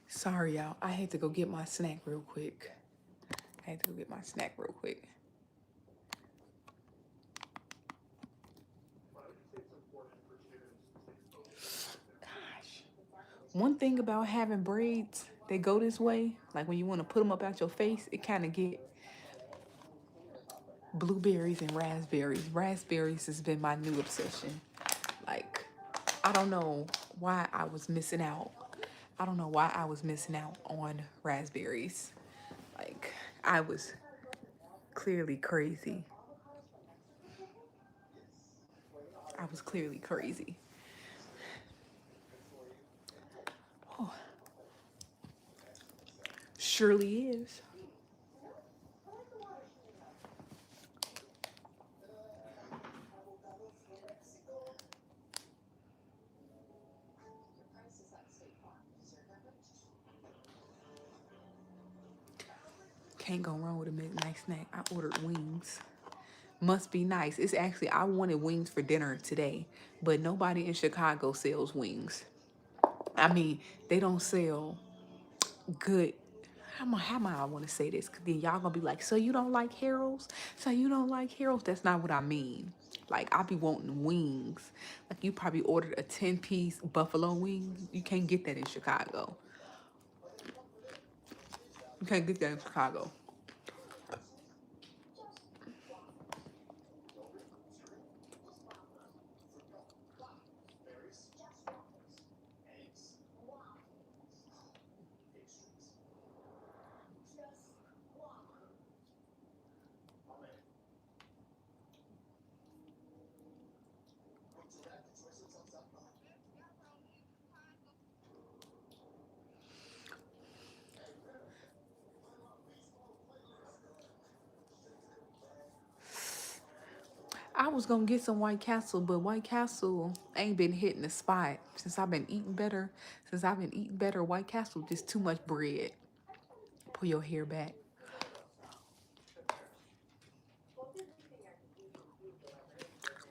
Sorry, y'all. I had to go get my snack real quick. Gosh. One thing about having braids that go this way, like when you want to put them up out your face, it kind of get blueberries and raspberries. Raspberries has been my new obsession. Like, I don't know why I was missing out. I don't know why I was missing out on raspberries. Like, I was clearly crazy. I was clearly crazy. Oh, surely is. Can't go wrong with a nice snack. I ordered wings. Must be nice. It's actually, I wanted wings for dinner today, but nobody in Chicago sells wings. I mean, they don't sell good. How am I want to say this? Because then y'all gonna be like, so you don't like Harold's? So you don't like Harold's? That's not what I mean. Like, I be wanting wings. Like, you probably ordered a 10-piece buffalo wing. You can't get that in Chicago. You can't get that in Chicago. I was gonna get some White Castle, but White Castle ain't been hitting the spot since I've been eating better. Since I've been eating better, White Castle just too much bread. Pull your hair back.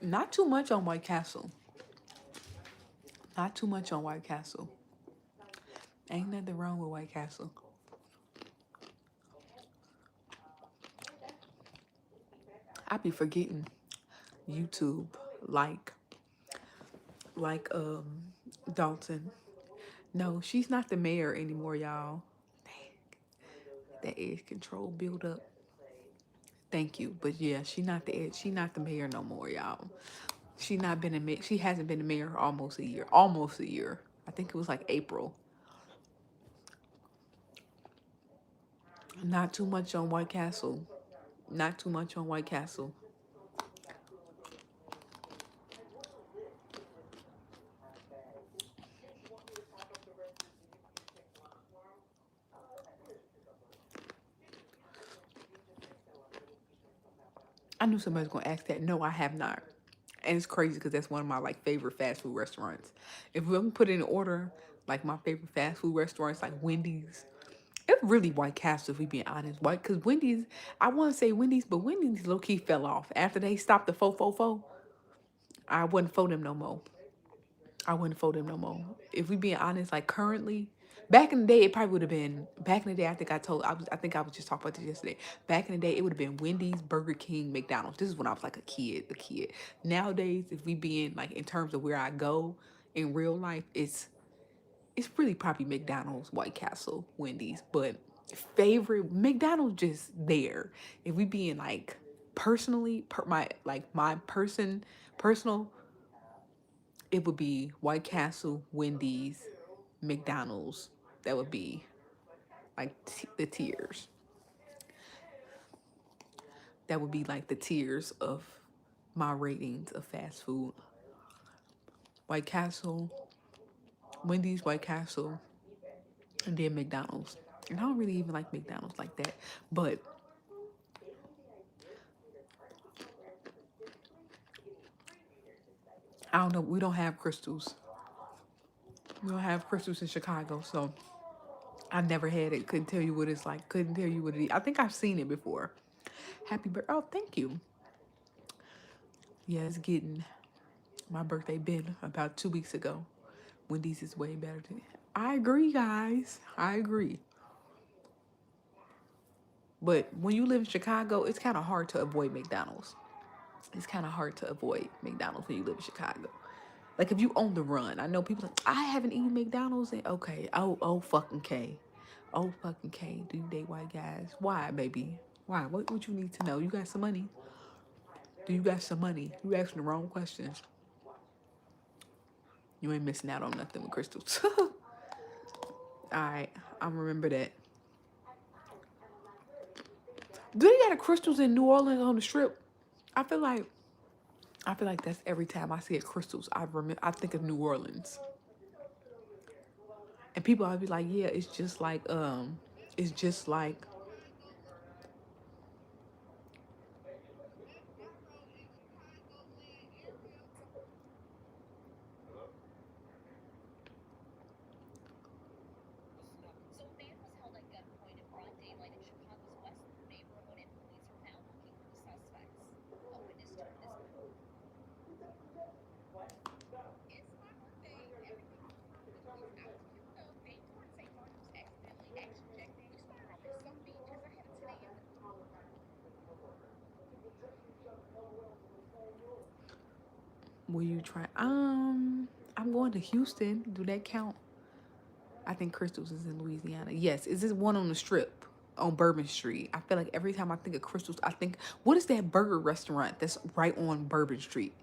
Not too much on White Castle. Not too much on White Castle. Ain't nothing wrong with White Castle. I be forgetting YouTube like like Dalton. No, she's not the mayor anymore, y'all. That edge control build up. Thank you. But yeah, she not the mayor no more, y'all. She hasn't been the mayor almost a year. Almost a year. I think it was like April. Not too much on White Castle. Not too much on White Castle. I knew somebody was gonna ask that. No, I have not. And it's crazy because that's one of my like favorite fast food restaurants. If we put in an order, like my favorite fast food restaurants, like Wendy's, it's really White Castle, if we being honest. White, because Wendy's, I want to say Wendy's, but Wendy's low key fell off after they stopped the fo fo fo. I wouldn't for them no more. I wouldn't for them no more. If we being honest, like currently, back in the day, it probably would have been back in the day. I think I was just talking about this yesterday. Back in the day, it would have been Wendy's, Burger King, McDonald's. This is when I was like a kid, Nowadays, if we being like in terms of where I go in real life, it's really probably McDonald's, White Castle, Wendy's, but favorite McDonald's just there. If we being like personally, my personal, it would be White Castle, Wendy's, McDonald's. That would be like the tiers. That would be like the tiers of my ratings of fast food. White Castle, Wendy's, White Castle, and then McDonald's. And I don't really even like McDonald's like that, but I don't know. We don't have crystals. We don't have crystals in Chicago, so I never had it. Couldn't tell you what it's like. Couldn't tell you what it is. I think I've seen it before. Happy birthday! Oh, thank you. Yeah, it's getting my birthday been about 2 weeks ago. Wendy's is way better than. I agree, guys. I agree. But when you live in Chicago, it's kind of hard to avoid McDonald's. It's kind of hard to avoid McDonald's when you live in Chicago. Like if you own the run, I know people like I haven't eaten McDonald's and okay, oh fucking K, oh fucking K. Do you date white guys? Why, baby? Why? What would you need to know? You got some money? Do you got some money? You asking the wrong questions. You ain't missing out on nothing with crystals. All right, I remember that. Do they got a crystals in New Orleans on the strip? I feel like I feel like that's every time I see a crystals, I think of New Orleans. And people always be like, yeah, it's just like will you try I'm going to Houston. Do that count? I think Crystals is in Louisiana. Yes, is this one on the strip on Bourbon Street? I feel like every time I think of Crystals, I think what is that burger restaurant that's right on Bourbon Street?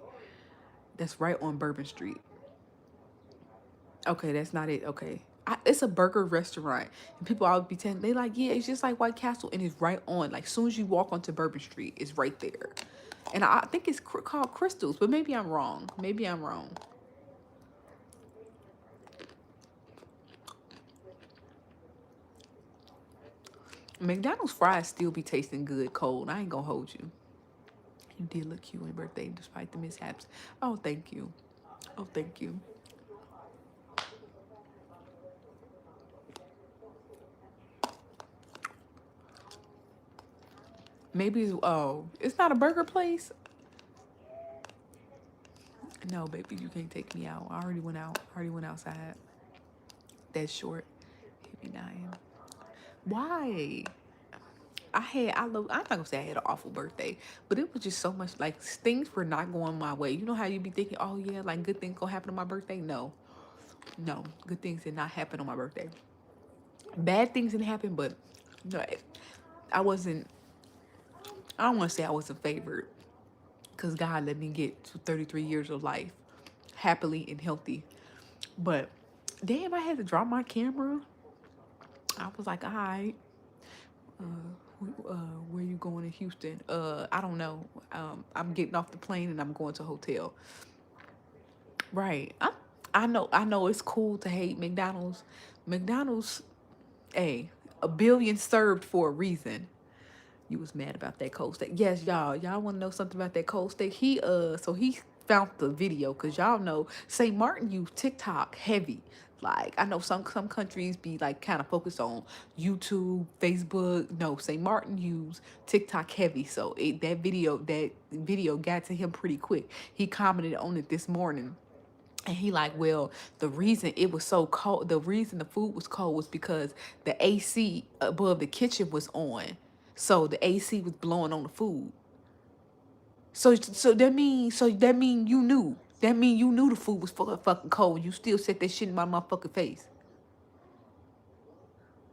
That's right on Bourbon Street. Okay, that's not it. Okay. It's a burger restaurant. And people always be telling they like, yeah, it's just like White Castle and it's right on. Like soon as you walk onto Bourbon Street, it's right there. And I think it's called Crystals, but maybe I'm wrong. Maybe I'm wrong. McDonald's fries still be tasting good cold. I ain't gonna hold you. You did look cute on your birthday despite the mishaps. Oh, thank you. Oh, thank you. Maybe it's not a burger place. No, baby, you can't take me out. I already went out. I already went outside. That's short. Hit me dying. Why? I'm not gonna say I had an awful birthday, but it was just so much like things were not going my way. You know how you be thinking, oh yeah, like good things gonna happen on my birthday? No, no, good things did not happen on my birthday. Bad things didn't happen, but no, I wasn't. I don't want to say I wasn't favored because God let me get to 33 years of life happily and healthy. But damn, I had to drop my camera. I was like, all right, where you going in Houston? I don't know. I'm getting off the plane and I'm going to a hotel. Right. I know it's cool to hate McDonald's. McDonald's, hey, a billion served for a reason. You was mad about that cold steak. Yes, y'all. Y'all want to know something about that cold steak? So he found the video because y'all know St. Martin used TikTok heavy. Like I know some countries be like kind of focused on YouTube, Facebook. No, St. Martin used TikTok heavy. So that video got to him pretty quick. He commented on it this morning. And he like, well, the reason it was so cold, the reason the food was cold was because the AC above the kitchen was on. So the AC was blowing on the food. So that mean you knew. That mean you knew the food was fucking cold. You still said that shit in my motherfucking face.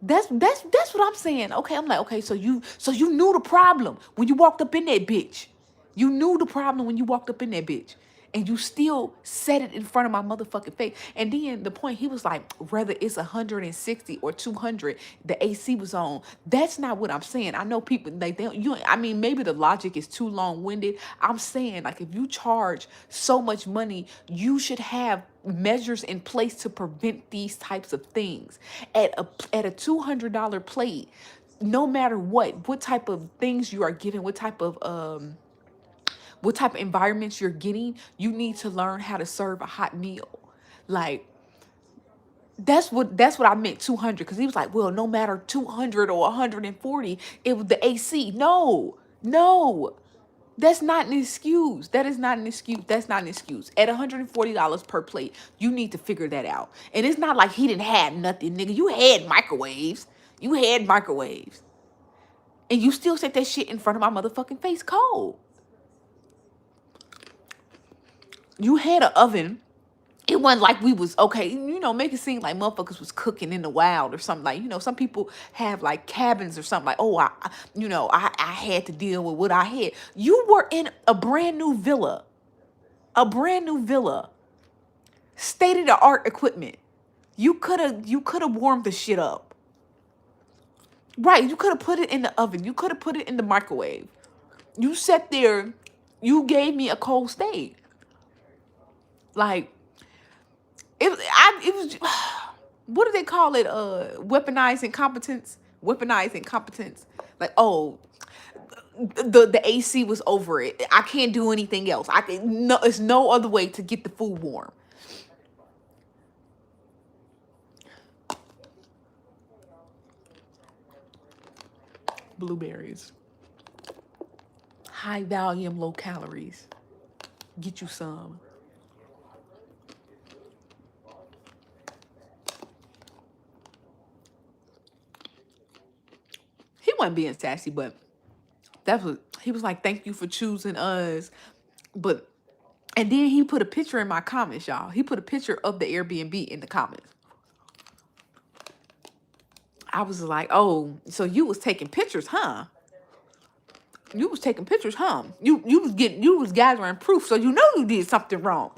That's what I'm saying. Okay, I'm like, okay, so you knew the problem when you walked up in that bitch. You knew the problem when you walked up in that bitch. And you still said it in front of my motherfucking face. And then the point he was like, whether it's 160 or 200, the AC was on. That's not what I'm saying. I know people like I mean, maybe the logic is too long-winded. I'm saying like if you charge so much money, you should have measures in place to prevent these types of things. At a $200 plate, no matter what type of things you are given, what type of environments you're getting, you need to learn how to serve a hot meal. Like that's what I meant 200 because he was like, well, no matter 200 or 140, it was the AC. No, no. That's not an excuse. That is not an excuse. That's not an excuse. At $140 per plate, you need to figure that out. And it's not like he didn't have nothing, nigga. You had microwaves. You had microwaves. And you still set that shit in front of my motherfucking face cold. You had an oven. It wasn't like we was okay, make it seem like motherfuckers was cooking in the wild or something. Like, some people have like cabins or something like, oh, I had to deal with what I had. You were in a brand new villa, state of the art equipment. You could have warmed the shit up. Right. You could have put it in the oven. You could have put it in the microwave. You sat there, you gave me a cold steak. Like, it was, what do they call it? Weaponized incompetence. Weaponized incompetence. Like, oh, the AC was over it. I can't do anything else. No, it's no other way to get the food warm. Blueberries, high volume, low calories. Get you some. He wasn't being sassy, but that's what he was like. Thank you for choosing us. But and then he put a picture in my comments, y'all. He put a picture of the Airbnb in the comments. I was like, oh, so you was taking pictures, huh? You was taking pictures, huh? You was gathering proof, so you know you did something wrong.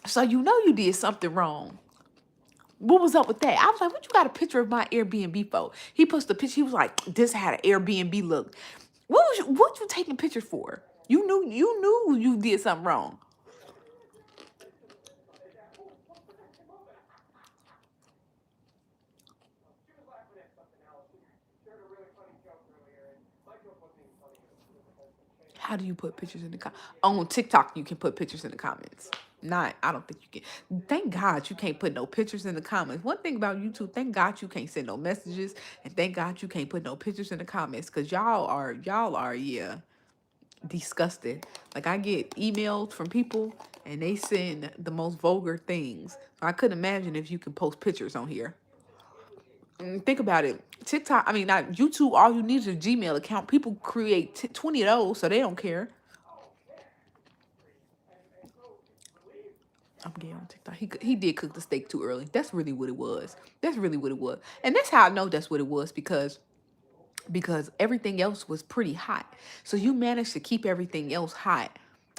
So you know you did something wrong. What was up with that? I was like, what you got a picture of my Airbnb for? He posted a picture. He was like, this had an Airbnb look. What you taking pictures for? You knew you did something wrong. How do you put pictures in the comments? On TikTok, you can put pictures in the comments. I don't think you can. Thank God you can't put no pictures in the comments. One thing about YouTube, thank God you can't send no messages, and thank God you can't put no pictures in the comments, because y'all are, yeah, disgusted. Like, I get emails from people, and they send the most vulgar things. I couldn't imagine if you can post pictures on here. Think about it. TikTok, I mean, not YouTube, all you need is a Gmail account. People create 20 of those, so they don't care. I'm gay on TikTok. He did cook the steak too early. That's really what it was. That's really what it was. And that's how I know that's what it was, because everything else was pretty hot. So you managed to keep everything else hot,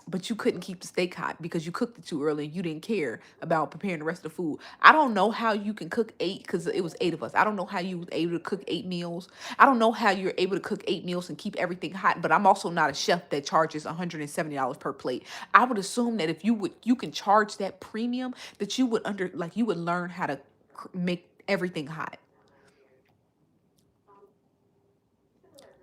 but you couldn't keep the steak hot because you cooked it too early and you didn't care about preparing the rest of the food. I don't know how you can cook 8, because it was 8 of us. I don't know how you was able to cook 8 meals. I don't know how you're able to cook 8 meals and keep everything hot, but I'm also not a chef that charges $170 per plate. I would assume that if you can charge that premium, that you would learn how to make everything hot.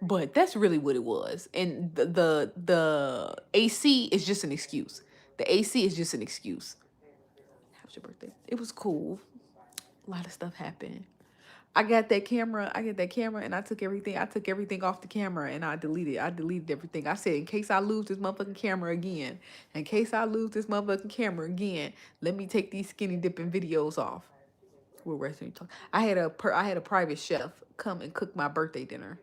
But that's really what it was. And the AC is just an excuse. The AC is just an excuse. How was your birthday? It was cool. A lot of stuff happened. I got that camera. I got that camera, and I took everything. I took everything off the camera, and I deleted. I deleted everything. I said, in case I lose this motherfucking camera again, in case I lose this motherfucking camera again, let me take these skinny dipping videos off. We're resting. I had a private chef come and cook my birthday dinner.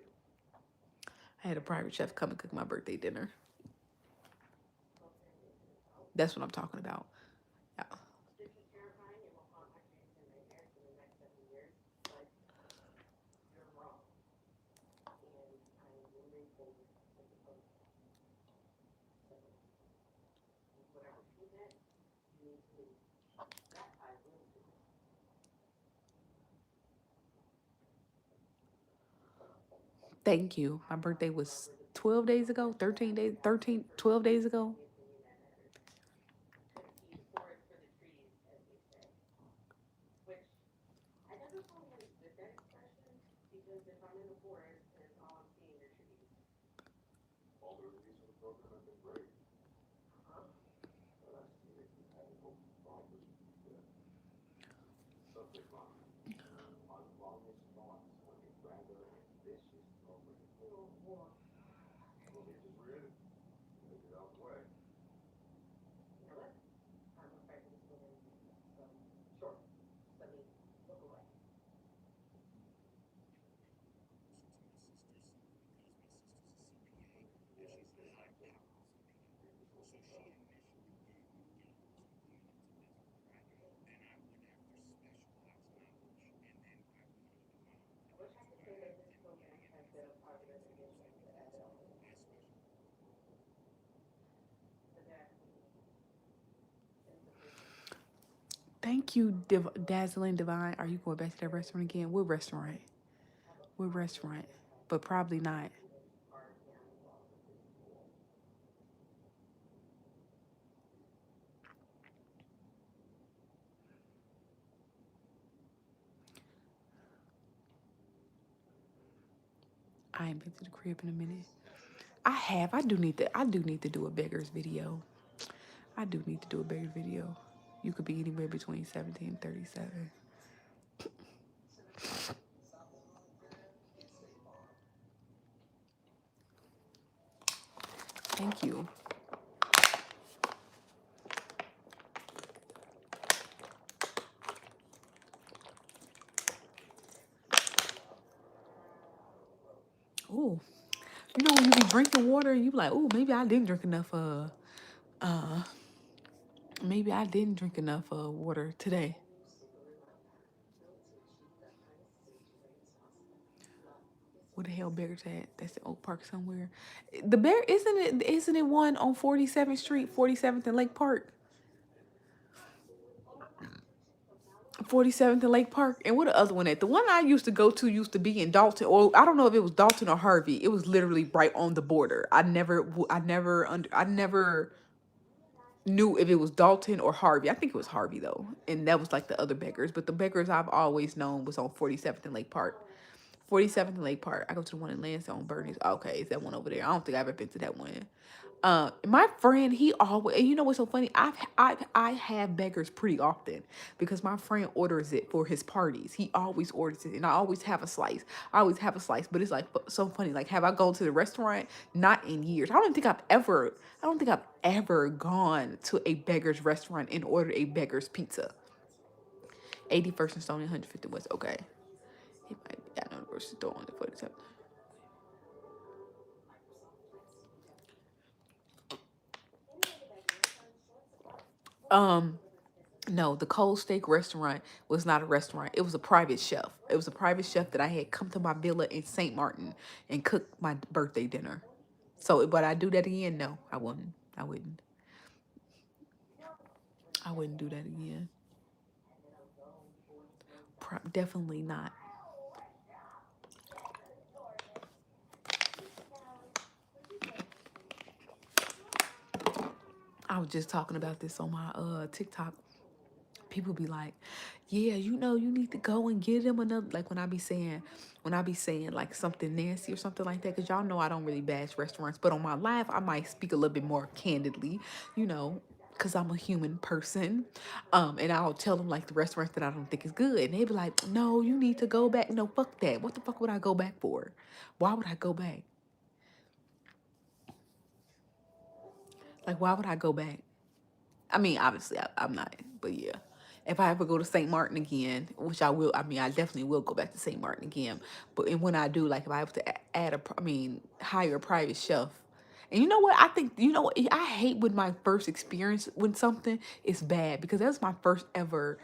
I had a private chef come and cook my birthday dinner. That's what I'm talking about. Yeah. Thank you. My birthday was 12 days ago, 13 days, 13, 12 days ago. Thank you, Dazzling Divine. Are you going back to that restaurant again? What restaurant? What restaurant? But probably not. I ain't been to the crib in a minute. I have. I do need to. I do need to do a beggars video. I do need to do a beggars video. You could be anywhere between 17 and 37. Thank you. Ooh, you know when you be drinking water, you be like, ooh, maybe I didn't drink enough. Uh, maybe I didn't drink enough water today. Where the hell Bears at? That's the Oak Park somewhere. The Bear isn't it? Isn't it one on 47th Street, 47th and Lake Park? 47th and Lake Park. And what the other one at? The one I used to go to used to be in Dalton, or I don't know if it was Dalton or Harvey. It was literally right on the border. I never knew if it was Dalton or Harvey. I think it was Harvey though, and that was like the other Beggars. But the Beggars I've always known was on 47th and Lake Park. 47th and Lake Park. I go to the one in Lansing on Bernie's. Okay, is that one over there? I don't think I've ever been to that one. My friend, he always, and you know what's so funny? I have beggars pretty often because my friend orders it for his parties. He always orders it, and I always have a slice. I always have a slice, but it's like so funny. Like, have I gone to the restaurant? Not in years. I don't think I've ever gone to a beggar's restaurant and ordered a beggar's pizza. 81st and Stone and 150 West. Okay. He might be at another grocery store on the 47th. Um, no, the Cold Steak restaurant was not a restaurant. It was a private chef. It was a private chef that I had come to my villa in St. Martin and cook my birthday dinner. So, but I do that again? No, I wouldn't. I wouldn't. I wouldn't do that again. Definitely not. I was just talking about this on my TikTok. People be like, yeah, you need to go and get him another. Like when I be saying like something nasty or something like that, because y'all know I don't really bash restaurants, but on my live, I might speak a little bit more candidly, you know, because I'm a human person. And I'll tell them like the restaurants that I don't think is good. And they be like, no, you need to go back. No, fuck that. What the fuck would I go back for? Why would I go back? Like, why would I go back? I mean, obviously, I'm not, but yeah. If I ever go to St. Martin again, which I will, I mean, I definitely will go back to St. Martin again. But and when I do, like, if I have to add hire a private chef. And you know what? I think, I hate when my first experience with something is bad because that was my first ever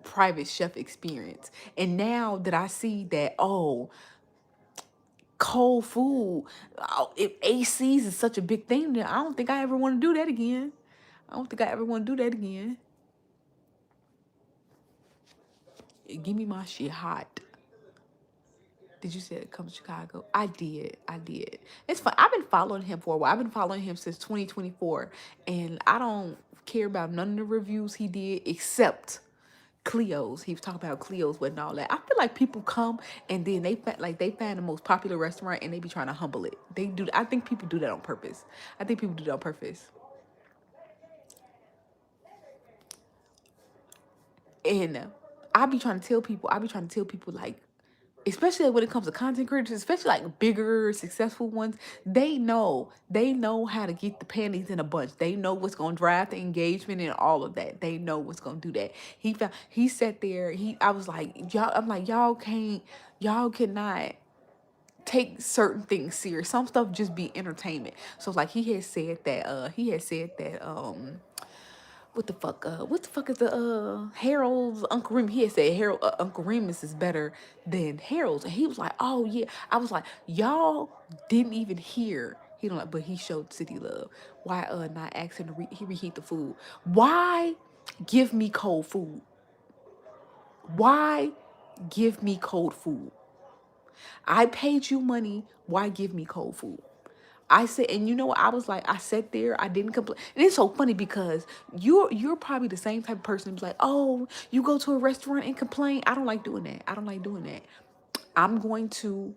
private chef experience. And now that I see that, oh, cold food, oh, if ACs is such a big thing, then I don't think I ever want to do that again. I don't think I ever want to do that again. Give me my shit hot. Did you say it come to Chicago? I did. I did. It's fun. I've been following him for a while. I've been following him since 2024. And I don't care about none of the reviews he did except Cleo's. He was talking about Cleo's and all that. I feel like people come and then they find the most popular restaurant and they be trying to humble it. They do. I think people do that on purpose. I think people do that on purpose. And I be trying to tell people like, especially when it comes to content creators, especially like bigger, successful ones, they know how to get the panties in a bunch. They know what's gonna drive the engagement and all of that. They know what's gonna do that. He sat there, I was like, y'all cannot take certain things serious. Some stuff just be entertainment. So like he had said that what the fuck is the Harold's Uncle Remus? He had said Harold Uncle Remus is better than Harold's, and he was like, oh yeah. I was like, y'all didn't even hear. He don't like, but he showed City Love. Why not ask him to he reheat the food? Why give me cold food? Why give me cold food? I paid you money. Why give me cold food? I said, and you know what? I was like, I sat there, I didn't complain. And it's so funny because you're probably the same type of person who's like, oh, you go to a restaurant and complain. I don't like doing that. I don't like doing that. I'm going to,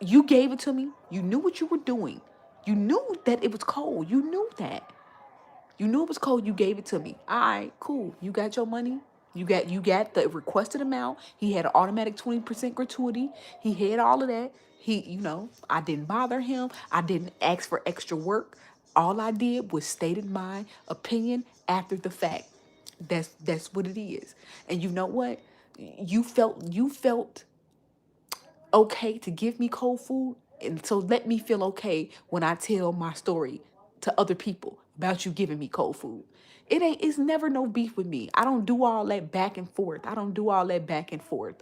you gave it to me. You knew what you were doing. You knew that it was cold. You knew that. You knew it was cold. You gave it to me. All right, cool. You got your money. You got the requested amount. He had an automatic 20% gratuity. He had all of that. I didn't bother him. I didn't ask for extra work. All I did was stated my opinion after the fact. That's what it is. And you know what? You felt okay to give me cold food. And so let me feel okay when I tell my story to other people about you giving me cold food. It's never no beef with me. I don't do all that back and forth. I don't do all that back and forth.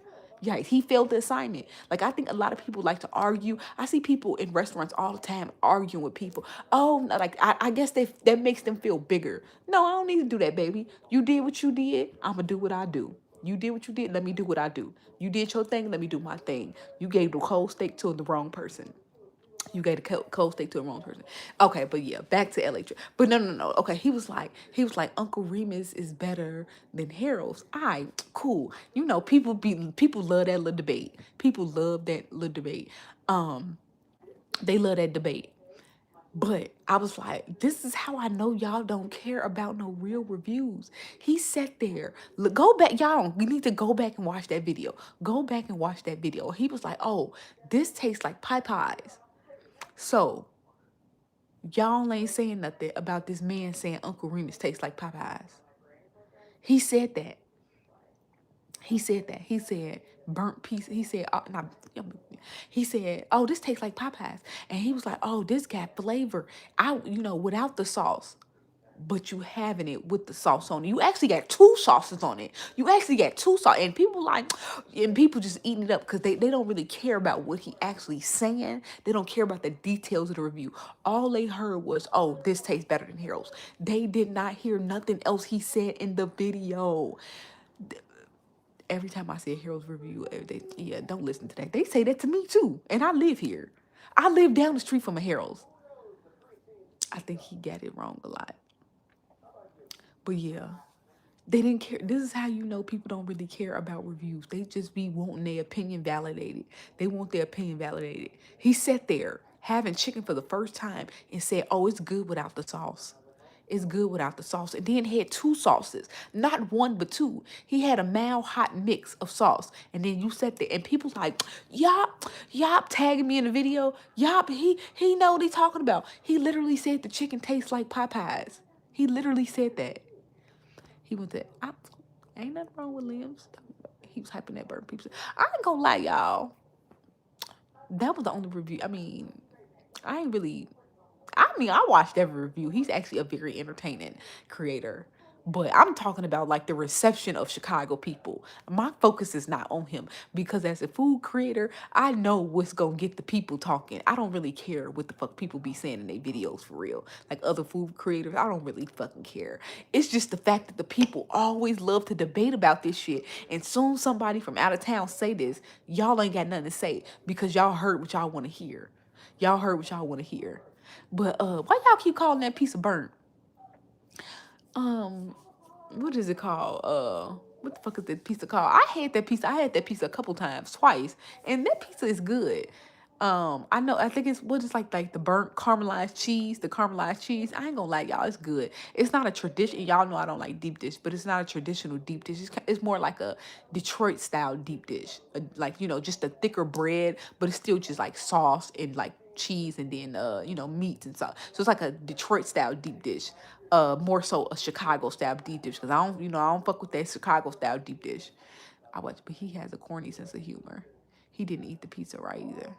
Yeah, he failed the assignment. Like I think a lot of people like to argue. I see people in restaurants all the time arguing with people. Oh, like I guess that makes them feel bigger. No, I don't need to do that, baby. You did what you did. I'ma do what I do. You did what you did. Let me do what I do. You did your thing. Let me do my thing. You gave the cold steak to the wrong person. You gave the cold steak to the wrong person. Okay, but yeah, back to LA. But no. Okay, he was like, Uncle Remus is better than Harold's. Cool. People love that little debate. People love that little debate. They love that debate. But I was like, this is how I know y'all don't care about no real reviews. He sat there. Look, go back, y'all. You need to go back and watch that video. Go back and watch that video. He was like, oh, this tastes like pie pies. So y'all ain't saying nothing about this man saying Uncle Remus tastes like pie pies. He said that. He said that. He said burnt piece. He said, he said, oh, this tastes like Popeyes. And he was like, oh, this got flavor. Without the sauce. But you having it with the sauce on it. You actually got two sauces on it. You actually got two sauce. And people just eating it up because they don't really care about what he actually saying. They don't care about the details of the review. All they heard was, oh, this tastes better than Harold's. They did not hear nothing else he said in the video. Every time I see a Harold's review, don't listen to that. They say that to me too. And I live here. I live down the street from a Harold's. I think he got it wrong a lot. But yeah, They didn't care. This is how you know people don't really care about reviews. They just be wanting their opinion validated. They want their opinion validated. He sat there having chicken for the first time and said, "Oh, it's good without the sauce. It's good without the sauce." And then had two sauces, not one but two. He had a mild hot mix of sauce. And then you sat there and people's like, y'all tagging me in the video. Y'all, he know what he talking about. He literally said the chicken tastes like Popeyes. He literally said that. He went to, ain't nothing wrong with limbs. He was hyping that burger pizza. I ain't gonna lie, y'all. That was the only review. I mean, I ain't really I watched every review. He's actually a very entertaining creator. But I'm talking about like the reception of Chicago people. My focus is not on him because as a food creator, I know what's gonna get the people talking. I don't really care what the fuck people be saying in their videos for real. Like other food creators, I don't really fucking care. It's just the fact that the people always love to debate about this shit. And soon somebody from out of town say this, y'all ain't got nothing to say because y'all heard what y'all want to hear. Y'all heard what y'all want to hear. But why y'all keep calling that pizza burnt? Um, what is it called? What the fuck is that pizza called? I had that pizza. I had that pizza a couple times, twice, and that pizza is good. I know. I think it's what is like the burnt caramelized cheese, the caramelized cheese. I ain't gonna lie, y'all. It's good. It's not a tradition. Y'all know I don't like deep dish, but it's not a traditional deep dish. It's more like a Detroit style deep dish, like just a thicker bread, but it's still just like sauce and like cheese and then meats and stuff. So it's like a Detroit style deep dish. More so a Chicago style deep dish because I don't fuck with that Chicago style deep dish. But he has a corny sense of humor. He didn't eat the pizza right either.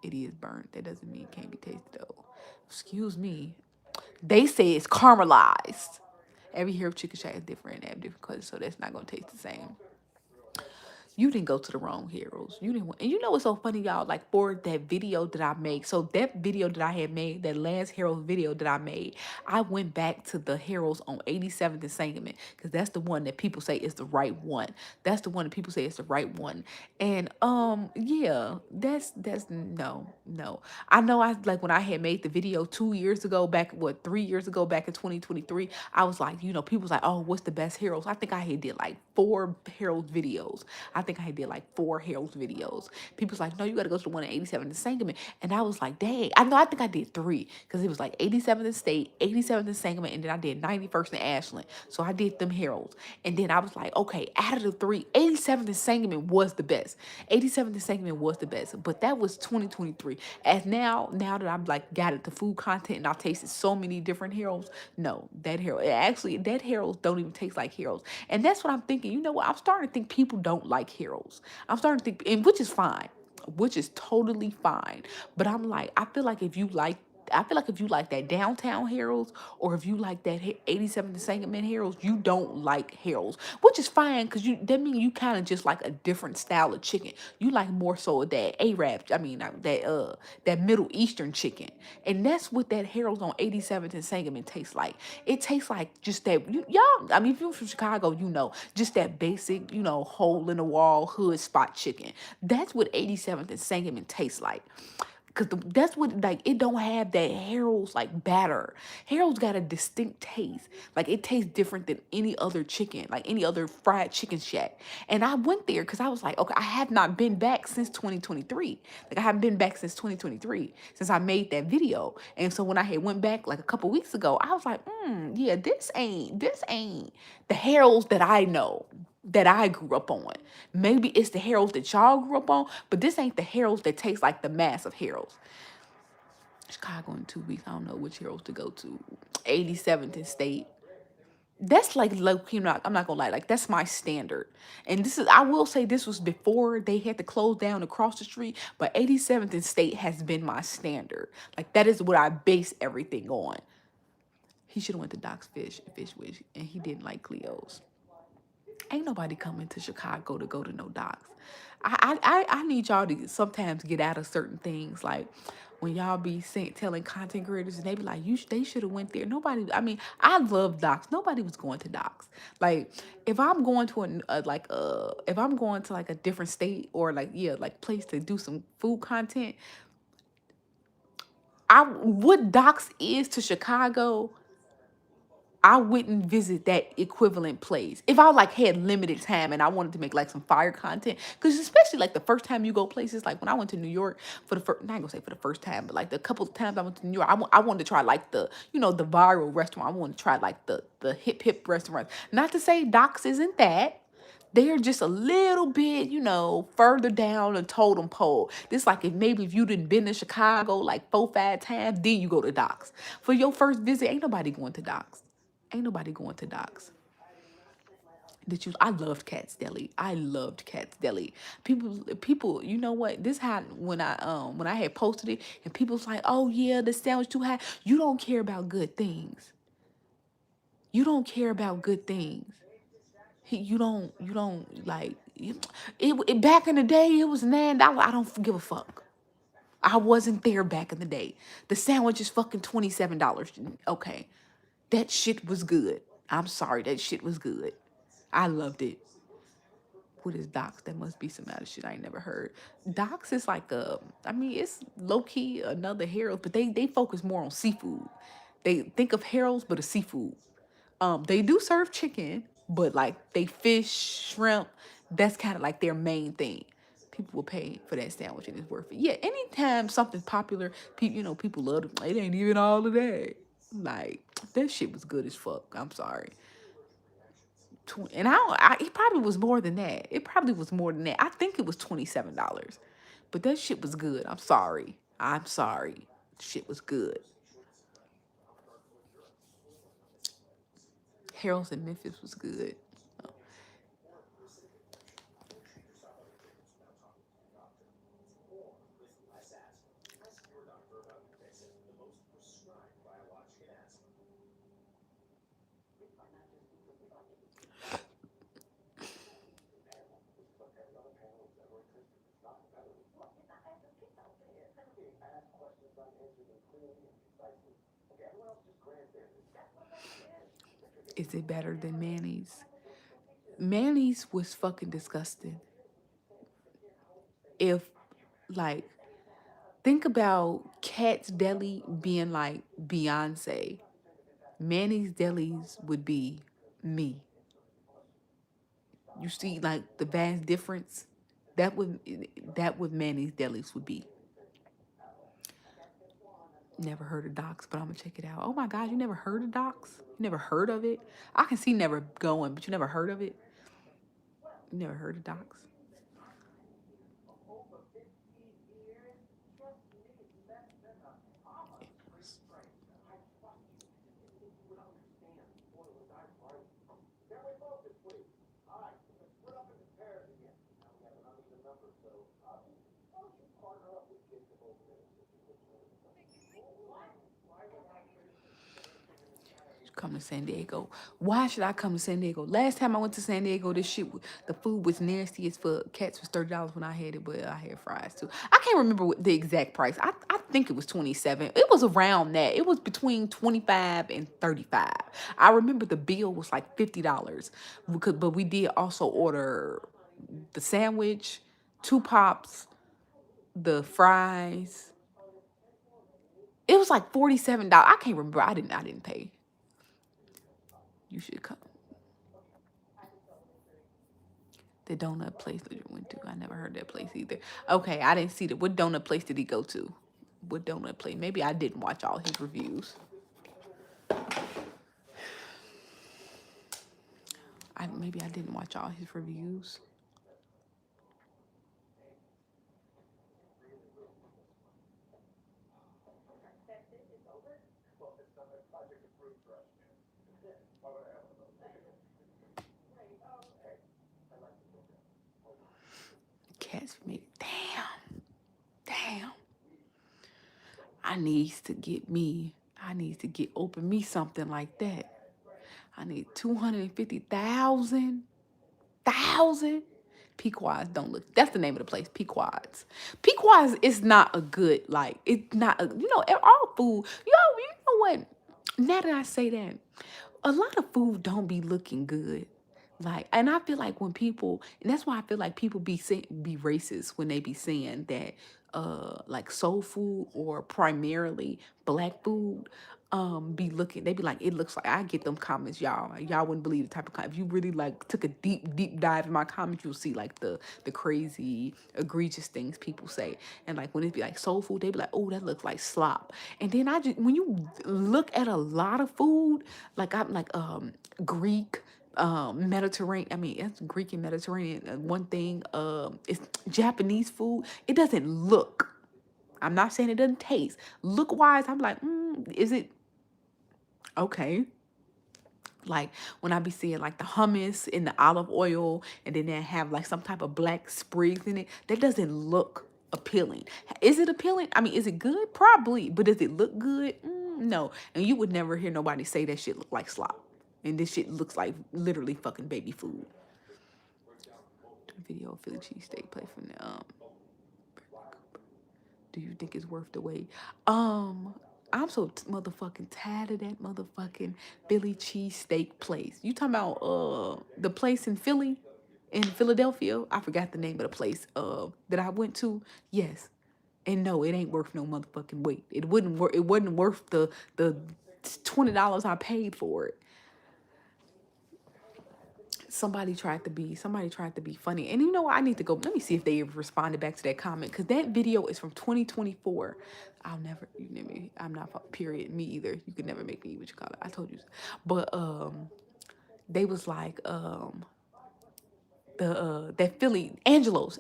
It is burnt. That doesn't mean it can't be tasted though. Excuse me. They say it's caramelized. Every hero chicken shack is different and they have different colors, so that's not gonna taste the same. You didn't go to the wrong heroes. You didn't. And you know what's so funny, y'all? Like for that video that I made, so that video that I had made, that last heroes video that I made, I went back to the heroes on 87th and Sangamon because that's the one that people say is the right one. That's the one that people say is the right one. And yeah, that's no. I know I like when I had made the video 2 years ago, back 3 years ago, back in 2023. I was like, people was like, oh, what's the best heroes? I think I had did like 4 heroes videos. I think I did like 4 heroes videos. People's like, no, you got to go to the one at 87th and Sangamon. And I was like, dang. I think I did 3 because it was like 87th and State, 87th and Sangamon, and then I did 91st and Ashland. So I did them heroes. And then I was like, okay, out of the 3, 87th and Sangamon was the best. 87th and Sangamon was the best. But that was 2023. As now that I'm like got into food content and I've tasted so many different heroes, no, that heroes don't even taste like heroes. And that's what I'm thinking. You know what? I'm starting to think people don't like heroes. I'm starting to think, and which is fine, which is totally fine. But I'm like, I feel like if you like that downtown heroes, or if you like that 87 to Sangamon heroes, you don't like heroes, which is fine because that means you kind of just like a different style of chicken. You like more so of that Arab, I mean that Middle Eastern chicken, and that's what that heroes on 87th and Sangamon tastes like. It tastes like just that y'all. I mean, if you're from Chicago, just that basic hole in the wall hood spot chicken. That's what 87th and Sangamon tastes like. Cause that's what like it don't have that Harold's like batter. Harold's got a distinct taste. Like it tastes different than any other chicken, like any other fried chicken shack. And I went there because I was like, okay, I have not been back since 2023. Like I haven't been back since 2023 since I made that video. And so when I had went back like a couple weeks ago, I was like, yeah, this ain't the Harold's that I know, that I grew up on. Maybe it's the Harold's that y'all grew up on, but this ain't the Harold's that tastes like the mass of Harold's. Chicago in 2 weeks. I don't know which Harold's to go to. 87th and State. That's like low key. I'm not gonna lie. Like that's my standard. And I will say this was before they had to close down across the street. But 87th and State has been my standard. Like that is what I base everything on. He should have went to Doc's Fish Wish, and he didn't like Cleo's. Ain't nobody coming to Chicago to go to no docks. I need y'all to sometimes get out of certain things. Like when y'all be telling content creators and they be like, they should have went there. Nobody, I mean, I love docks. Nobody was going to docks. Like if I'm going to if I'm going to like a different state or like place to do some food content, what docks is to Chicago, I wouldn't visit that equivalent place if I like had limited time and I wanted to make like some fire content. Because especially like the first time you go places, like when I went to New York for the first, not gonna say for the first time, but like the couple of times I went to New York, I wanted to try like the, you know, the viral restaurant. I wanted to try like the hip restaurant. Not to say Doc's isn't that. They're just a little bit, you know, further down the totem pole. This like if you didn't been to Chicago like 4, 5 times, then you go to Doc's. For your first visit, ain't nobody going to Doc's. Ain't nobody going to Doc's. I loved Cat's Deli. I loved Cat's Deli. People, you know what? This had when I had posted it and people was like, oh yeah, the sandwich too high. You don't care about good things. You don't care about good things. You don't like it back in the day it was $9. I don't give a fuck. I wasn't there back in the day. The sandwich is fucking $27. Okay. That shit was good. I'm sorry, that shit was good. I loved it. What is Docs? That must be some other shit I ain't never heard. Docs is like I mean, it's low key another Harold, but they focus more on seafood. They think of Harold's, but a seafood. They do serve chicken, but like they fish, shrimp, that's kind of like their main thing. People will pay for that sandwich and it's worth it. Yeah, anytime something's popular, people, you know, people love it. It ain't even all of that. Like, that shit was good as fuck. I'm sorry. And it probably was more than that. It probably was more than that. I think it was $27. But that shit was good. I'm sorry. I'm sorry. Shit was good. Harold's in Memphis was good. Is it better than Manny's? Manny's was fucking disgusting. If, like, think about Cat's Deli being like Beyonce. Manny's Delis would be me. You see, like, the vast difference? That would that would Manny's Delis would be. Never heard of Docs, but I'm gonna check it out. Oh my God, you never heard of Docs? You never heard of it? I can see never going, but you never heard of it? You never heard of Docs? Come to San Diego. Why should I come to San Diego? Last time I went to San Diego, the food was nasty as fuck. Cats was $30 when I had it, but I had fries too. I can't remember what the exact price. I think it was 27. It was around that. It was between 25 and 35. I remember the bill was like $50. But we did also order the sandwich, 2 pops, the fries. It was like $47. I can't remember. I didn't pay. You should come. The donut place that you went to. I never heard that place either. Okay, I didn't see that. What donut place did he go to? What donut place? Maybe I didn't watch all his reviews. Maybe I didn't watch all his reviews. Cats for me. Damn. I need to get open me something like that. I need 250,000. Pequods don't look. That's the name of the place. Pequods. Pequods is not a good like. It's not a, you know, all food. You know what? Now that I say that, a lot of food don't be looking good. Like, and I feel like when people, and that's why I feel like people be racist when they be saying that like soul food or primarily black food, be looking, they be like, it looks like, I get them comments, y'all wouldn't believe the type of if you really like took a deep dive in my comments, you'll see like the crazy egregious things people say. And like when it be like soul food, they be like, oh, that looks like slop. And then I just, when you look at a lot of food, like I'm like Greek, Mediterranean, I mean it's Greek and Mediterranean, one thing, it's Japanese food, it doesn't look, I'm not saying it doesn't taste, look wise I'm like, is it okay? Like when I be seeing like the hummus in the olive oil and then they have like some type of black sprigs in it, that doesn't look appealing. Is it appealing? I mean, is it good? Probably. But does it look good? No. And you would never hear nobody say that shit look like slop. And this shit looks like literally fucking baby food. Video of Philly cheesesteak play from the do you think it's worth the wait? I'm so motherfucking tired of that motherfucking Philly cheesesteak place. You talking about the place in Philly, in Philadelphia? I forgot the name of the place that I went to. Yes. And no, it ain't worth no motherfucking wait. It wasn't worth the $20 I paid for it. Somebody tried to be funny. And you know what? I need to go. Let me see if they responded back to that comment. Because that video is from 2024. I'll never, I'm not, period, me either. You could never make me what you call it. I told you. But they was like, that Philly, Angelo's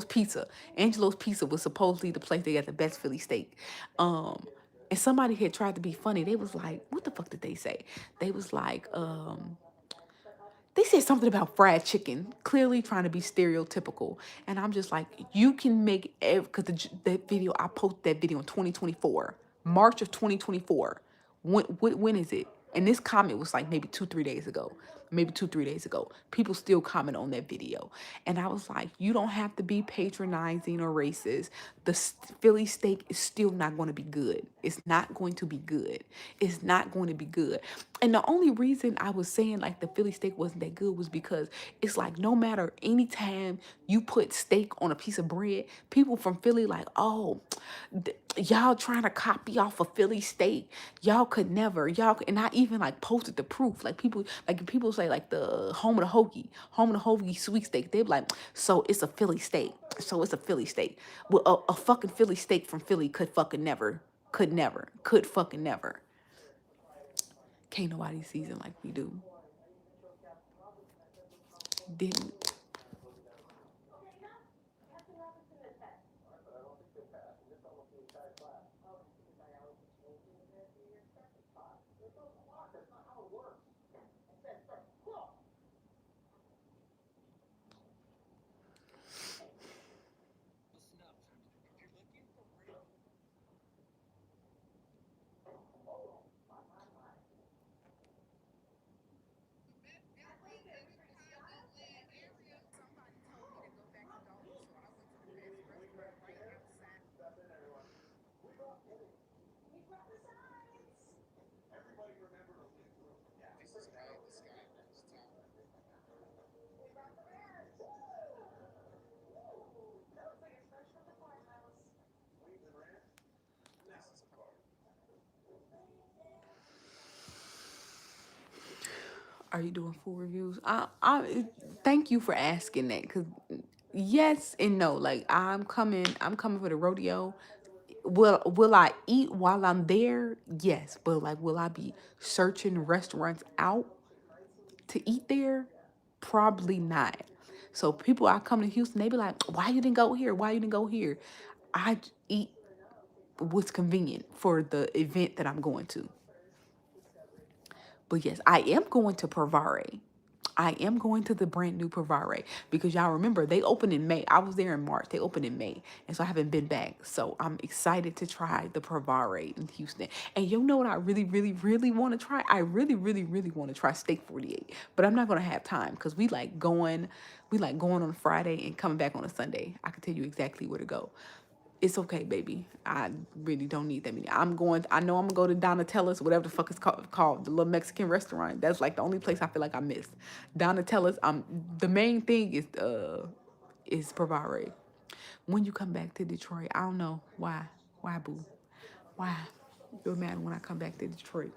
Pizza. Angelo's Pizza was supposedly the place they got the best Philly steak. And somebody had tried to be funny. They was like, what the fuck did they say? They was like, they said something about fried chicken, clearly trying to be stereotypical. And I'm just like, you can make, because that video, I posted that video in 2024, March of 2024. When is it? And this comment was like maybe 2-3 days ago. Maybe 2-3 days ago. People still comment on that video. And I was like, you don't have to be patronizing or racist. The Philly steak is still not going to be good. It's not going to be good. It's not going to be good. And the only reason I was saying like the Philly steak wasn't that good was because it's like no matter anytime you put steak on a piece of bread, people from Philly like, oh, y'all trying to copy off a Philly steak. Y'all could never. And I even like posted the proof. Like people say like the home of the hoagie sweet steak. They be like, so it's a Philly steak. So it's a Philly steak. Well, a fucking Philly steak from Philly could fucking never. Could fucking never. Can't nobody season like we do. Didn't. Are you doing full reviews? I thank you for asking that, because yes and no. Like I'm coming for the rodeo. Will I eat while I'm there? Yes, but like will I be searching restaurants out to eat there? Probably not. So people I come to Houston, they be like, why you didn't go here? Why you didn't go here? I eat what's convenient for the event that I'm going to. But yes, I am going to Provare. I am going to the brand new Provare because y'all remember they opened in May. I was there in March. They opened in May. And so I haven't been back. So I'm excited to try the Provare in Houston. And you know what I really, really, really want to try? I really, really, really want to try Steak 48. But I'm not going to have time because we like going on a Friday and coming back on a Sunday. I can tell you exactly where to go. It's okay, baby. I really don't need that many. I know I'm gonna go to Donatella's, whatever the fuck it's called, the little Mexican restaurant. That's like the only place I feel like I missed. Donatella's, the main thing is Provare. When you come back to Detroit, I don't know why. Why, boo? Why? You're mad when I come back to Detroit.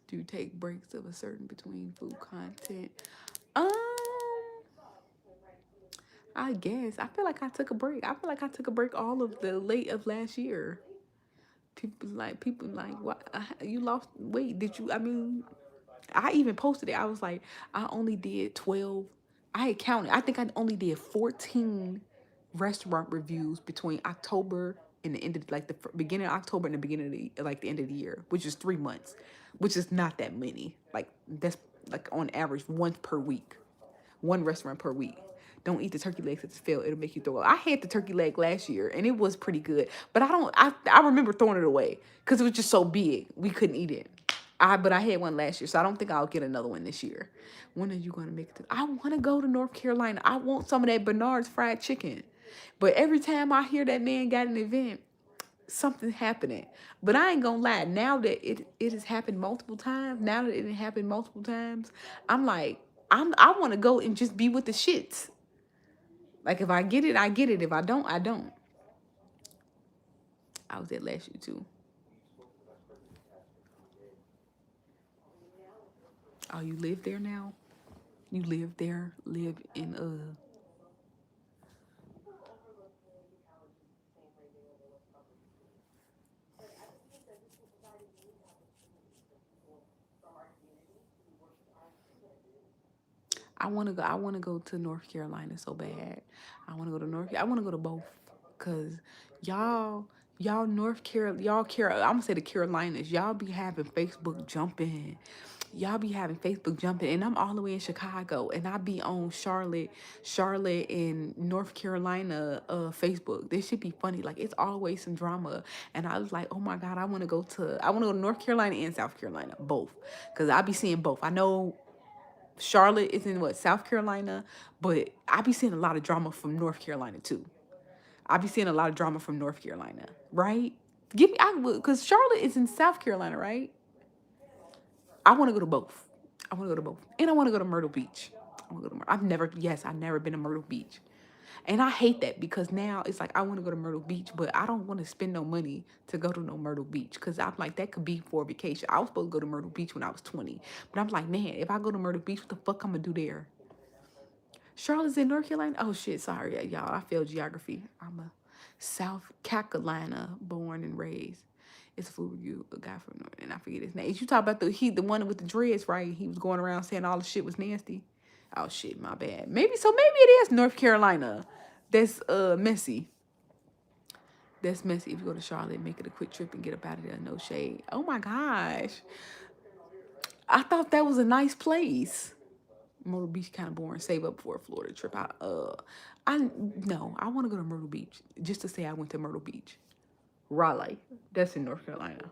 Do you take breaks of a certain between food content? Um, I guess. I feel like I took a break. I feel like I took a break all of the late of last year. People like what you lost weight? Did you? I mean, I even posted it. I was like, I only did 12. I had counted. I think I only did 14 restaurant reviews between October and the end of like the beginning of October and the beginning of the end of the year, which is 3 months, which is not that many. Like that's like on average once per week, one restaurant per week. Don't eat the turkey legs at the field. It'll make you throw up. I had the turkey leg last year and it was pretty good. But I remember throwing it away because it was just so big. We couldn't eat it. But I had one last year, so I don't think I'll get another one this year. When are you gonna make it? I want to go to North Carolina. I want some of that Bernard's fried chicken. But every time I hear that man got an event, something happening. But I ain't gonna lie. Now that it has happened multiple times, now that it happened multiple times, I'm like, I want to go and just be with the shits. Like if I get it, I get it. If I don't, I don't. I was at last year too. Oh, you live there now? You live there? Live in I want to go. I want to go to North Carolina so bad. I want to go to I want to go to both, cause y'all, I'm gonna say the Carolinas. Y'all be having Facebook jumping. Y'all be having Facebook jumping, and I'm all the way in Chicago, and I be on Charlotte, and North Carolina Facebook. This should be funny. Like it's always some drama, and I was like, oh my god, I want to go to North Carolina and South Carolina, both, cause I be seeing both. I know Charlotte is in what, South Carolina, but I be seeing a lot of drama from North Carolina too. I be seeing a lot of drama from North Carolina, right? Give me, I would, cause Charlotte is in South Carolina, right? I want to go to both. I want to go to both, and I want to go to Myrtle Beach. I want to go to. I've never been to Myrtle Beach, and I hate that because now it's like I want to go to Myrtle Beach, but I don't want to spend no money to go to no Myrtle Beach because I'm like that could be for a vacation. I was supposed to go to Myrtle Beach when I was 20, but I'm like, man, if I go to Myrtle Beach, what the fuck I'm gonna do there? Charlotte's in North Carolina. Oh shit, sorry y'all. I failed geography. I'm a South Carolina born and raised. It's a food review, a guy from North, and I forget his name. You talk about the one with the dreads, right? He was going around saying all the shit was nasty. Oh shit, my bad. Maybe it is North Carolina. That's messy. That's messy. If you go to Charlotte, make it a quick trip and get up out of there. No shade. Oh my gosh. I thought that was a nice place. Myrtle Beach kind of boring. Save up for a Florida trip. I no, I want to go to Myrtle Beach just to say I went to Myrtle Beach. Raleigh, that's in North Carolina.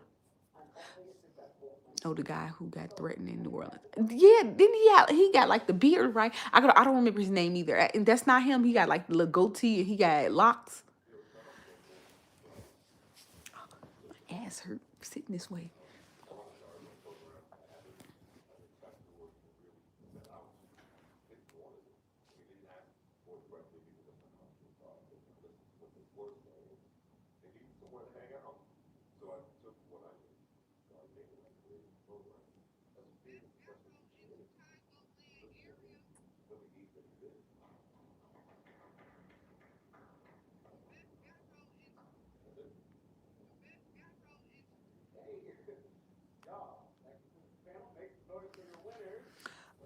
Oh, the guy who got threatened in New Orleans. Yeah, didn't he got like the beard, right? I don't remember his name either. And that's not him. He got like the little goatee and he got locks. My ass hurt sitting this way.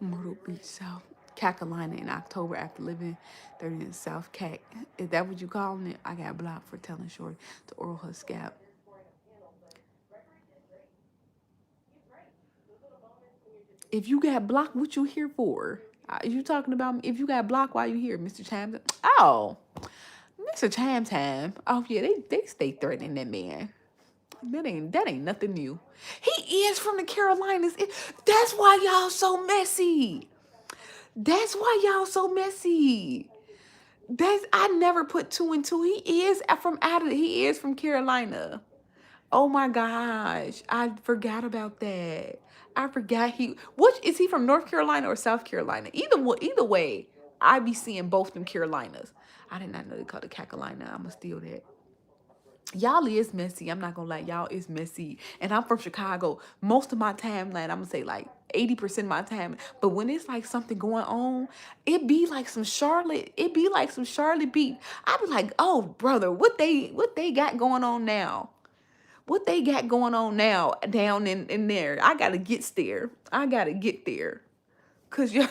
Myrtle Beach, South Carolina in October after living 30 in South Cac. Is that what you calling it? I got blocked for telling Shorty to oral her scalp. If you got blocked, what you here for? You talking about if you got blocked, why you here, Mr. Cham? Oh, Mr. Cham. Oh yeah, they stay threatening that man. That ain't nothing new. He is from the Carolinas. That's why y'all so messy. That's why y'all so messy. That's I never put two and two. He is from Carolina. Oh my gosh. I forgot about that. I forgot which is he from North Carolina or South Carolina? Either way, I be seeing both them Carolinas. I did not know they called it Carolina. I'ma steal that. Y'all is messy. I'm not gonna lie, y'all is messy. And I'm from Chicago. Most of my timeline, I'm gonna say like 80% of my time. But when it's like something going on, it be like some Charlotte beat. I be like, oh brother, what they got going on now? What they got going on now down in there? I gotta get there. I gotta get there. Cause y'all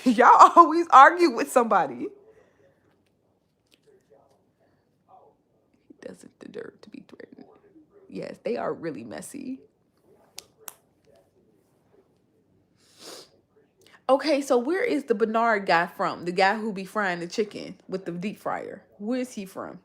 y'all always argue with somebody. He doesn't deserve to be threatened. Yes, they are really messy. Okay, so where is the Bernard guy from? The guy who be frying the chicken with the deep fryer. Where is he from?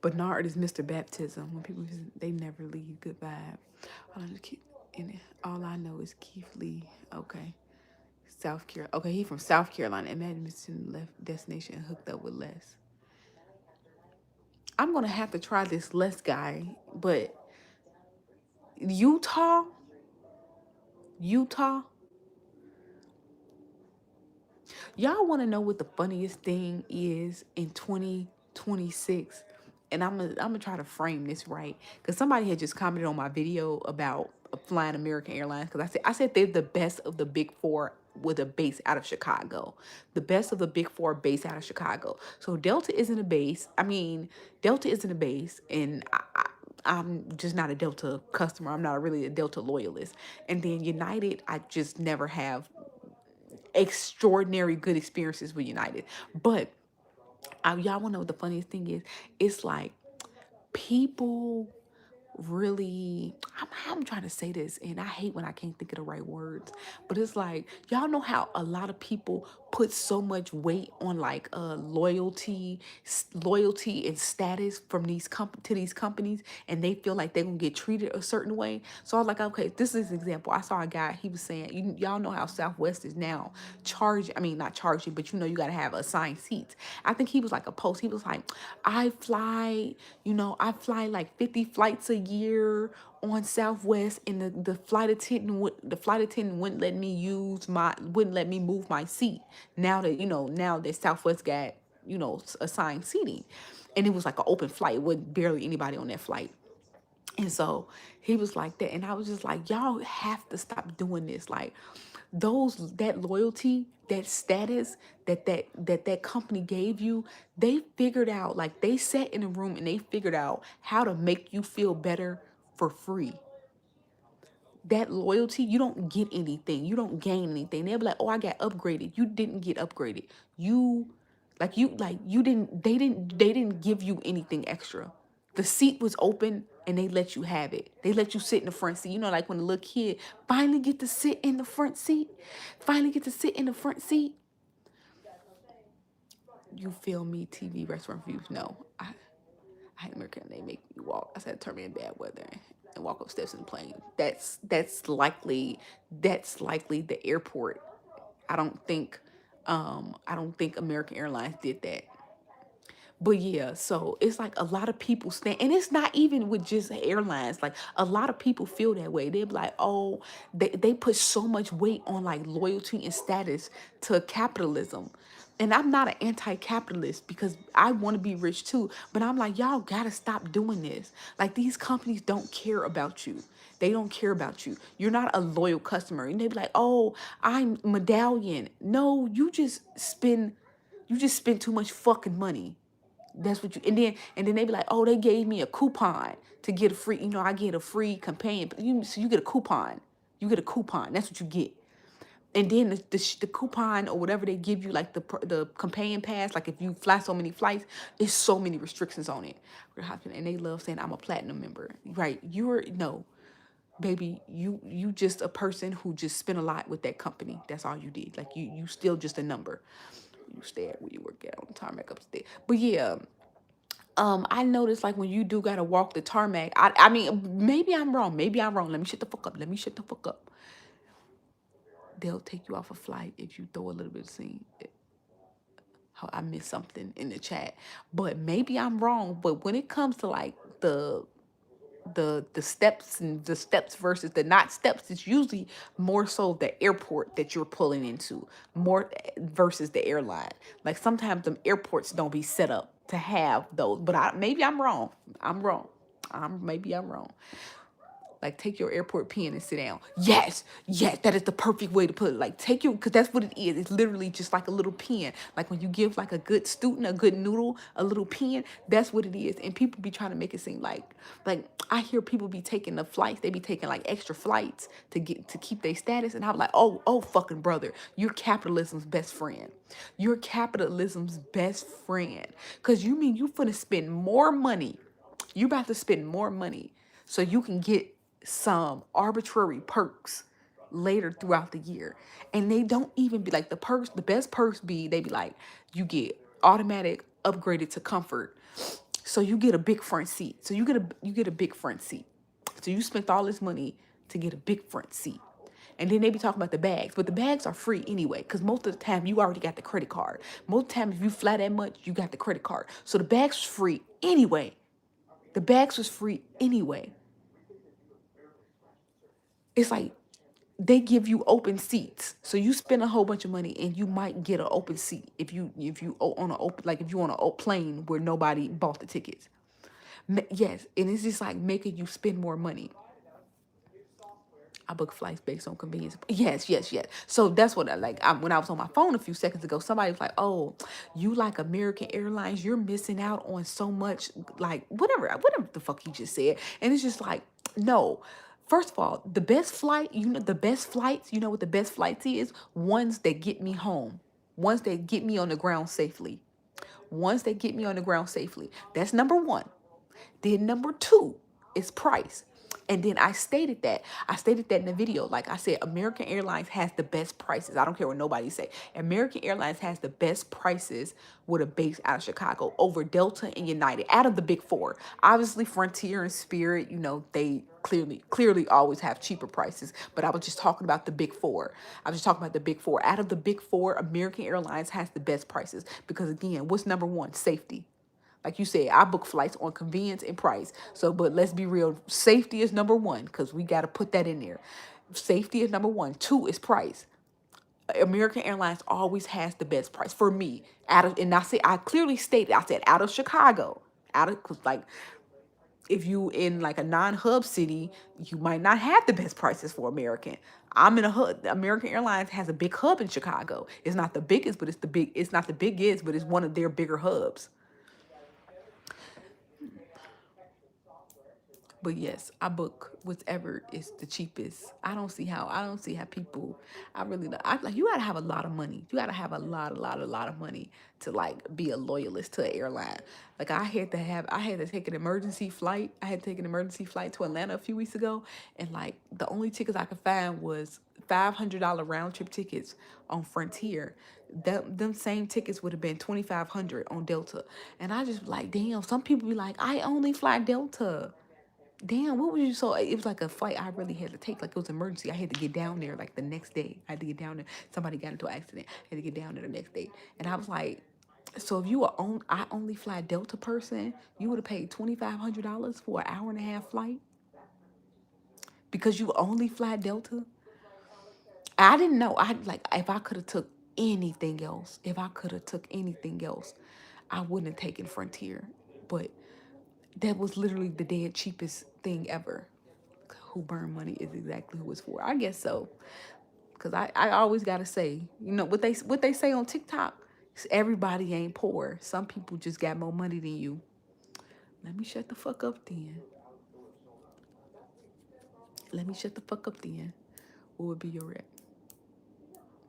Bernard is Mr. Baptism. When people they never leave good vibe. All I know is Keith Lee. Okay. South Carolina. Okay, he from South Carolina. Imagine missing left destination and hooked up with Les. I'm gonna have to try this Les guy, but Utah, Utah. Y'all want to know what the funniest thing is in 2026? And I'm gonna try to frame this right because somebody had just commented on my video about flying American Airlines because I said they're the best of the big four with a base out of Chicago, the best of the big four base out of Chicago. So Delta isn't a base. I mean, Delta isn't a base, and I'm just not a Delta customer. I'm not really a Delta loyalist. And then United, I just never have extraordinary good experiences with United. But y'all want to know what the funniest thing is? It's like people really I'm trying to say this and I hate when I can't think of the right words, but it's like y'all know how a lot of people put so much weight on like loyalty and status from to these companies, and they feel like they're gonna get treated a certain way. So I was like, okay, this is an example. I saw a guy, he was saying, y'all know how Southwest is now not charging, but you got to have assigned seats. I think he was like a post, he was like, I fly like 50 flights a year on Southwest, and the flight attendant wouldn't let me move my seat. Now that Southwest got assigned seating, and it was like an open flight with barely anybody on that flight. And so he was like that, and I was just like, y'all have to stop doing this. Like, that loyalty, that status that company gave you, they figured out, like they sat in a room and they figured out how to make you feel better for free. That loyalty, you don't get anything. You don't gain anything. They'll be like, oh, I got upgraded. You didn't get upgraded. You you didn't they didn't give you anything extra. The seat was open and they let you have it. They let you sit in the front seat. You know, like when a little kid finally get to sit in the front seat, finally get to sit in the front seat. You feel me? TV restaurant reviews. No, I hate American. They make me walk. I said turn me in bad weather and walk up steps in the plane. That's likely the airport. I don't think I don't think American Airlines did that. But yeah, so it's like a lot of people stand, and it's not even with just airlines. Like a lot of people feel that way. They're like, oh, they put so much weight on like loyalty and status to capitalism. And I'm not an anti-capitalist because I want to be rich too. But I'm like, y'all gotta stop doing this. Like these companies don't care about you. They don't care about you. You're not a loyal customer. And they be like, oh, I'm medallion. No, you just spend too much fucking money. That's what you and then they be like, oh, they gave me a coupon to get a free, I get a free companion. So you get a coupon. You get a coupon. That's what you get. And then the coupon or whatever they give you, like the companion pass, like if you fly so many flights, it's so many restrictions on it. And they love saying I'm a platinum member, right? You're no, baby, you just a person who just spent a lot with that company. That's all you did. Like you still just a number. You stay at where you work at on the tarmac upstairs. But yeah, I noticed like when you do gotta walk the tarmac, I mean, maybe I'm wrong. Maybe I'm wrong. Let me shut the fuck up. Let me shut the fuck up. They'll take you off a flight if you throw a little bit of scene. Oh, I missed something in the chat. But maybe I'm wrong. But when it comes to like the steps and the steps versus the not steps, it's usually more so the airport that you're pulling into more versus the airline. Like sometimes the airports don't be set up to have those, but maybe I'm wrong. I'm wrong. Maybe I'm wrong. Like take your airport pen and sit down. Yes, yes, that is the perfect way to put it. Like take your, because that's what it is. It's literally just like a little pen. Like when you give like a good student a good noodle, a little pen, that's what it is. And people be trying to make it seem like I hear people be taking the flights. They be taking like extra flights to keep their status. And I'm like, oh, fucking brother, you're capitalism's best friend. You're capitalism's best friend. Cause you mean you finna spend more money. You about to spend more money so you can get some arbitrary perks later throughout the year. And they don't even be like the best perks they be like, you get automatic upgraded to comfort. So you get a big front seat. So you get a big front seat. So you spent all this money to get a big front seat. And then they be talking about the bags, but the bags are free anyway, because most of the time you already got the credit card. Most of the time, if you fly that much, you got the credit card. So the bags was free anyway. The bags was free anyway. It's like they give you open seats, so you spend a whole bunch of money and you might get an open seat if you on a open, like if you on a plane where nobody bought the tickets. Yes, and it's just like making you spend more money. I book flights based on convenience. Yes, yes, yes. So that's what I like. When I was on my phone a few seconds ago, somebody was like, "Oh, you like American Airlines? You're missing out on so much." Like whatever the fuck he just said, and it's just like, no. First of all, the best flight, the best flights. You know what the best flights is? Ones that get me home, ones that get me on the ground safely, ones that get me on the ground safely. That's number one. Then number two is price. And then I stated that. I stated that in the video. Like I said, American Airlines has the best prices. I don't care what nobody say. American Airlines has the best prices with a base out of Chicago over Delta and United, out of the big four. Obviously, Frontier and Spirit, they clearly always have cheaper prices. But I was just talking about the big four. I was just talking about the big four. Out of the big four, American Airlines has the best prices. Because again, what's number one? Safety. Like you said, I book flights on convenience and price. So, but let's be real. Safety is number one because we got to put that in there. Safety is number one. Two is price. American Airlines always has the best price for me. And I clearly stated, I said out of Chicago, cause like if you in like a non-hub city, you might not have the best prices for American. I'm in a hub. American Airlines has a big hub in Chicago. It's not the biggest, but it's not the biggest, but it's one of their bigger hubs. But yes, I book whatever is the cheapest. I don't see how people. I really don't. I like you gotta have a lot of money. You gotta have a lot of money to like be a loyalist to an airline. Like I had to take an emergency flight. I had to take an emergency flight to Atlanta a few weeks ago, and like the only tickets I could find was $500 round trip tickets on Frontier. Them same tickets would have been 2,500 on Delta, and I just like damn. Some people be like, I only fly Delta. Damn, what was you so? It was like a flight I really had to take. Like it was an emergency. I had to get down there like the next day. I had to get down there. Somebody got into an accident. I had to get down there the next day. And I was like, so if you were on, I only fly Delta person, you would have paid $2,500 for an hour and a half flight because you only fly Delta. I didn't know. I like if I could have took anything else, if I could have took anything else, I wouldn't have taken Frontier. But that was literally the dead cheapest thing ever. Who burn money is exactly who it's for. I guess so. Cause I always gotta say, you know what they say on TikTok? Is everybody ain't poor. Some people just got more money than you. Let me shut the fuck up then. Let me shut the fuck up then. What would be your rep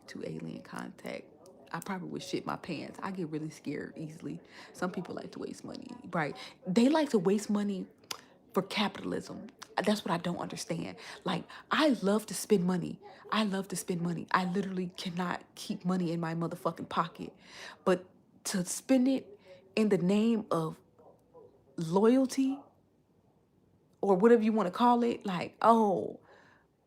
to alien contact? I probably would shit my pants. I get really scared easily. Some people like to waste money, right? They like to waste money for capitalism. That's what I don't understand. Like, I love to spend money. I love to spend money. I literally cannot keep money in my motherfucking pocket. But to spend it in the name of loyalty or whatever you want to call it, like, oh,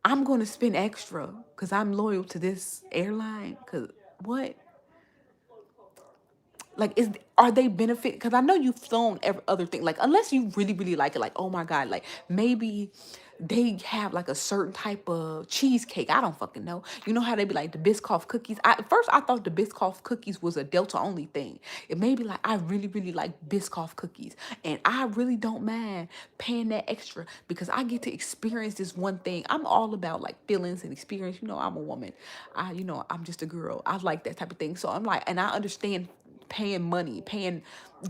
I'm going to spend extra because I'm loyal to this airline. Because what? Like are they benefit because I know you've flown every other thing like unless you really like it like oh my god like maybe they have like a certain type of cheesecake. I don't fucking know. You know how they be like the Biscoff cookies. At first I thought the Biscoff cookies was a Delta only thing. It may be like I really like Biscoff cookies and I really don't mind paying that extra because I get to experience this one thing. I'm all about like feelings and experience. You know I'm a woman. I'm just a girl. I like that type of thing. So I'm like and I understand paying money,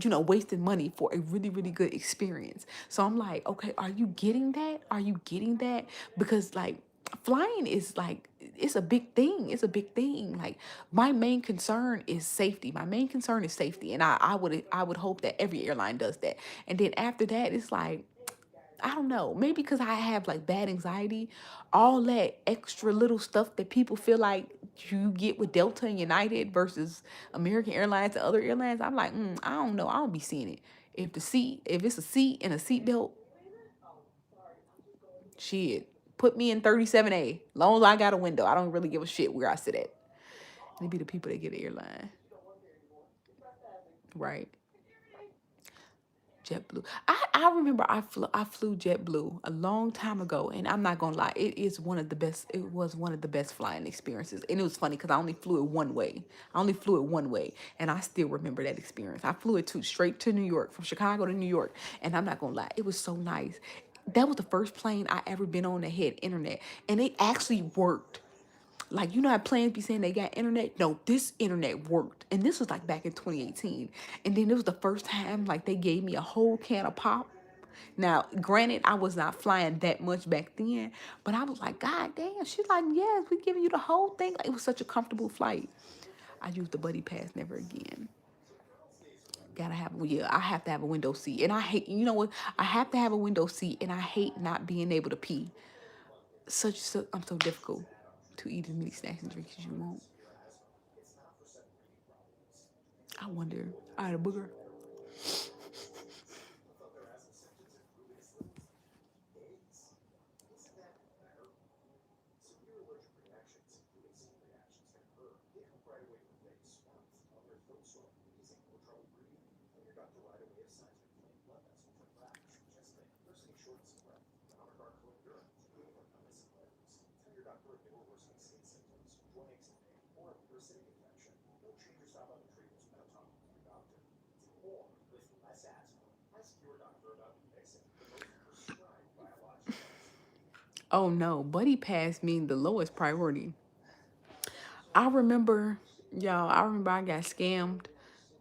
wasting money for a really good experience. So I'm like, okay, are you getting that? Are you getting that? Because like flying is like it's a big thing. It's a big thing. Like my main concern is safety. My main concern is safety. And I would hope that every airline does that. And then after that, it's like I don't know, maybe because I have like bad anxiety, all that extra little stuff that people feel like you get with Delta and United versus American Airlines and other airlines. I'm like, I don't know. I don't be seeing it. If it's a seat and a seatbelt, shit, put me in 37A. Long as I got a window, I don't really give a shit where I sit at. And it be the people that get an airline, right? JetBlue. I remember I flew JetBlue a long time ago, and I'm not gonna lie, it is one of the best. It was one of the best flying experiences, and it was funny because I only flew it one way. I only flew it one way, and I still remember that experience. I flew it straight to New York, from Chicago to New York, and I'm not gonna lie, it was so nice. That was the first plane I ever been on that had internet, and it actually worked. Like, you know how planes be saying they got internet? No, this internet worked. And this was like back in 2018. And then it was the first time like they gave me a whole can of pop. Now, granted, I was not flying that much back then, but I was like, God damn. She's like, yes, we giving you the whole thing. Like, it was such a comfortable flight. I used the buddy pass never again. I have to have a window seat. And I hate, you know what? I have to have a window seat and I hate not being able to pee. I'm so difficult to eat as many snacks and drinks as you want. I wonder. I had a booger. Oh no, buddy pass mean the lowest priority. I remember, y'all, I remember I got scammed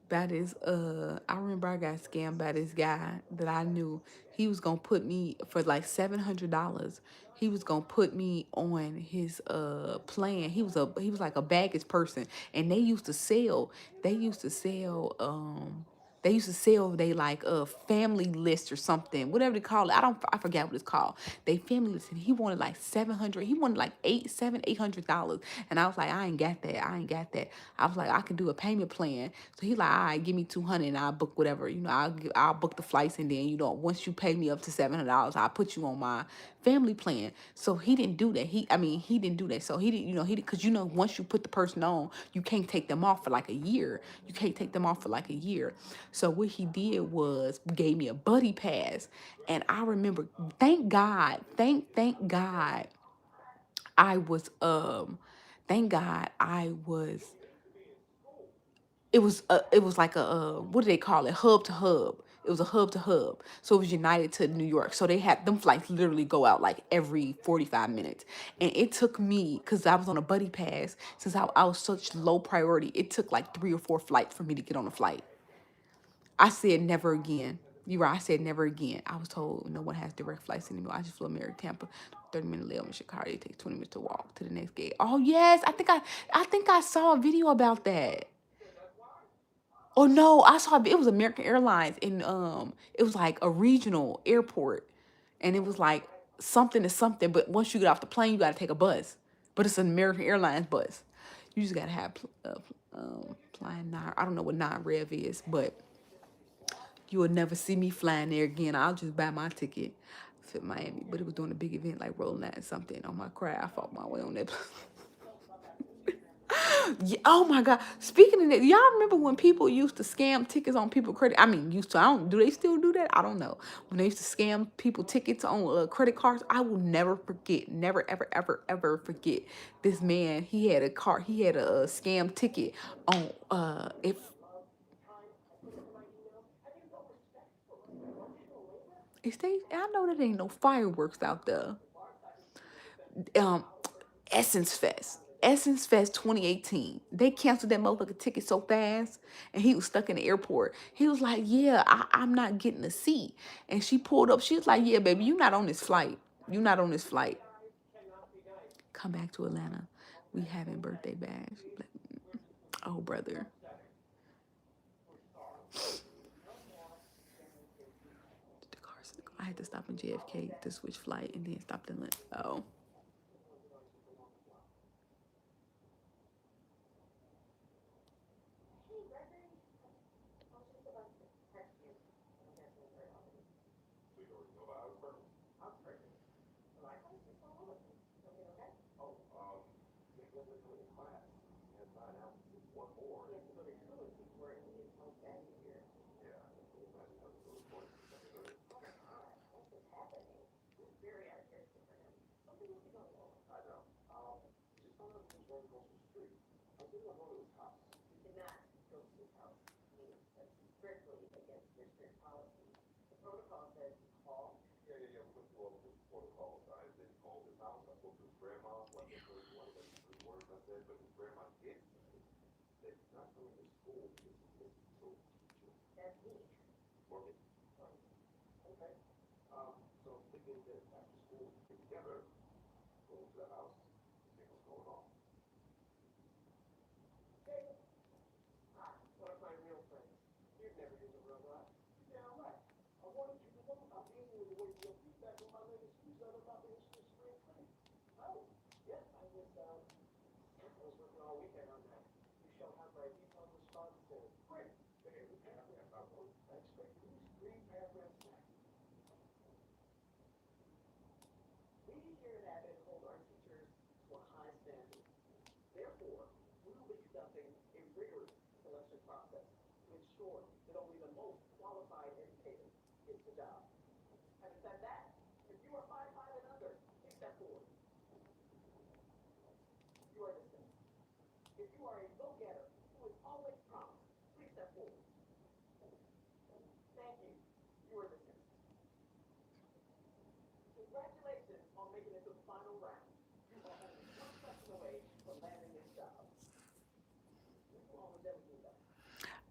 by this I remember I got scammed by this guy that I knew. He was gonna put me for like $700. He was gonna put me on his plan. He was like a baggage person, and they used to sell they like a family list or something, whatever they call it. I forgot what it's called. They family list, and he wanted like 700. He wanted like $800 and I was like, I ain't got that. I ain't got that. I was like, I can do a payment plan. So he like, all right, give me 200 and I'll book whatever. I'll book the flights, and then once you pay me up to $700, I'll put you on my family plan. So he didn't do that. He didn't do that. So he didn't, because once you put the person on, you can't take them off for like a year. You can't take them off for like a year. So what he did was gave me a buddy pass, and I remember, thank God, I was thank God I was it was like a what do they call it, hub to hub. It was a hub to hub, so it was United to New York. So they had them flights literally go out like every 45 minutes, and it took me, because I was on a buddy pass, since I was such low priority, it took like 3 or 4 flights for me to get on a flight. I said never again. You right, I said never again. I was told no one has direct flights anymore. I just flew American Tampa, 30-minute layover in Chicago. It takes 20 minutes to walk to the next gate. Oh yes, I think I saw a video about that. Oh no, I saw it was American Airlines, and it was like a regional airport, and it was like something to something. But once you get off the plane, you got to take a bus. But it's an American Airlines bus. You just got to have flying nine. I don't know what nine rev is, but you will never see me flying there again. I'll just buy my ticket for Miami. But it was doing a big event like rolling out something on my cry. I fought my way on that. Yeah, oh my God. Speaking of that, y'all remember when people used to scam tickets on people credit? I mean, used to. I don't. Do they still do that? I don't know. When they used to scam people tickets on credit cards, I will never forget. Never, ever, ever, ever forget. This man, he had a car. He had a scam ticket on. If If they, I know that ain't no fireworks out there. Um, Essence Fest. Essence Fest 2018. They canceled that motherfucking ticket so fast, and he was stuck in the airport. He was like, "Yeah, I'm not getting a seat." And she pulled up. She was like, "Yeah, baby, you not on this flight. You not on this flight. Come back to Atlanta. We having birthday bash." Like, oh, brother. I had to stop in JFK to switch flight, and then stopped in. Oh.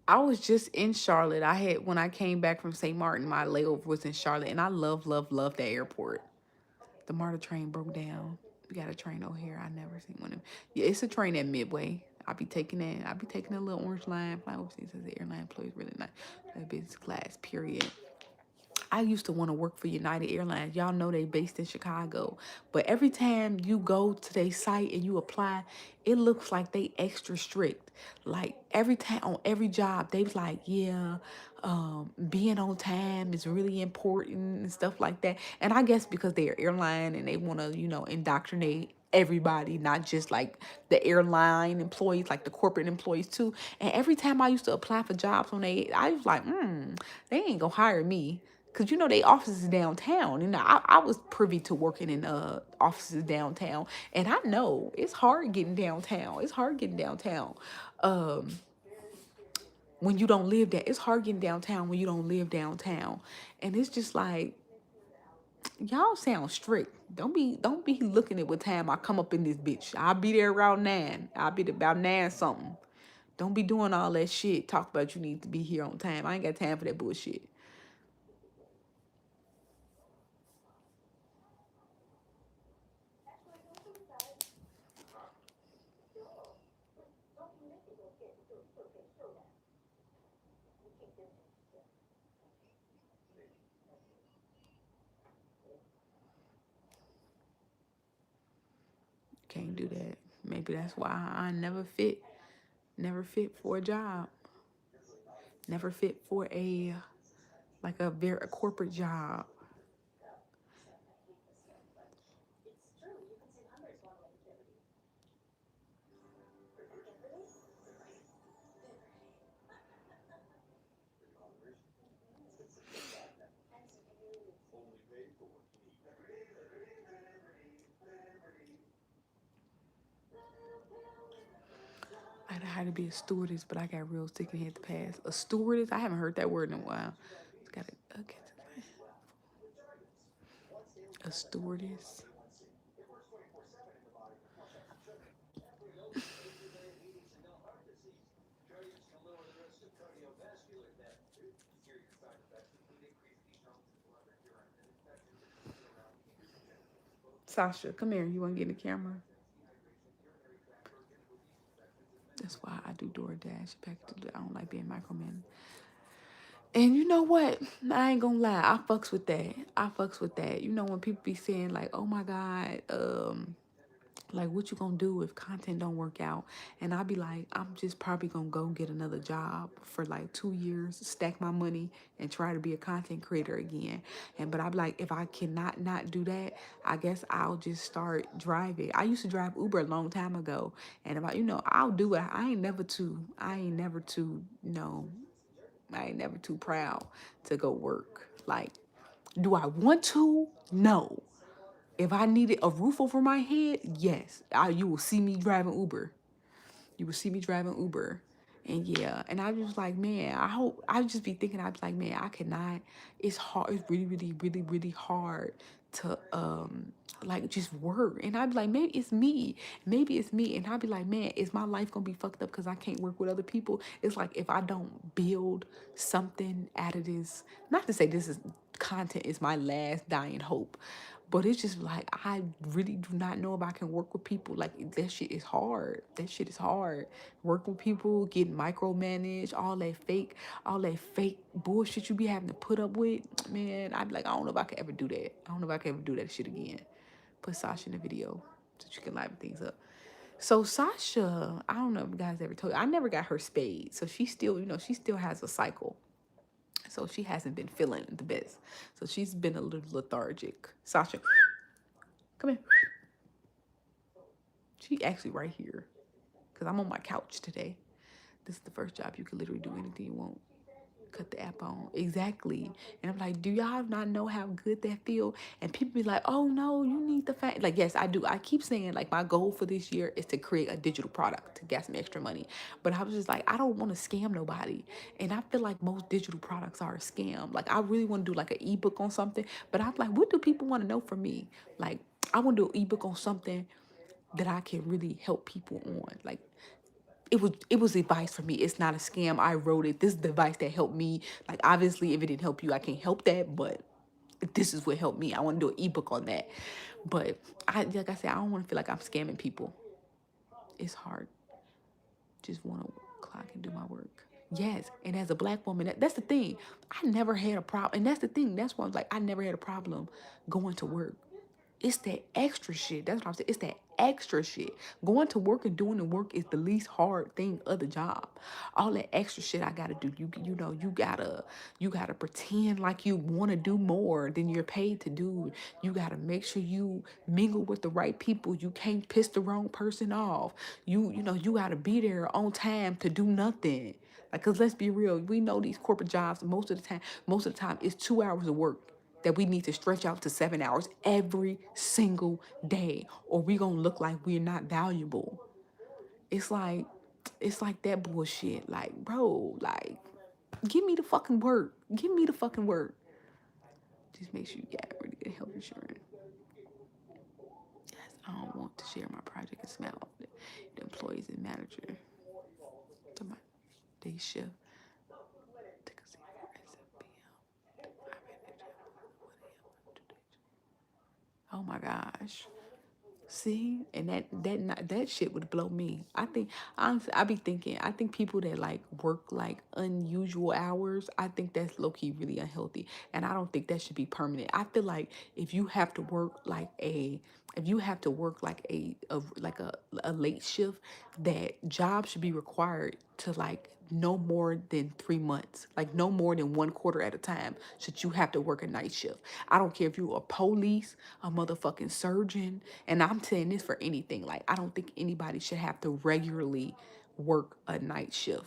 I was just in Charlotte. I had when I came back from St. Martin, my layover was in Charlotte, and I love, love, love that airport. The MARTA train broke down. We got a train over here. I never seen one of them. Yeah, it's a train at Midway. I'll be taking that. I'll be taking a little orange line, flying overseas as the airline employees really not that business class, period. I used to want to work for United Airlines. Y'all know they based in Chicago. But every time you go to their site and you apply, it looks like they extra strict. Like every time on every job, they was like, yeah, being on time is really important and stuff like that. And I guess because they're airline and they want to, indoctrinate everybody, not just like the airline employees, like the corporate employees too. And every time I used to apply for jobs on they, I was like, they ain't gonna hire me. Cause they offices downtown, and I was privy to working in offices downtown, and I know it's hard getting downtown. It's hard getting downtown. Um, when you don't live there, it's hard getting downtown when you don't live downtown, and it's just like y'all sound strict. Don't be looking at what time I come up in this bitch. I'll be there around 9. I'll be there about 9 something. Don't be doing all that shit. Talk about you need to be here on time. I ain't got time for that bullshit. Can't do that. Maybe that's why I never fit for a job, never fit for a corporate job. I had to be a stewardess, but I got real sick and had to pass. A stewardess? I haven't heard that word in a while. It's got okay, a stewardess. Sasha, come here. You want to get in the camera? That's why I do DoorDash. I don't like being micromanaged. And you know what? I ain't gonna lie. I fucks with that. I fucks with that. When people be saying like, "Oh my God, like what you gonna do if content don't work out?" And I'll be like, I'm just probably gonna go get another job for like 2 years, stack my money, and try to be a content creator again. But I'll be like, if I cannot not do that, I guess I'll just start driving. I used to drive Uber a long time ago, and if I'll do it. I ain't never too proud to go work. Like, do I want to? No. If I needed a roof over my head, yes. You will see me driving Uber. You will see me driving Uber. And yeah, and I was like, man, I just be thinking, I was like, man, I cannot, it's hard, it's really, really, really, really hard to like just work. And I'd be like, maybe it's me. Maybe it's me. And I'd be like, man, is my life gonna be fucked up because I can't work with other people? It's like if I don't build something out of this, not to say this is content is my last dying hope. But it's just like I really do not know if I can work with people. Like that shit is hard. That shit is hard. Working with people, getting micromanaged, all that fake bullshit you be having to put up with. Man, I'd be like, I don't know if I could ever do that. I don't know if I could ever do that shit again. Put Sasha in the video so you can liven things up. So Sasha, I don't know if you guys ever told you, I never got her spayed. So she still, she still has a cycle. So she hasn't been feeling the best. So she's been a little lethargic. Sasha, come here. She actually right here. Because I'm on my couch today. This is the first job you can literally do anything you want. Cut the app on. Exactly. And I'm like, do y'all not know how good that feel? And people be like, oh no, you need the fact. Like, yes, I do. I keep saying like my goal for this year is to create a digital product to get some extra money. But I was just like, I don't want to scam nobody. And I feel like most digital products are a scam. Like I really want to do like an ebook on something. But I'm like, what do people want to know from me? Like, I want to do an ebook on something that I can really help people on. Like it was advice for me. It's not a scam. I wrote it. This is the advice that helped me. Like, obviously, if it didn't help you, I can't help that, but this is what helped me. I want to do an ebook on that. But like I said, I don't want to feel like I'm scamming people. It's hard. Just want to clock and do my work. Yes, and as a black woman, that's the thing. I never had a problem, and that's the thing. That's why I was like, I never had a problem going to work. It's that extra shit. That's what I'm saying. It's that extra shit. Going to work and doing the work is the least hard thing of the job. All that extra shit I gotta do. You gotta pretend like you want to do more than you're paid to do. You gotta make sure you mingle with the right people. You can't piss the wrong person off. You gotta be there on time to do nothing. Like, cause let's be real, we know these corporate jobs most of the time it's 2 hours of work that we need to stretch out to 7 hours every single day, or we gonna look like we're not valuable. It's like it's like that bullshit. Like, bro, like, give me the fucking work. Give me the fucking work. Just make sure you got really good health insurance. Yes, I don't want to share my project and smell the employees and manager. To my day shift. Take a seat for SFPM. Oh my gosh. See, and that shit would blow me. I think honestly, I be thinking. I think people that like work like unusual hours. I think that's low key really unhealthy, and I don't think that should be permanent. I feel like if you have to work like a late shift, that job should be required to like no more than 3 months, like no more than one quarter at a time, should you have to work a night shift. I don't care if you're a police, a motherfucking surgeon, and I'm saying this for anything. Like, I don't think anybody should have to regularly work a night shift.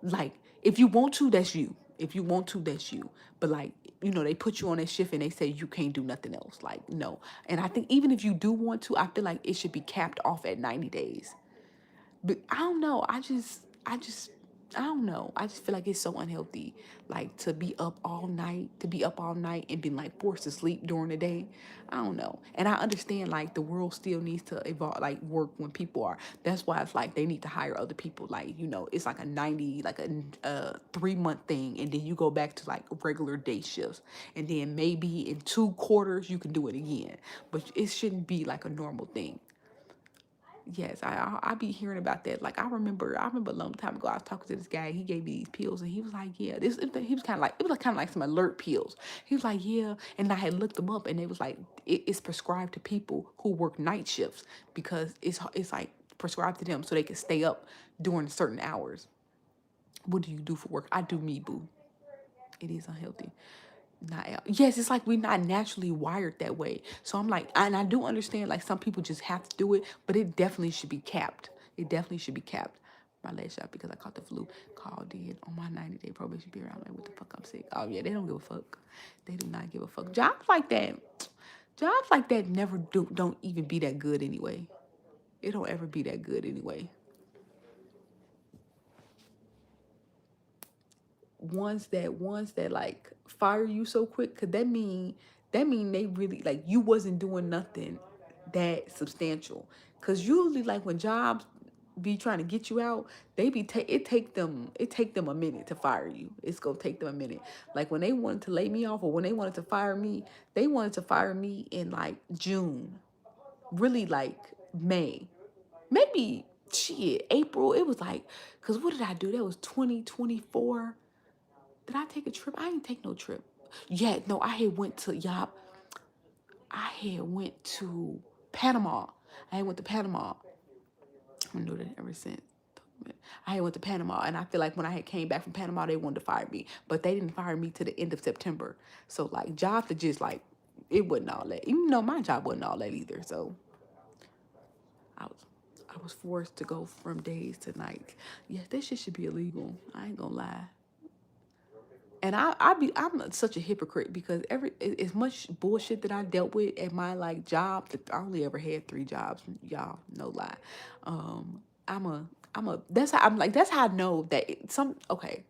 Like, if you want to, that's you. If you want to, that's you. But like, they put you on that shift and they say you can't do nothing else. Like, no. And I think even if you do want to, I feel like it should be capped off at 90 days. But I don't know. I don't know. I just feel like it's so unhealthy. Like, to be up all night, and being like forced to sleep during the day. I don't know. And I understand like the world still needs to evolve, like work when people are. That's why it's like they need to hire other people. Like, it's like a 90, like a 3 month thing. And then you go back to like regular day shifts. And then maybe in 2 quarters, you can do it again. But it shouldn't be like a normal thing. Yes, I be hearing about that. Like, I remember a long time ago I was talking to this guy. He gave me these pills, and he was like, "Yeah, this." He was kind of like, it was kind of like some alert pills. He was like, "Yeah," and I had looked them up, and it was like it's prescribed to people who work night shifts because it's like prescribed to them so they can stay up during certain hours. What do you do for work? I do me, boo. It is unhealthy. Not yes, it's like we're not naturally wired that way. So I'm like, and I do understand like some people just have to do it, but it definitely should be capped. It definitely should be capped. My last shot because I caught the flu. Called in on my 90-day probation period. I'm like, what the fuck? I'm sick. Oh yeah, they don't give a fuck. They do not give a fuck. Jobs like that never don't even be that good anyway. It don't ever be that good anyway. Ones that like fire you so quick, cause that mean they really like you wasn't doing nothing that substantial. Cause usually like when jobs be trying to get you out, it take them a minute to fire you. It's gonna take them a minute. Like when they wanted to lay me off or when they wanted to fire me, they wanted to fire me in like June, really like May, maybe shit April. It was like, cause what did I do? That was 2024. Did I take a trip? I didn't take no trip. Yeah, no, I had went to Panama. I had went to Panama. I knew that ever since. I had went to Panama, and I feel like when I had came back from Panama, they wanted to fire me, but they didn't fire me to the end of September. So like jobs are just like it wasn't all that. Even though my job wasn't all that either. So I was I was forced to go from days to nights. Yes, that shit should be illegal. I ain't gonna lie. And I'm such a hypocrite because as much bullshit that I dealt with at my like job, that I only ever had 3 jobs, y'all, no lie. Um, I'm a that's how I know that okay,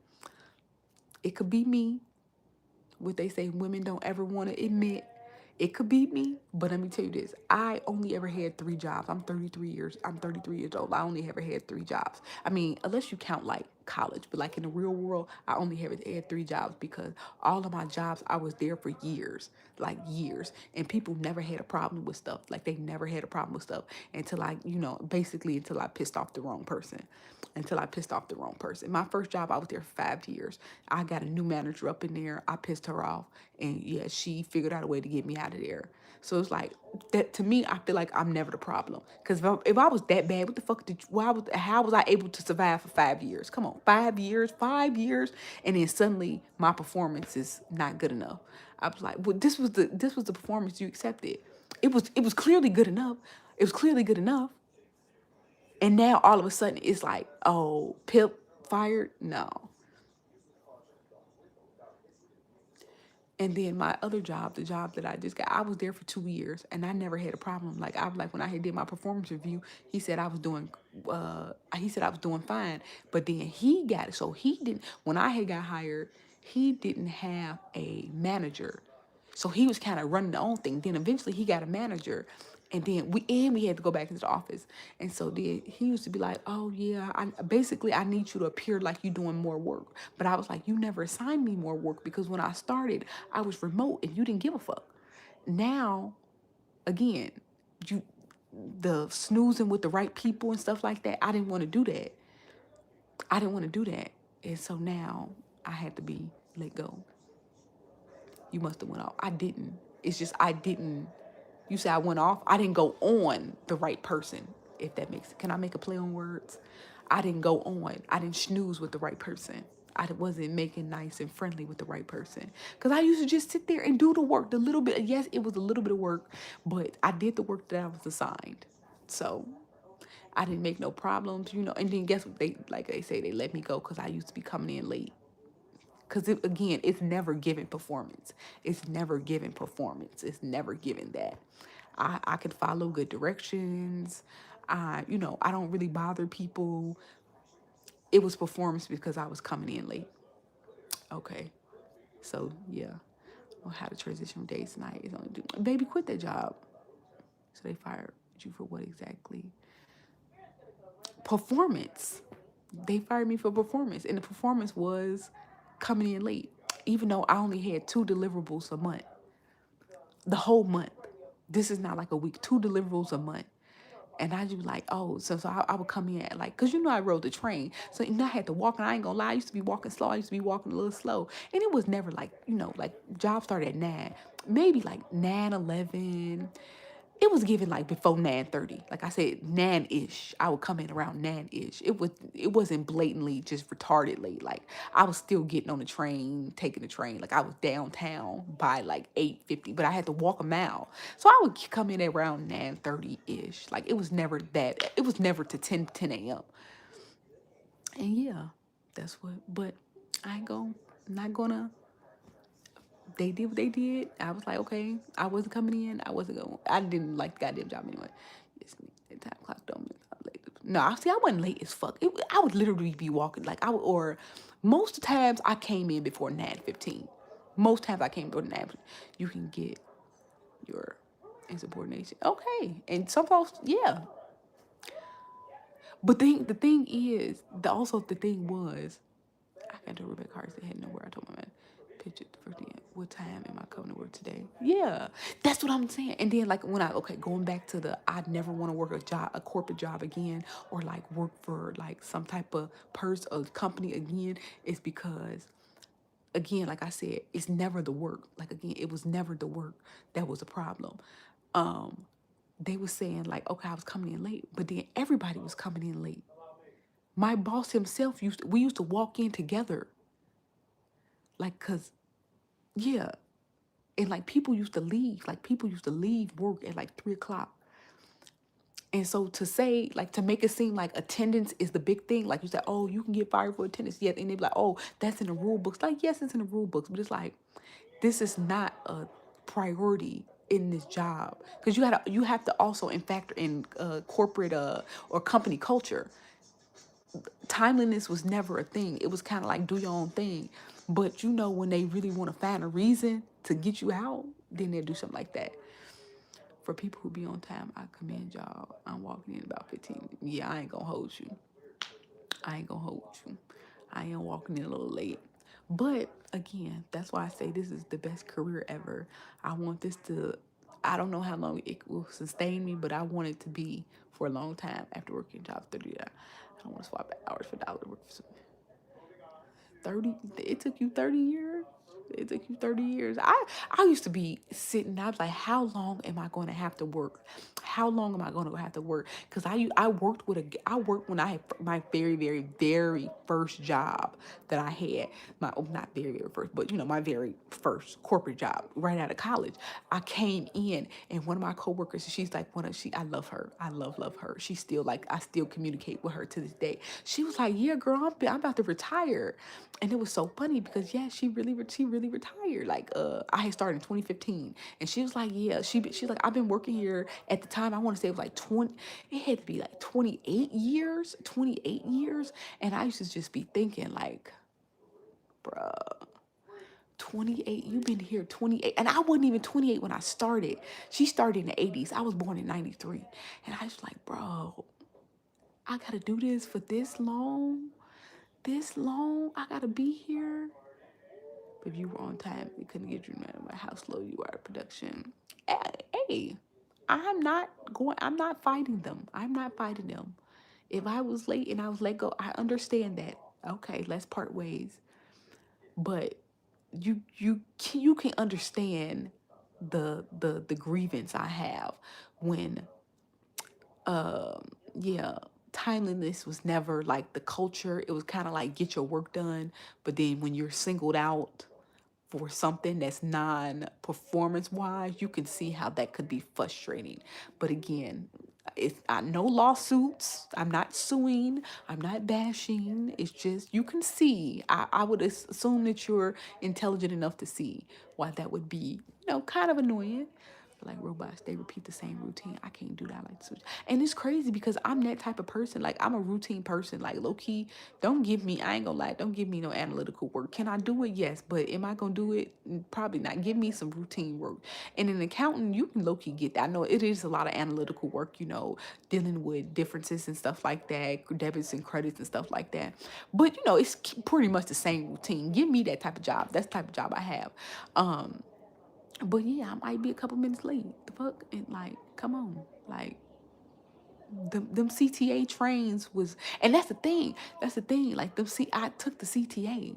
it could be me, what they say women don't ever want to admit. It could be me, but let me tell you this. I only ever had 3 jobs. I'm 33 years old. I only ever had 3 jobs. I mean, unless you count like college, but like in the real world, I only have had 3 jobs because all of my jobs, I was there for years, like years. And people never had a problem with stuff. Like they never had a problem with stuff until basically until I pissed off the wrong person. Until I pissed off the wrong person. My first job, I was there for 5 years. I got a new manager up in there. I pissed her off. And yeah, she figured out a way to get me out of there. So it's like that to me. I feel like I'm never the problem. Because if I was that bad, what the fuck how was I able to survive for 5 years? Come on, 5 years, 5 years, and then suddenly my performance is not good enough. I was like, well, this was the performance you accepted. It was clearly good enough. It was clearly good enough. And now all of a sudden it's like, oh, Pip fired? No. And then my other job, the job that I just got, I was there for 2 years and I never had a problem. Like I was like when I had did my performance review, he said I was doing fine. But then he got it. So he didn't when I had got hired, he didn't have a manager. So he was kind of running the own thing. Then eventually he got a manager. And then we had to go back into the office. And so then he used to be like, oh yeah, I need you to appear like you're doing more work. But I was like, you never assigned me more work because when I started, I was remote and you didn't give a fuck. Now, again, you the snoozing with the right people and stuff like that, I didn't want to do that. I didn't want to do that. And so now I had to be let go. You must have went off. I didn't. It's just I didn't. You say I went off. I didn't go on the right person. If that makes it. Can I make a play on words? I didn't go on. I didn't snooze with the right person. I wasn't making nice and friendly with the right person. Because I used to just sit there and do the work. The little bit. Yes, it was a little bit of work. But I did the work that I was assigned. So I didn't make no problems. And then guess what? Like they say, they let me go because I used to be coming in late. Because again, it's never given performance. It's never given performance. It's never given that. I can follow good directions. I don't really bother people. It was performance because I was coming in late. Okay. So yeah. Or how to transition from days to night is only do. Baby, quit that job. So they fired you for what exactly? Performance. They fired me for performance. And the performance was coming in late. Even though I only had 2 deliverables a month. The whole month. This is not like a week. 2 deliverables a month. And I just be like, oh, so I would come in at like, because I rode the train. So I had to walk, and I ain't gonna lie, I used to be walking slow. I used to be walking a little slow. And it was never like, like job started at 9, maybe like 9:11. It was given like before 9:30. Like I said, 9-ish. I would come in around 9-ish. It wasn't blatantly just retarded late. Like I was still getting on the train, taking the train. Like I was downtown by like 8:50, but I had to walk a mile. So I would come in at around 9:30-ish. Like it was never that. It was never to 10 a.m. And yeah, that's what. But I ain't going. Not gonna. They did what they did. I was like, okay, I wasn't coming in. I wasn't going. I didn't like the goddamn job anyway. It's me. The time clock don't mean I'm late. No, I wasn't late as fuck. I would literally be walking like or most of the times I came in before 9:15. Most times I came before 9. You can get your insubordination. Okay, and some folks, yeah. But the thing is, the thing was, I got to Rebecca Hart said, had nowhere. I told my man, picture the first day. What time am I coming to work today? Yeah, that's what I'm saying. And then like going back to I'd never want to work a corporate job again, or like work for like some type of company again, is because again, like I said, it's never the work. Like again, it was never the work that was a problem. They were saying like, okay, I was coming in late, but then everybody was coming in late. My boss himself we used to walk in together. Like, cause, yeah, and like people used to leave. Like people used to leave work at like 3 o'clock. And so to make it seem like attendance is the big thing, like you said, oh, you can get fired for attendance. Yes, and they be like, oh, that's in the rule books. Like, yes, it's in the rule books, but it's like, this is not a priority in this job, because you have to also factor in corporate or company culture. Timeliness was never a thing. It was kind of like do your own thing. But when they really want to find a reason to get you out, then they'll do something like that. For people who be on time, I commend y'all. I'm walking in about 15. Yeah, I ain't gonna hold you. I ain't gonna hold you. I am walking in a little late. But again, that's why I say this is the best career ever. I want this to, I don't know how long it will sustain me, but I want it to be for a long time after working job 30. I don't want to swap hours for dollars. Work for 30. It took you 30 years. It took you 30 years. I used to be sitting, I was like, how long am I going to have to work? How long am I going to have to work? Because I worked when I had my very, very, very first job that I had. Not very, very first, but my very first corporate job right out of college. I came in and one of my coworkers, she's like, I love her. I love her. She's still like, I still communicate with her to this day. She was like, yeah, girl, I'm about to retire. And it was so funny because yeah, she really retired. Like I had started in 2015, and she was like, yeah, she's like, I've been working here at the time. I want to say it was like 20. It had to be like 28 years, 28 years. And I used to just be thinking like, bruh, 28, you've been here 28. And I wasn't even 28 when I started. She started in the 80s. I was born in 93. And I was like, bro, I gotta do this for this long. This long. I gotta be here. If you were on time, it couldn't get you no matter how slow you are at production. Hey, I'm not fighting them. I'm not fighting them. If I was late and I was let go, I understand that. Okay, let's part ways. But you can understand the grievance I have when yeah, timeliness was never like the culture. It was kind of like get your work done, but then when you're singled out for something that's non-performance wise, you can see how that could be frustrating. But again, it's no lawsuits. I'm not suing. I'm not bashing. It's just you can see. I would assume that you're intelligent enough to see why that would be, kind of annoying. Like robots, they repeat the same routine. I can't do that. I like to switch. And it's crazy because I'm that type of person. Like I'm a routine person. Like low key, don't give me, I ain't gonna lie, don't give me no analytical work. Can I do it? Yes. But am I gonna do it? Probably not. Give me some routine work. And an accountant, you can low key get that. I know it is a lot of analytical work, dealing with differences and stuff like that, debits and credits and stuff like that. But it's pretty much the same routine. Give me that type of job. That's the type of job I have. But yeah, I might be a couple minutes late. The fuck? And like, come on. Like, them CTA trains was, and that's the thing. That's the thing. Like, I took the CTA.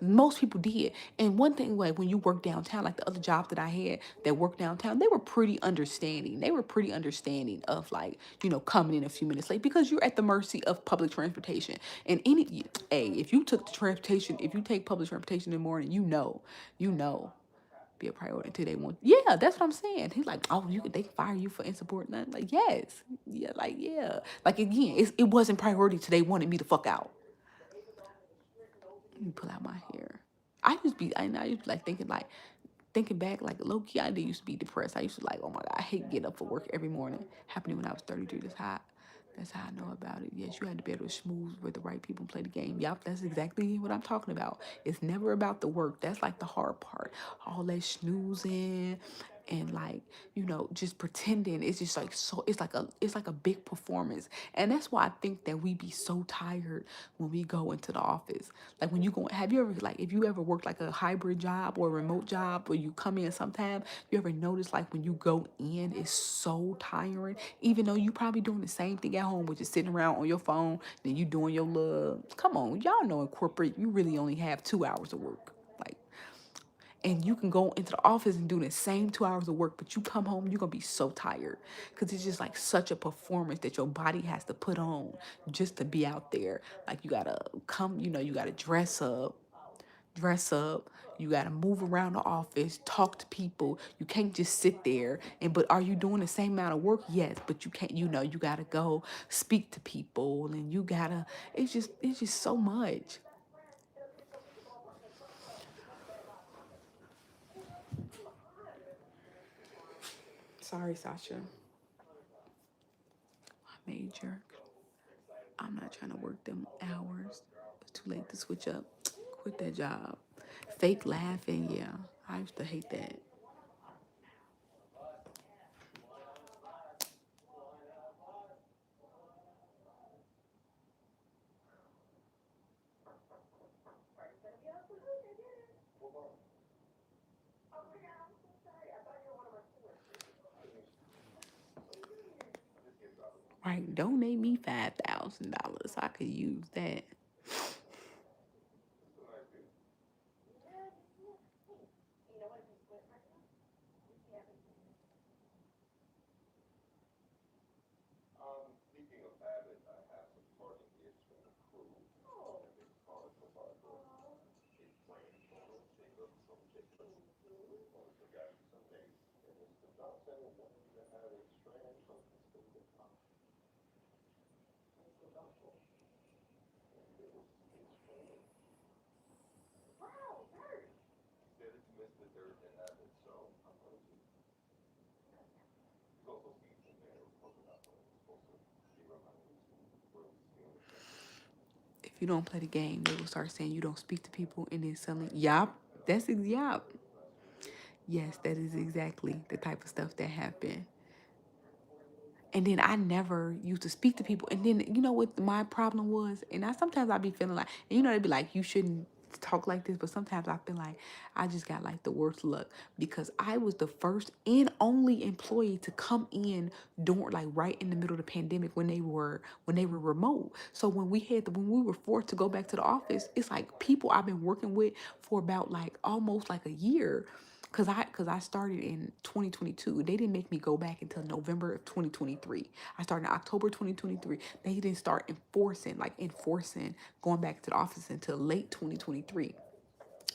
Most people did. And one thing, like, when you work downtown, like the other jobs that I had that worked downtown, they were pretty understanding. They were pretty understanding of, like, coming in a few minutes late because you're at the mercy of public transportation. And if you took the transportation, if you take public transportation in the morning, you know be a priority until they want. Yeah, that's what I'm saying. He's like, oh, they can fire you for insubordinate. Like, yes, yeah, like yeah, like again, it wasn't priority till they wanted me to fuck out. Let me pull out my hair. I used to like thinking back, like low key, I did used to be depressed. I used to like, oh my god, I hate getting up for work every morning. Happening when I was 33. That's how I know about it. Yes, you had to be able to schmooze with the right people and play the game. Yup, that's exactly what I'm talking about. It's never about the work. That's like the hard part. All that snoozing and like, just pretending. It's just like so it's like a big performance. And that's why I think that we be so tired when we go into the office. Like when you go, have you ever like if you ever worked like a hybrid job or a remote job or you come in sometime, you ever notice like when you go in, it's so tiring, even though you probably doing the same thing at home, which is sitting around on your phone, then you doing your little, come on, y'all know in corporate, you really only have 2 hours of work. Like, and you can go into the office and do the same 2 hours of work, but you come home, you're gonna be so tired because it's just like such a performance that your body has to put on just to be out there. Like you gotta come, you gotta dress up, you gotta move around the office, talk to people. You can't just sit there but are you doing the same amount of work? Yes, but you can't, you gotta go speak to people and it's just so much. Sorry, Sasha. I made jerk. I'm not trying to work them hours. It's too late to switch up. Quit that job. Fake laughing, yeah. I used to hate that. Right, donate me $5,000. I could use that. If you don't play the game, they will start saying you don't speak to people and then suddenly, yup, yup. Yes, that is exactly the type of stuff that happened. And then I never used to speak to people. And then you know what my problem was? And I sometimes I be feeling like, and you know, they'd be like, you shouldn't talk like this, but sometimes I feel like I just got like the worst luck because I was the first and only employee to come in during like right in the middle of the pandemic when they were remote. So when we were forced to go back to the office, it's like people I've been working with for about like almost like a year. Cause I started in 2022. They didn't make me go back until November of 2023. I started in October 2023. They didn't start enforcing going back to the office until late 2023.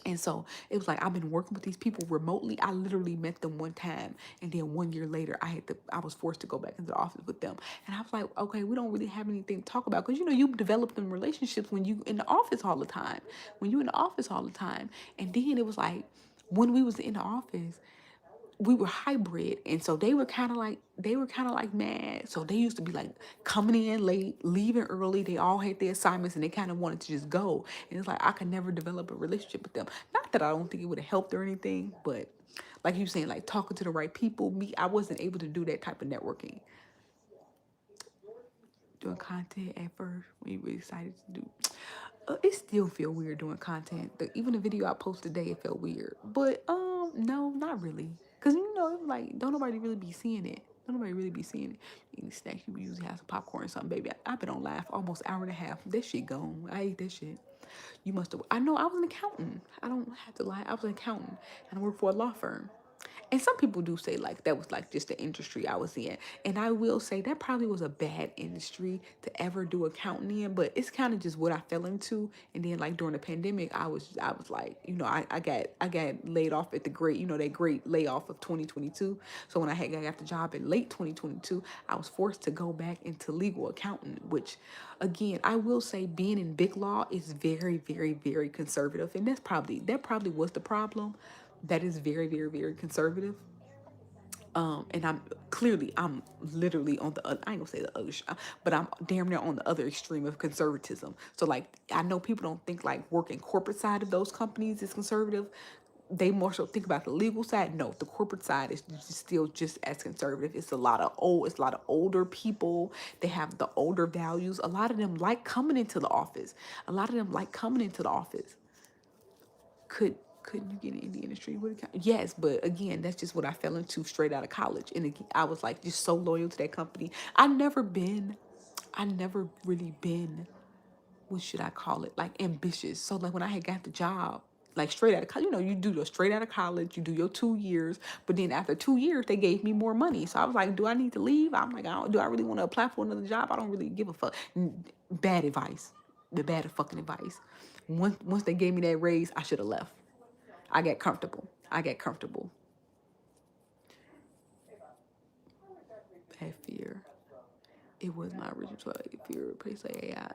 And so it was like I've been working with these people remotely. I literally met them one time, and then 1 year later, I was forced to go back into the office with them. And I was like, okay, we don't really have anything to talk about because you know you develop them relationships when you in the office all the time. When you in the office all the time, and then it was like when we was in the office, we were hybrid, and so they were kind of like mad. So they used to be like coming in late, leaving early. They all had their assignments and they kind of wanted to just go, and it's like I could never develop a relationship with them. Not that I don't think it would have helped or anything, but like you saying, like talking to the right people, me, I wasn't able to do that type of networking. Doing content at first when you really decided to do, it still feel weird doing content. Even the video I posted today, it felt weird. But no, not really. Cause you know, it was like don't nobody really be seeing it. Don't nobody really be seeing it. Eating snacks, you usually have some popcorn or something, baby. I've been on live for almost an hour and a half. That shit gone. I ate that shit. You must have. I know I was an accountant. I don't have to lie. I was an accountant and I worked for a law firm. And some people do say like that was like just the industry I was in. And I will say that probably was a bad industry to ever do accounting in, but it's kind of just what I fell into. And then like during the pandemic, I was like, you know, I got laid off at the great, you know, that great layoff of 2022. So when I got the job in late 2022, I was forced to go back into legal accounting, which again, I will say being in big law is very, very, very conservative. And that probably was the problem. That is very, very, very conservative. And I'm literally on the I ain't gonna say the other, but I'm damn near on the other extreme of conservatism. So like I know people don't think like working corporate side of those companies is conservative. They more so think about the legal side. No, the corporate side is still just as conservative. It's a lot of older people. They have the older values. A lot of them like coming into the office. A lot of them like coming into the office. Couldn't you get in the industry? Yes, but again, that's just what I fell into straight out of college. And again, I was like just so loyal to that company. I never really been, what should I call it? Like ambitious. So like when I had got the job, like straight out of college, you know, you do your straight out of college, you do your 2 years, but then after 2 years, they gave me more money. So I was like, do I need to leave? I'm like, do I really want to apply for another job? I don't really give a fuck. Bad advice. The bad fucking advice. Once they gave me that raise, I should have left. I got comfortable. I got comfortable. Had fear. It was my original fear replaced by AI.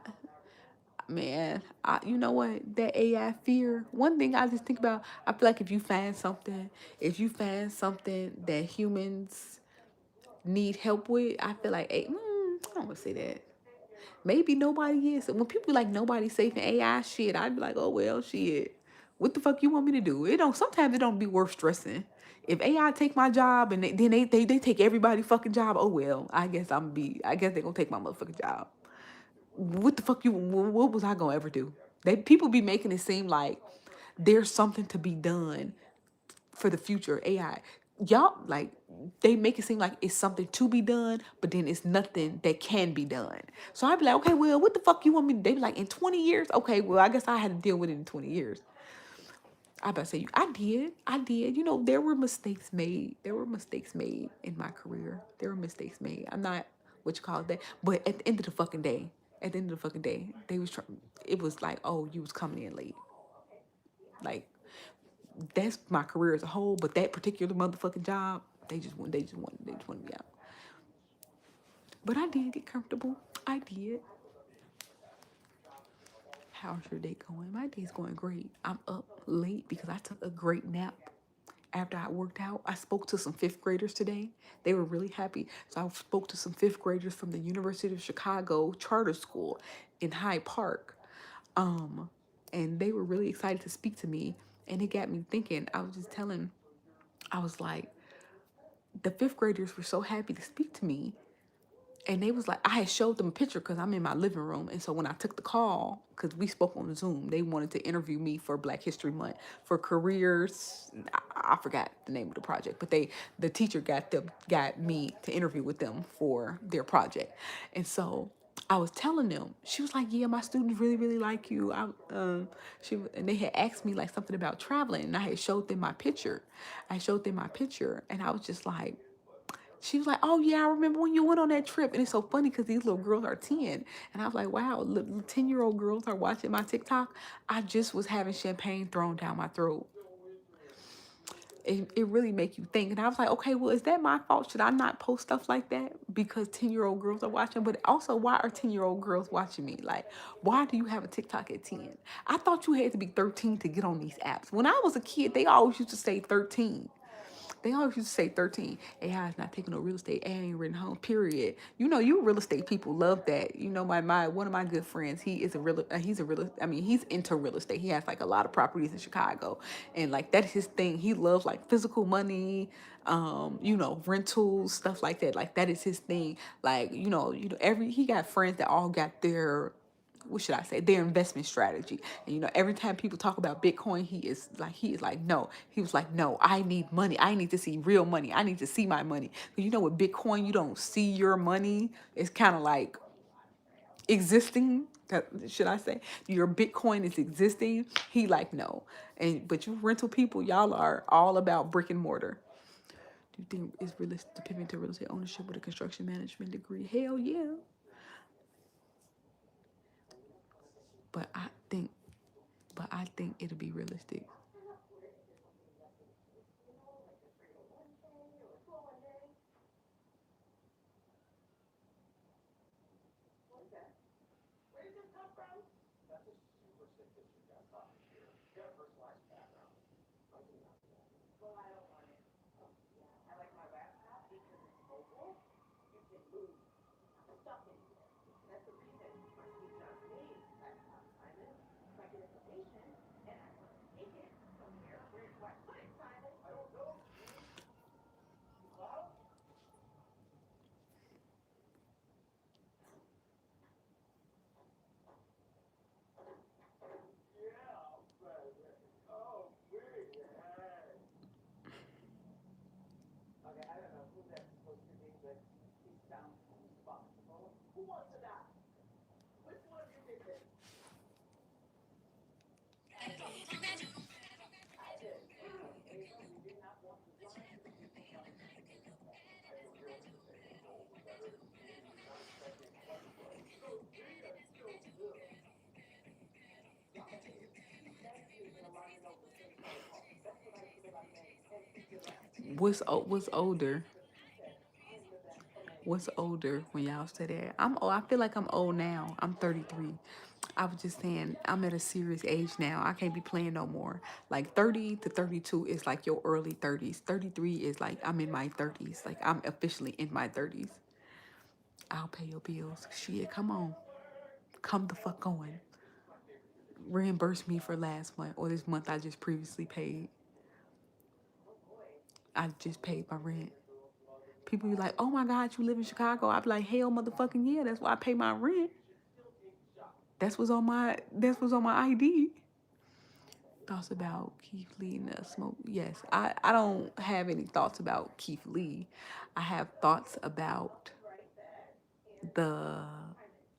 Man, you know what? That AI fear. One thing I just think about, I feel like if you find something that humans need help with, I feel like, I don't want to say that. Maybe nobody is. When people be like nobody's safe in AI shit, I'd be like, oh well, shit. What the fuck you want me to do? It don't. Sometimes it don't be worth stressing. If AI take my job and they take everybody fucking job, oh well. I guess they gonna take my motherfucking job. What the fuck you? What was I gonna ever do? People be making it seem like there's something to be done for the future of AI. y'all like they make it seem like it's something to be done, but then it's nothing that can be done. So I'd be like, okay, well, what the fuck you want me to? They be like, in 20 years, okay, well, I guess I had to deal with it in 20 years. I about to say, I did. You know, there were mistakes made. There were mistakes made in my career. There were mistakes made. I'm not what you call that, but at the end of the fucking day, at the end of the fucking day, they was trying. It was like, oh, you was coming in late. Like that's my career as a whole, but that particular motherfucking job, they just wanted me out. But I did get comfortable. I did. How's your day going? My day's going great. I'm up late because I took a great nap after I worked out. I spoke to some fifth graders today. They were really happy. So I spoke to some fifth graders from the University of Chicago Charter School in Hyde Park. Um, and they were really excited to speak to me. And it got me thinking. I was just telling, I was like, the fifth graders were so happy to speak to me. And they was like, I had showed them a picture because I'm in my living room. And so when I took the call, because we spoke on Zoom, they wanted to interview me for Black History Month for careers. I forgot the name of the project, but the teacher got me to interview with them for their project. And so I was telling them, she was like, "Yeah, my students really, really like you." And they had asked me like something about traveling, and I had showed them my picture. I showed them my picture, and I was just like, she was like, "Oh yeah, I remember when you went on that trip." And it's so funny because these little girls are 10. And I was like, wow, little 10-year-old girls are watching my TikTok. I just was having champagne thrown down my throat. It really make you think. And I was like, okay, well, is that my fault? Should I not post stuff like that because 10-year-old girls are watching? But also, why are 10-year-old girls watching me? Like, why do you have a TikTok at 10? I thought you had to be 13 to get on these apps. When I was a kid, they always used to say 13. They always used to say 13. AI is not taking no real estate. AI ain't written home, period. You know, you real estate people love that. You know, my one of my good friends, he's into real estate. He has like a lot of properties in Chicago. And like that's his thing. He loves like physical money, rentals, stuff like that. Like that is his thing. Like, every he got friends that all got their what should I say, their investment strategy. And every time people talk about Bitcoin, he is like, no. He was like, no, I need money. I need to see real money. I need to see my money. With Bitcoin, you don't see your money. It's kind of like existing. Should I say your Bitcoin is existing? He like, no. But you rental people, y'all are all about brick and mortar. Do you think it's realistic to pivot to real estate ownership with a construction management degree? Hell yeah. But I think it'll be realistic. What's older? What's older when y'all say that? I'm old. I feel like I'm old now. I'm 33. I was just saying I'm at a serious age now. I can't be playing no more. Like 30 to 32 is like your early 30s. 33 is like I'm in my 30s. Like I'm officially in my 30s. I'll pay your bills. Shit, come on. Come the fuck on. Reimburse me for last month or this month I just previously paid. I just paid my rent. People be like, "Oh my God, you live in Chicago?" I be like, "Hell, motherfucking yeah, that's why I pay my rent. That's what's on my ID." Thoughts about Keith Lee and the smoke? Yes, I don't have any thoughts about Keith Lee. I have thoughts about the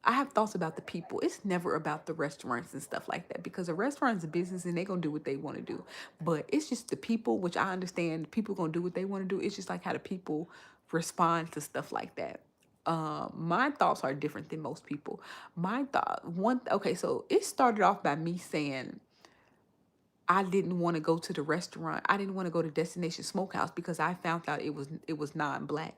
I have thoughts about the people. It's never about the restaurants and stuff like that because a restaurant's a business and they're gonna do what they want to do. But it's just the people, which I understand people gonna do what they want to do. It's just like how the people respond to stuff like that. My thoughts are different than most people. My thought one okay, so it started off by me saying I didn't want to go to the restaurant. I didn't want to go to Destination Smokehouse because I found out it was non-black.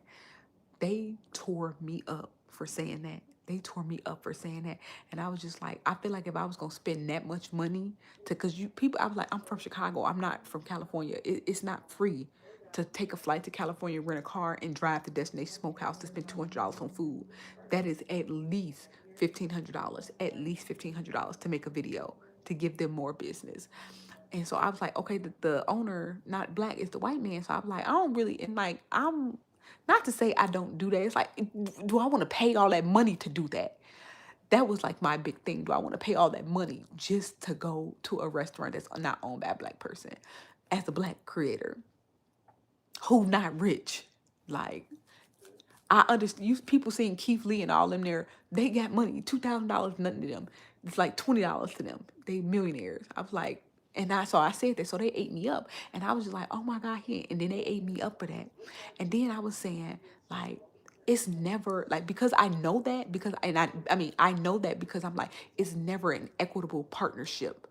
They tore me up for saying that. They tore me up for saying that. And I was just like, I feel like if I was gonna spend that much money to, cause you people, I was like, I'm from Chicago. I'm not from California. It's not free to take a flight to California, rent a car, and drive to Destination Smokehouse to spend $200 on food. That is at least $1,500. At least $1,500 to make a video to give them more business. And so I was like, okay, the owner, not black, is the white man. So I'm like, I don't really, and like, I'm not to say I don't do that. It's like, do I want to pay all that money to do that? That was like my big thing. Do I want to pay all that money just to go to a restaurant that's not owned by a black person as a black creator who not rich? Like, I understand you people seeing Keith Lee and all them there, they got money. $2,000 nothing to them. It's like $20 to them. They millionaires. I was like, and I said that, so they ate me up. And I was just like, oh my God, and then they ate me up for that. And then I was saying, like, it's never like because I know that because and I mean I know that because I'm like, it's never an equitable partnership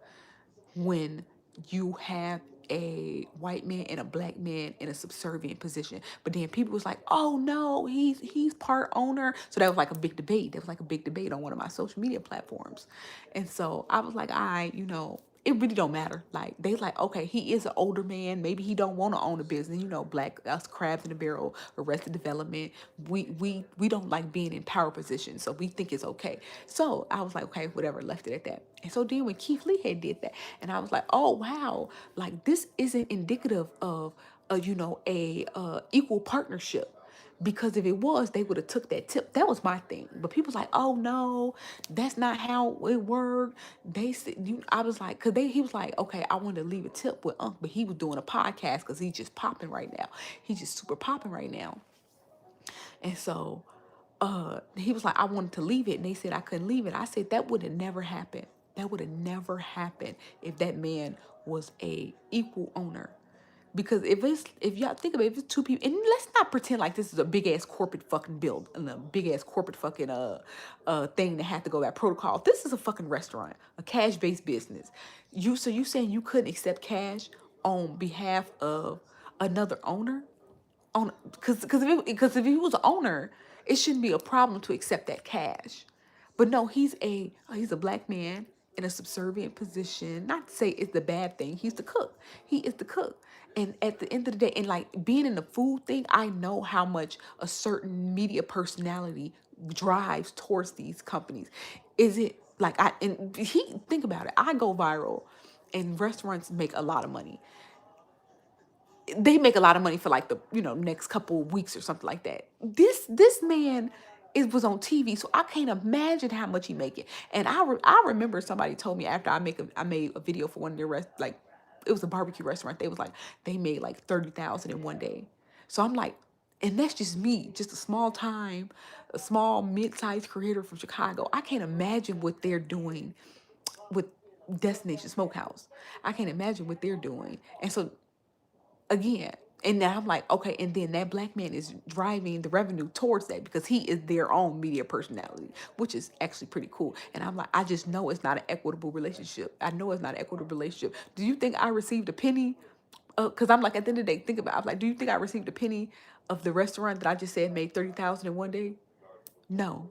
when you have a white man and a black man in a subservient position. But then people was like, oh no, he's part owner. So that was like a big debate. That was like a big debate on one of my social media platforms. And so I was like, it really don't matter. Like they like, okay, he is an older man. Maybe he don't want to own a business. Black us crabs in the barrel, Arrested Development. We don't like being in power positions, so we think it's okay. So I was like, okay, whatever, left it at that. And so then when Keith Lee had did that, and I was like, oh wow, like this isn't indicative of a equal partnership. Because if it was, they would have took that tip. That was my thing. But people's like, oh no, that's not how it worked. They said, I was like, he was like, okay, I wanted to leave a tip with Unc, but he was doing a podcast because he's just popping right now. He's just super popping right now. And so he was like, I wanted to leave it. And they said I couldn't leave it. I said, that would have never happened. That would have never happened if that man was a equal owner. Because if y'all think about it, if it's two people, and let's not pretend like this is a big ass corporate fucking build and a big ass corporate fucking thing that had to go by protocol. This is a fucking restaurant, a cash based business. You saying you couldn't accept cash on behalf of another owner? On because if he was an owner, it shouldn't be a problem to accept that cash. But no, he's a black man in a subservient position. Not to say it's the bad thing. He's the cook. He is the cook. And at the end of the day, and like being in the food thing, I know how much a certain media personality drives towards these companies. Is it like think about it. I go viral and restaurants make a lot of money. They make a lot of money for like the next couple of weeks or something like that. This man was on TV, so I can't imagine how much he making. And I remember somebody told me after I made a video for one of their like it was a barbecue restaurant. They was like they made like 30,000 in one day. So I'm like, and that's just me, just a small mid-sized creator from Chicago. I can't imagine what they're doing with Destination Smokehouse. I can't imagine what they're doing. And so again, and now I'm like, okay, and then that black man is driving the revenue towards that because he is their own media personality, which is actually pretty cool. And I'm like, I just know it's not an equitable relationship. I know it's not an equitable relationship. Do you think I received a penny? Because I'm like, at the end of the day, think about it. I'm like, do you think I received a penny of the restaurant that I just said made 30,000 in one day? No.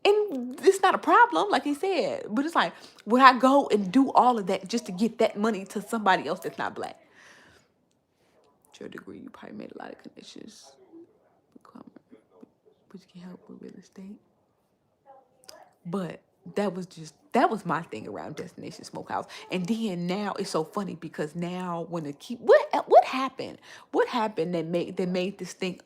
And it's not a problem, like he said. But it's like, would I go and do all of that just to get that money to somebody else that's not black? To your degree, you probably made a lot of connections, which can help with real estate. But that was my thing around Destination Smokehouse. And then now it's so funny because now when it keep what happened that made this thing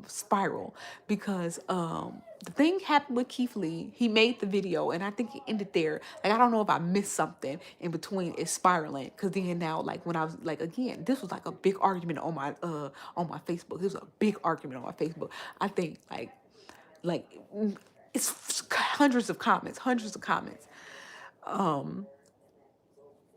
spiral, because the thing happened with Keith Lee. He made the video and I think he ended there. Like I don't know if I missed something in between it spiraling, because then now like when I was like, again, this was like a big argument on my Facebook. This was a big argument on my Facebook. I think like it's hundreds of comments. Um,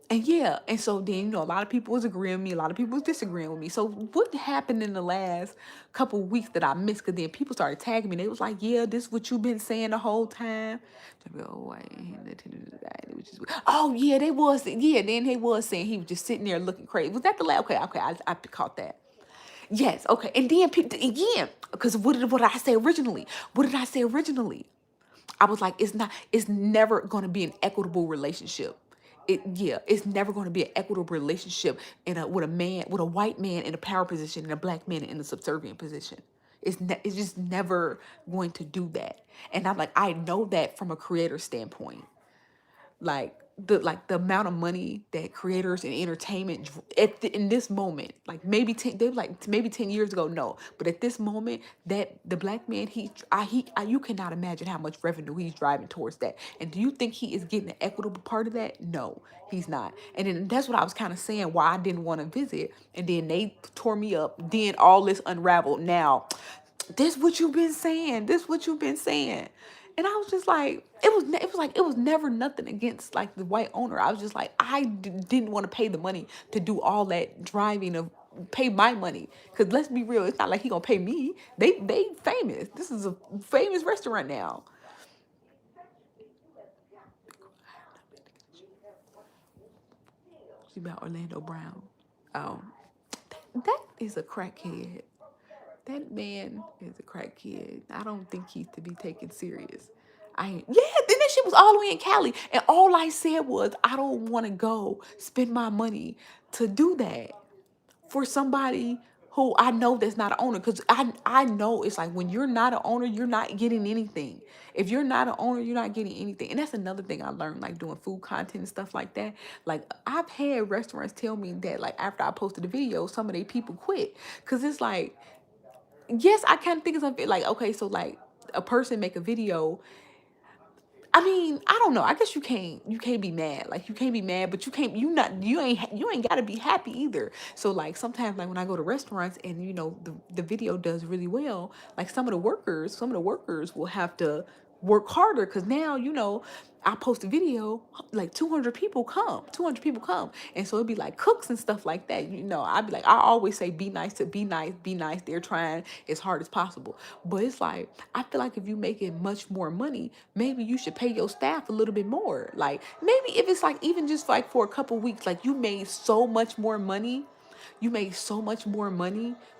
and yeah, and so then a lot of people was agreeing with me, a lot of people was disagreeing with me. So what happened in the last couple of weeks that I missed? Because then people started tagging me. They was like, "Yeah, this what you been saying the whole time." So I go, "Oh, I ain't listening to the guy." It was just, oh yeah, they was, yeah. Then they was saying he was just sitting there looking crazy. Was that the last? Okay, I caught that. Yes, okay. And then people again, because what did I say originally? What did I say originally? I was like, it's never gonna be an equitable relationship. It's never gonna be an equitable relationship with a white man in a power position and a black man in a subservient position. It's just never going to do that. And I'm like, I know that from a creator standpoint, like the amount of money that creators and entertainment in this moment, like maybe 10 they were like maybe 10 years ago, no, but at this moment, that the black man, you cannot imagine how much revenue he's driving towards that. And do you think he is getting an equitable part of that? No, he's not. And then that's what I was kind of saying why I didn't want to visit, and then they tore me up, then all this unraveled. Now this what you've been saying, this what you've been saying. And I was just like, it was never nothing against like the white owner. I was just like, didn't want to pay the money to do all that driving of pay my money, because let's be real, it's not like he gonna pay me. They famous, this is a famous restaurant now. She about Orlando Brown. Oh, that is a crackhead. That man is a crackhead. I don't think he's to be taken serious. Then that shit was all the way in Cali. And all I said was, I don't want to go spend my money to do that for somebody who I know that's not an owner. Because I know it's like when you're not an owner, you're not getting anything. If you're not an owner, you're not getting anything. And that's another thing I learned, like doing food content and stuff like that. Like I've had restaurants tell me that like after I posted the video, some of their people quit. Because it's like, yes, I kind of think it's unfair. Like, okay, so like a person make a video. I mean, I don't know. I guess you can't be mad. Like you can't be mad, but you ain't gotta be happy either. So like sometimes like when I go to restaurants and the video does really well, like some of the workers will have to work harder, because now I post a video, like 200 people come, and so it'd be like cooks and stuff like that. I'd be like, I always say, be nice. They're trying as hard as possible, but it's like I feel like if you making much more money, maybe you should pay your staff a little bit more. Like maybe if it's like even just like for a couple weeks, like you made so much more money.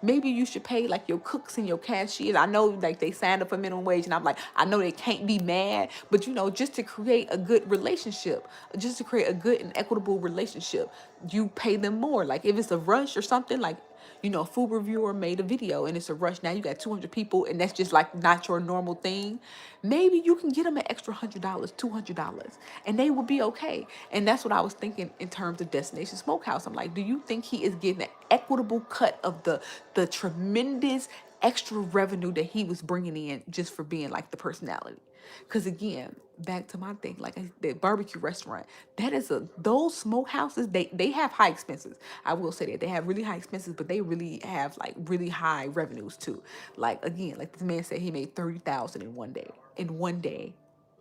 Maybe you should pay like your cooks and your cashiers. I know like they signed up for minimum wage, and I'm like, I know they can't be mad, but just to create a good relationship, just to create a good and equitable relationship, you pay them more. Like if it's a rush or something, like a food reviewer made a video and it's a rush. Now you got 200 people and that's just like not your normal thing. Maybe you can get them an extra $100, $200, and they will be okay. And that's what I was thinking in terms of Destination Smokehouse. I'm like, do you think he is getting an equitable cut of the tremendous extra revenue that he was bringing in just for being like the personality? Because again, back to my thing, like the barbecue restaurant, those smokehouses, they have high expenses. I will say that they have really high expenses, but they really have like really high revenues too. Like again, like this man said, he made 30,000 in one day. In one day.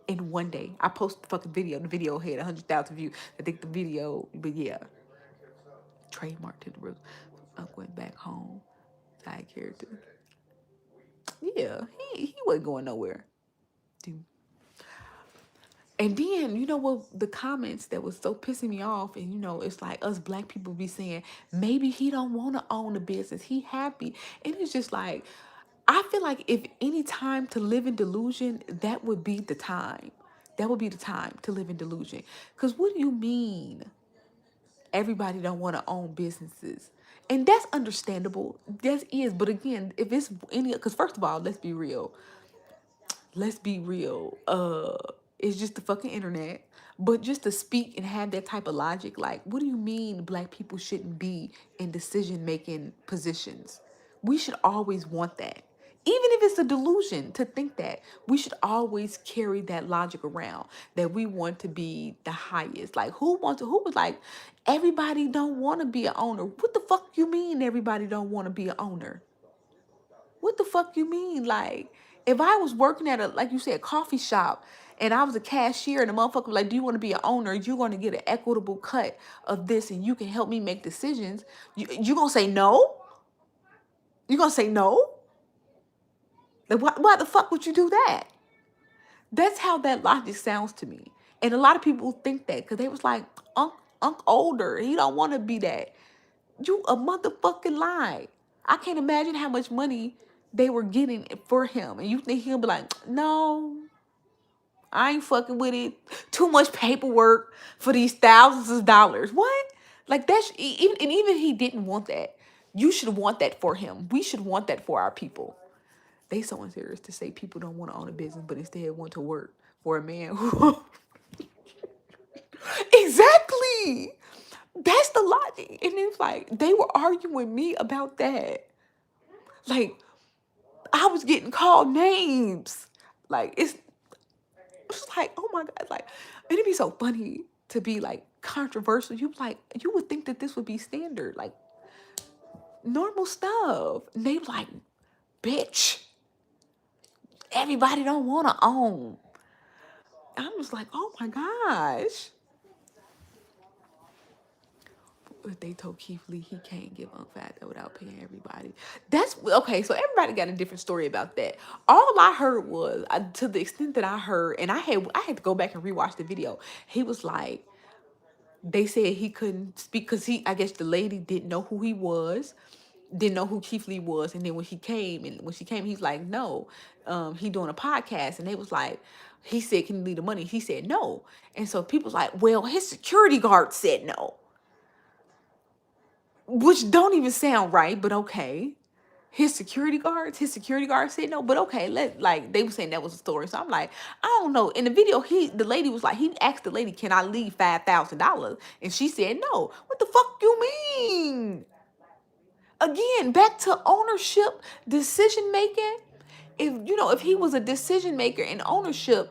In one day. I posted the fucking video. The video had 100,000 views. I think the video, but yeah, trademark to the roof. I went back home. Side character. Yeah, he wasn't going nowhere. Dude. And then, what, the comments that was so pissing me off, and it's like us black people be saying, maybe he don't want to own a business. He happy. And it's just like, I feel like if any time to live in delusion, that would be the time. That would be the time to live in delusion. Because what do you mean everybody don't want to own businesses? And that's understandable. That is. But again, if it's any, because first of all, let's be real. Let's be real. It's just the fucking internet. But just to speak and have that type of logic, like, what do you mean black people shouldn't be in decision making positions? We should always want that. Even if it's a delusion to think that, we should always carry that logic around that we want to be the highest. Like, who was like, everybody don't want to be an owner? What the fuck you mean everybody don't want to be an owner? What the fuck you mean? Like, if I was working at a, like you said, coffee shop, and I was a cashier, and the motherfucker was like, do you want to be an owner? You're going to get an equitable cut of this, and you can help me make decisions. You going to say no? You going to say no? Like, why the fuck would you do that? That's how that logic sounds to me. And a lot of people think that because they was like, Unc older. He don't want to be that. You a motherfucking lie. I can't imagine how much money they were getting for him. And you think he'll be like, no, I ain't fucking with it. Too much paperwork for these thousands of dollars. What? Like that's even he didn't want that. You should want that for him. We should want that for our people. They so unserious to say people don't want to own a business, but instead want to work for a man who exactly. That's the logic. And it's like they were arguing with me about that. Like I was getting called names. Like it's like, oh my God, like it'd be so funny to be like controversial. You would think that this would be standard, like normal stuff. And they like, bitch, everybody don't want to own. I'm just like, oh my gosh. If they told Keith Lee he can't give Unc Fat without paying everybody. That's okay. So everybody got a different story about that. All I heard was, to the extent that I heard, and I had to go back and rewatch the video. He was like, they said he couldn't speak because I guess the lady didn't know who he was, didn't know who Keith Lee was, and then when she came, he's like, no, he doing a podcast, and they was like, he said, can you leave the money? He said no, and so people's like, well, his security guard said no. Which don't even sound right, but okay. His security guard said no, but okay, they were saying that was a story. So I'm like, I don't know. In the video, the lady was like, he asked the lady, can I leave $5,000? And she said no. What the fuck you mean? Again, back to ownership, decision making. If he was a decision maker in ownership,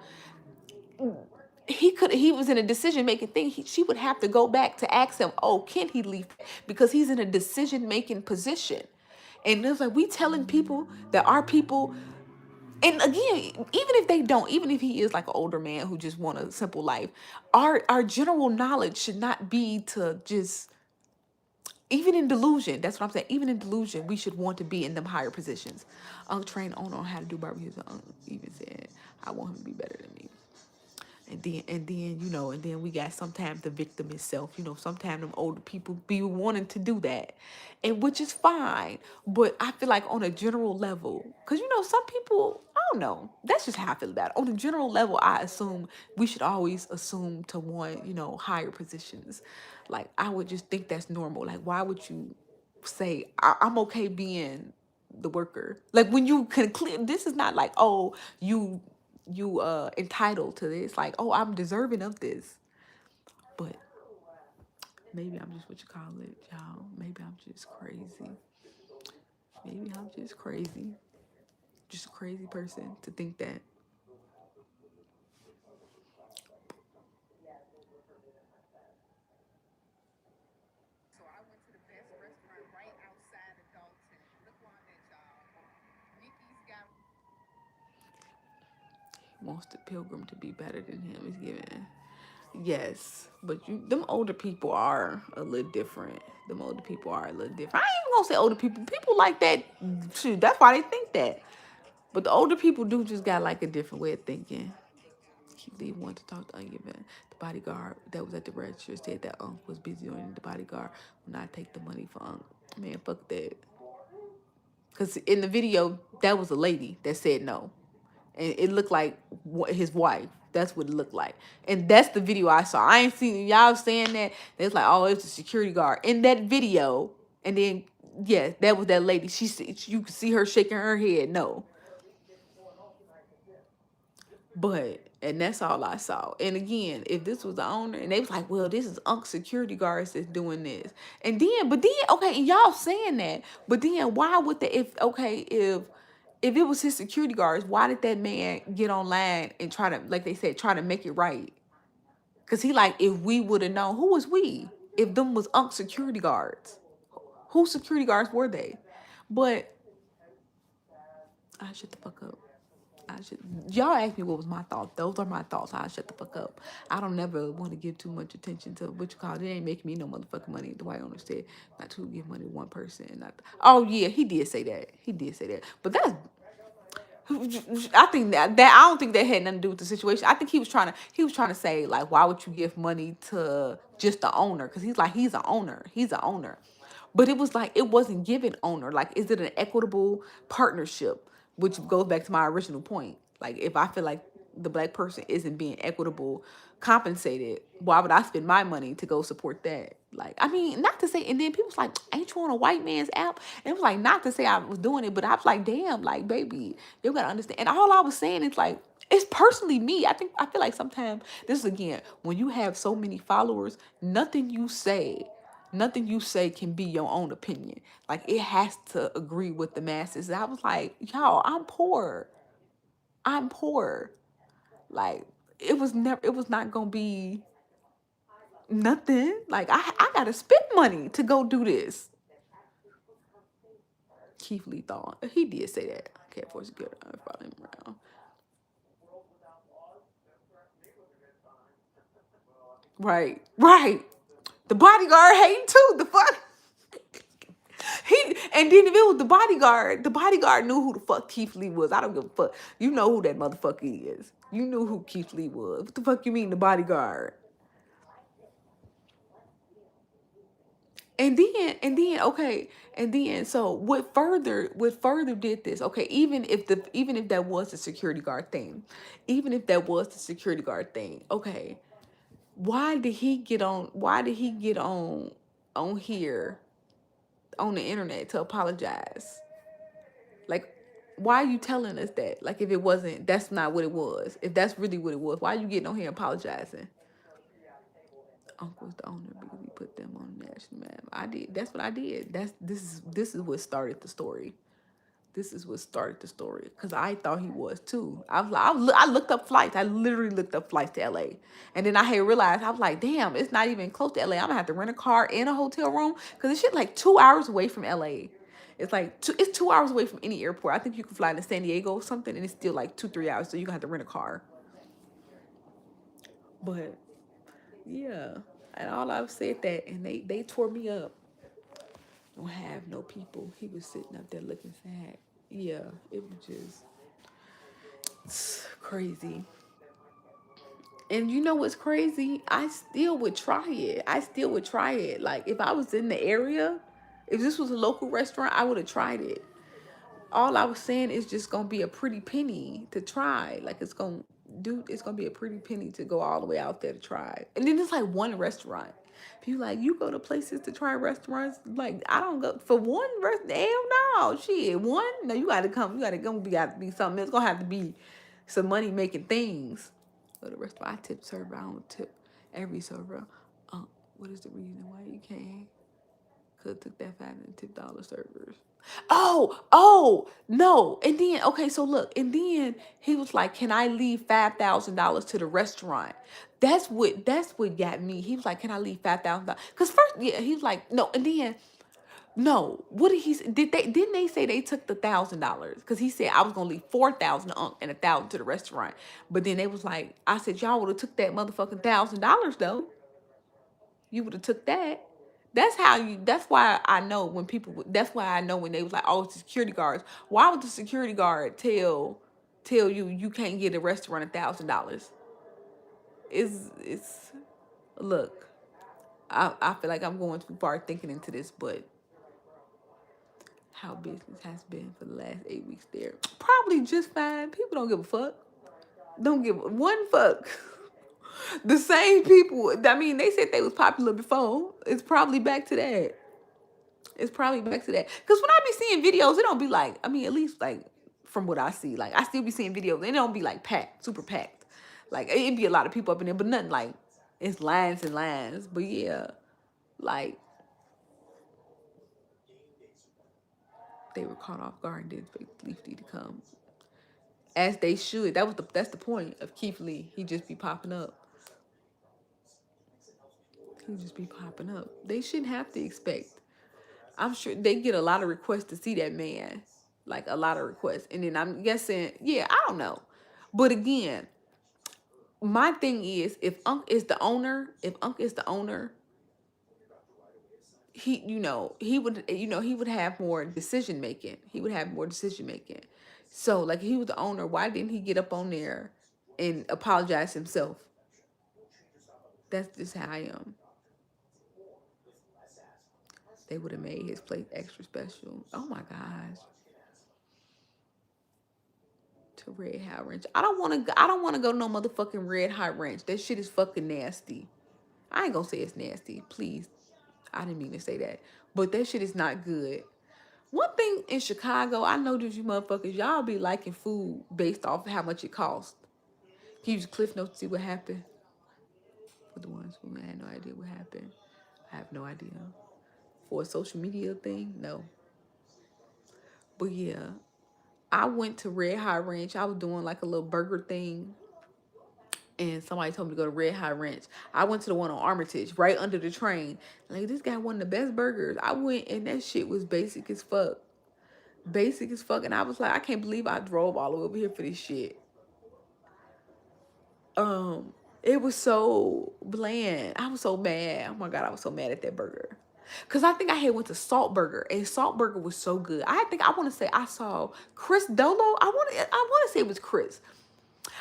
he was in a decision making thing. She would have to go back to ask him, oh, can he leave? Because he's in a decision making position. And it's like we telling people that our people, and again, even if they don't, even if he is like an older man who just want a simple life, our general knowledge should not be to just, even in delusion, that's what I'm saying, even in delusion, we should want to be in them higher positions. Train owner on how to do barbecues. Even said, I want him to be better than me. And then we got sometimes the victim itself. Sometimes them older people be wanting to do that, and which is fine. But I feel like on a general level, because some people, I don't know. That's just how I feel about it. On a general level, I assume we should always assume to want higher positions. Like I would just think that's normal. Like why would you say I'm okay being the worker? Like when you can clear, this is not like, oh, you entitled to this, like, oh, I'm deserving of this. But maybe I'm just what you call it, y'all. Maybe I'm just crazy. Maybe I'm just crazy. Just a crazy person to think that. Wants the pilgrim to be better than him. He's giving. Yes, but them older people are a little different. Them older people are a little different. I ain't even gonna say older people. People like that, shoot, that's why they think that. But the older people do just got like a different way of thinking. They wanted to talk to Onion. The bodyguard that was at the register said that Unc was busy on the bodyguard when I take the money for Unc. Man, fuck that. Because in the video, that was a lady that said no. And it looked like his wife. That's what it looked like. And that's the video I saw. I ain't seen y'all saying that. It's like, oh, it's a security guard. In that video, and then, yeah, that was that lady. You could see her shaking her head. No. But And that's all I saw. And again, if this was the owner, and they was like, well, this is Unc security guards that's doing this. And then, but then, okay, and y'all saying that, but then why would the, if it was his security guards, why did that man get online and try to, like they said, try to make it right? Because he like, if we would have known, who was we? If them was Unc security guards, whose security guards were they? But I shut the fuck up. I should. Y'all asked me what was my thoughts. Those are my thoughts. I shut the fuck up. I don't never want to give too much attention to what you call it. It ain't making me no motherfucking money. The white owner said not to give money to one person. Not. Oh yeah, he did say that. He did say that. But that's. I think that I don't think that had nothing to do with the situation. I think he was trying to say like, why would you give money to just the owner? Because he's like, he's an owner. He's an owner. But it was like, it wasn't given owner. Like, is it an equitable partnership? Which goes back to my original point. Like, if I feel like the black person isn't being equitable compensated, why would I spend my money to go support that? Like, I mean, not to say, and then people's like, ain't you on a white man's app? And it was like, not to say I was doing it, but I was like, damn, like, baby, you gotta understand. And all I was saying is like, it's personally me. I feel like sometimes, this is again, when you have so many followers, nothing you say can be your own opinion. Like, it has to agree with the masses. And I was like, y'all, I'm poor. I'm poor. Like, it was not gonna be nothing. Like, I gotta spend money to go do this. Keith Lee thought he did say that. I can't force good. I follow him around. Right, right. The bodyguard hating too. The fuck. He and then if it was the bodyguard knew who the fuck Keith Lee was. I don't give a fuck. You know who that motherfucker is. You knew who Keith Lee was. What the fuck you mean the bodyguard? And then okay, and then so what further did this? Okay, even if that was the security guard thing, okay, why did he get on here on the internet to apologize? Like, why are you telling us that? Like, if it wasn't, that's not what it was. If that's really what it was, why are you getting on here apologizing? Uncle's the owner because we put them on the national map. I did. That's what I did. This is what started the story. This is what started the story because I thought he was too. I looked up flights. I literally looked up flights to LA, and then I had realized I was like, damn, it's not even close to LA. I'm gonna have to rent a car and a hotel room because this shit like 2 hours away from LA. It's like it's 2 hours away from any airport. I think you can fly to San Diego or something, and it's still like 2-3 hours. So you gonna have to rent a car. But yeah, and all I've said that, and they tore me up. Don't have no people. He was sitting up there looking sad. Yeah, it was just crazy. And you know what's crazy? I still would try it. Like, if I was in the area, if this was a local restaurant, I would have tried it. All I was saying is just gonna be a pretty penny to try. Like, it's gonna be a pretty penny to go all the way out there to try. And then it's like one restaurant. People like, you go to places to try restaurants. Like, I don't go for one restaurant. Hell no, shit. One? No, you gotta come. You gotta go. Got to be something. It's gonna have to be some money making things. But the restaurant, I tip server. I don't tip every server. What is the reason why you can't? Could have took that fat and tipped all the servers. Oh, no. And then, okay, so look, and then he was like, can I leave $5,000 to the restaurant? That's what got me. He was like, can I leave $5,000? Because first, yeah, he was like, no, and then no. What did he say? Didn't they say they took the $1,000? Because he said I was gonna leave 4,000 and 1,000 to the restaurant. But then they was like, I said, y'all would have took that motherfucking $1,000 though. You would have took that. That's why I know when that's why I know when they was like, oh, it's the security guards. Why would the security guard tell you can't get a restaurant $1,000? It's look, I feel like I'm going too far thinking into this, but how business has been for the last 8 weeks there. Probably just fine. People don't give a fuck. Don't give one fuck. The same people. I mean, they said they was popular before. It's probably back to that. It's probably back to that. Because when I be seeing videos, it don't be like, I mean, at least like from what I see, like I still be seeing videos. It don't be like packed, super packed. Like it'd be a lot of people up in there, but nothing like it's lines and lines. But yeah, like they were caught off guard and didn't expect Leaf Lee to come. As they should. That's the point of Keith Lee. He just be popping up. He just be popping up. They shouldn't have to expect. I'm sure they get a lot of requests to see that man. Like a lot of requests. And then I'm guessing, yeah, I don't know. But again, my thing is if Unc is the owner, he would have more decision making. So like if he was the owner, why didn't he get up on there and apologize himself? That's just how I am. They would have made his plate extra special. Oh my gosh. To Red Hot Ranch. I don't wanna go to no motherfucking Red Hot Ranch. That shit is fucking nasty. I ain't gonna say it's nasty. Please. I didn't mean to say that. But that shit is not good. One thing in Chicago, I know that you motherfuckers, y'all be liking food based off of how much it costs. Can you use Cliff Notes to see what happened? For the ones who had no idea what happened. I have no idea. For a social media thing, no. But yeah, I went to Red Hot Ranch. I was doing like a little burger thing. And somebody told me to go to Red Hot Ranch. I went to the one on Armitage, right under the train. Like, this guy one of the best burgers. I went and that shit was basic as fuck. Basic as fuck. And I was like, I can't believe I drove all the way over here for this shit. It was so bland. I was so mad. Oh my God, I was so mad at that burger. Cause I think I had went to Salt Burger, and Salt Burger was so good. I want to say I saw Chris Dolo. I want to say it was Chris.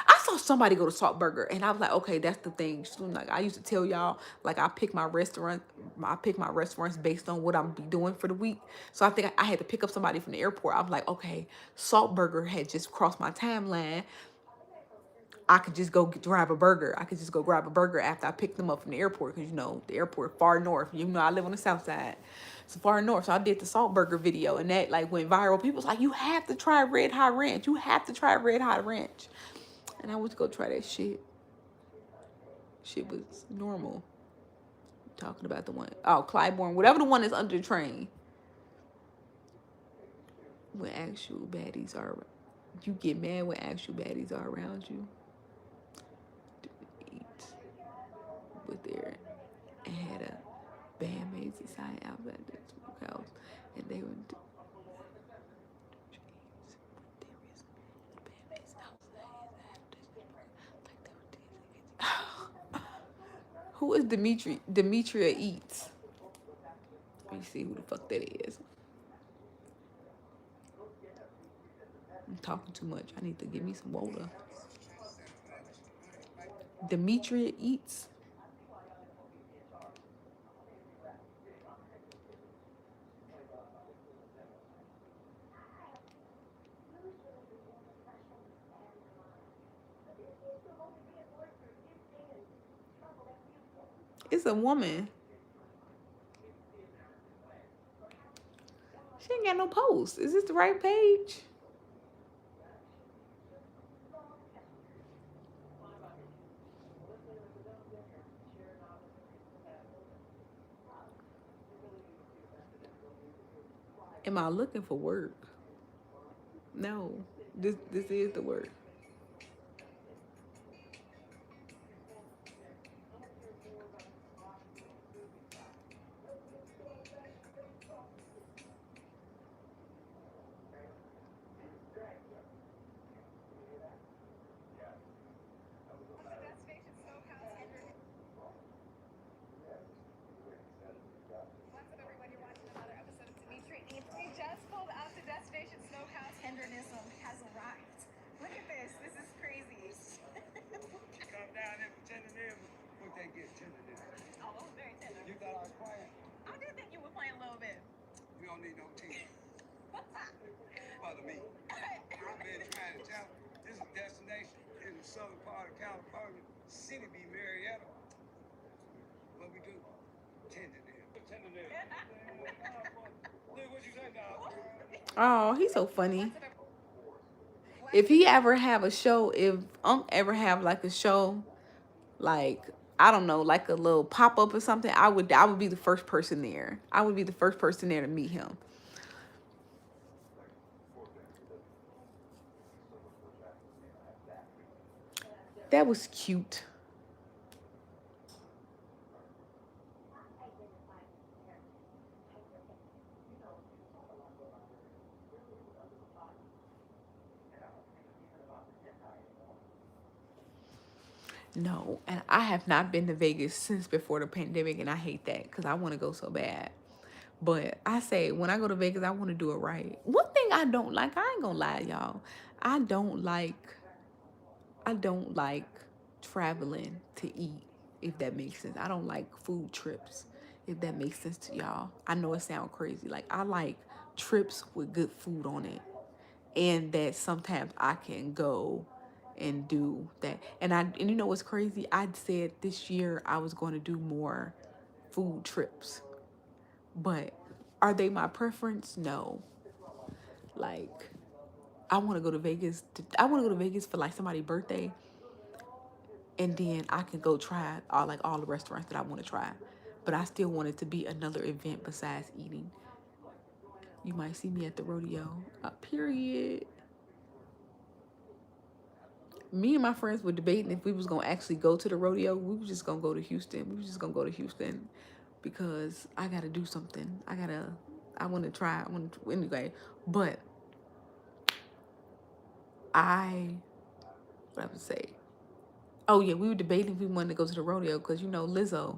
I saw somebody go to Salt Burger, and I was like, okay, that's the thing. Like I used to tell y'all, like I pick my restaurants based on what I'm be doing for the week. So I think I had to pick up somebody from the airport. I was like, okay, Salt Burger had just crossed my timeline. I could just go grab a burger. After I picked them up from the airport, because the airport far north. I live on the south side. It's far north. So I did the Salt Burger video, and that like went viral. People was like, you have to try Red Hot Ranch. And I went to go try that shit. Shit was normal. I'm talking about the one, Clybourne, whatever the one that's under the train. When actual baddies are, you get mad when actual baddies are around you. Was there and had a bandmate society outside the smokehouse, and they were. Who is Demetria Eats? Let me see who the fuck that is. I'm talking too much. I need to give me some water. Demetria Eats. It's a woman. She ain't got no post. Is this the right page? Am I looking for work? No. This is the work. Oh, he's so funny. If he ever have a show, if Unc ever have like a show, like I don't know, like a little pop up or something, I would be the first person there. I would be the first person there to meet him. That was cute. No, and I have not been to Vegas since before the pandemic, and I hate that because I want to go so bad. But I say when I go to Vegas, I want to do it right. One thing I don't like, I ain't gonna lie, y'all. I don't like, I don't like traveling to eat, if that makes sense. I don't like food trips, if that makes sense to y'all. I know it sounds crazy. Like I like trips with good food on it, and that sometimes I can go and do that. And you know what's crazy? I said this year I was going to do more food trips, but are they my preference? No. Like I want to go to Vegas. I want to go to Vegas for like somebody's birthday, and then I can go try all the restaurants that I want to try. But I still want it to be another event besides eating. You might see me at the rodeo. Period. Me and my friends were debating if we was gonna actually go to the rodeo. We were just gonna go to Houston. We were just gonna go to Houston because I gotta do something. I want to try. I want to anyway. But I, what I would say. Oh yeah, we were debating if we wanted to go to the rodeo because you know Lizzo.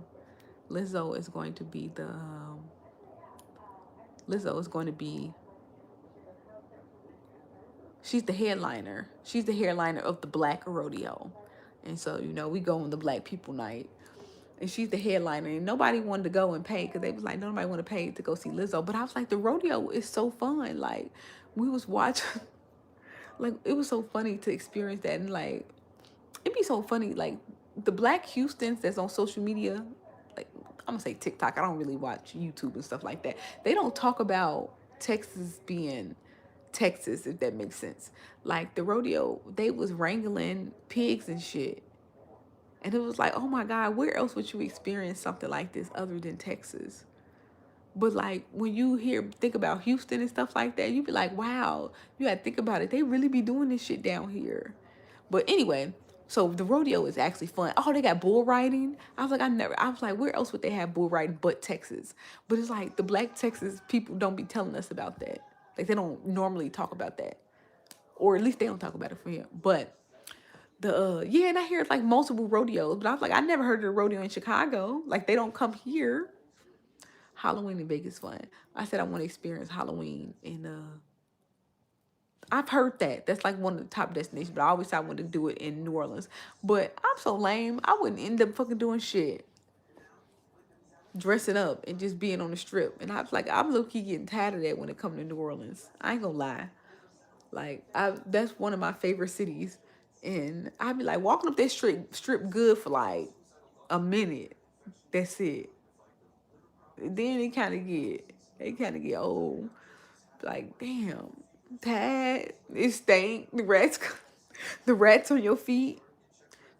Lizzo is going to be the. Lizzo is going to be. She's the headliner. She's the headliner of the Black Rodeo, and so you know we go on the Black People Night. And she's the headliner, and nobody wanted to go and pay because they was like nobody want to pay to go see Lizzo. But I was like, the rodeo is so fun. Like we was watching, like it was so funny to experience that, and like it'd be so funny. Like the Black Houstons that's on social media, like I'm gonna say TikTok. I don't really watch YouTube and stuff like that. They don't talk about Texas being Texas, if that makes sense. Like the rodeo, they was wrangling pigs and shit. And it was like, oh my God, where else would you experience something like this other than Texas? But like when you think about Houston and stuff like that, you be like, wow, you gotta think about it. They really be doing this shit down here. But anyway, so the rodeo is actually fun. Oh, they got bull riding. I was like, where else would they have bull riding but Texas? But it's like the Black Texas people don't be telling us about that. Like they don't normally talk about that. Or at least they don't talk about it for him. But yeah, and I hear like multiple rodeos, but I was like, I never heard of a rodeo in Chicago. Like they don't come here. Halloween in Vegas fun. I said I want to experience Halloween in I've heard that. That's like one of the top destinations, but I always thought I wanted to do it in New Orleans. But I'm so lame. I wouldn't end up fucking doing shit. Dressing up and just being on the strip. And I was like, I'm low key getting tired of that when it comes to New Orleans. I ain't gonna lie. Like that's one of my favorite cities. And I'd be like walking up that strip good for like a minute. That's it. Then it kind of get old. Like damn, tired. It stank. The rats on your feet.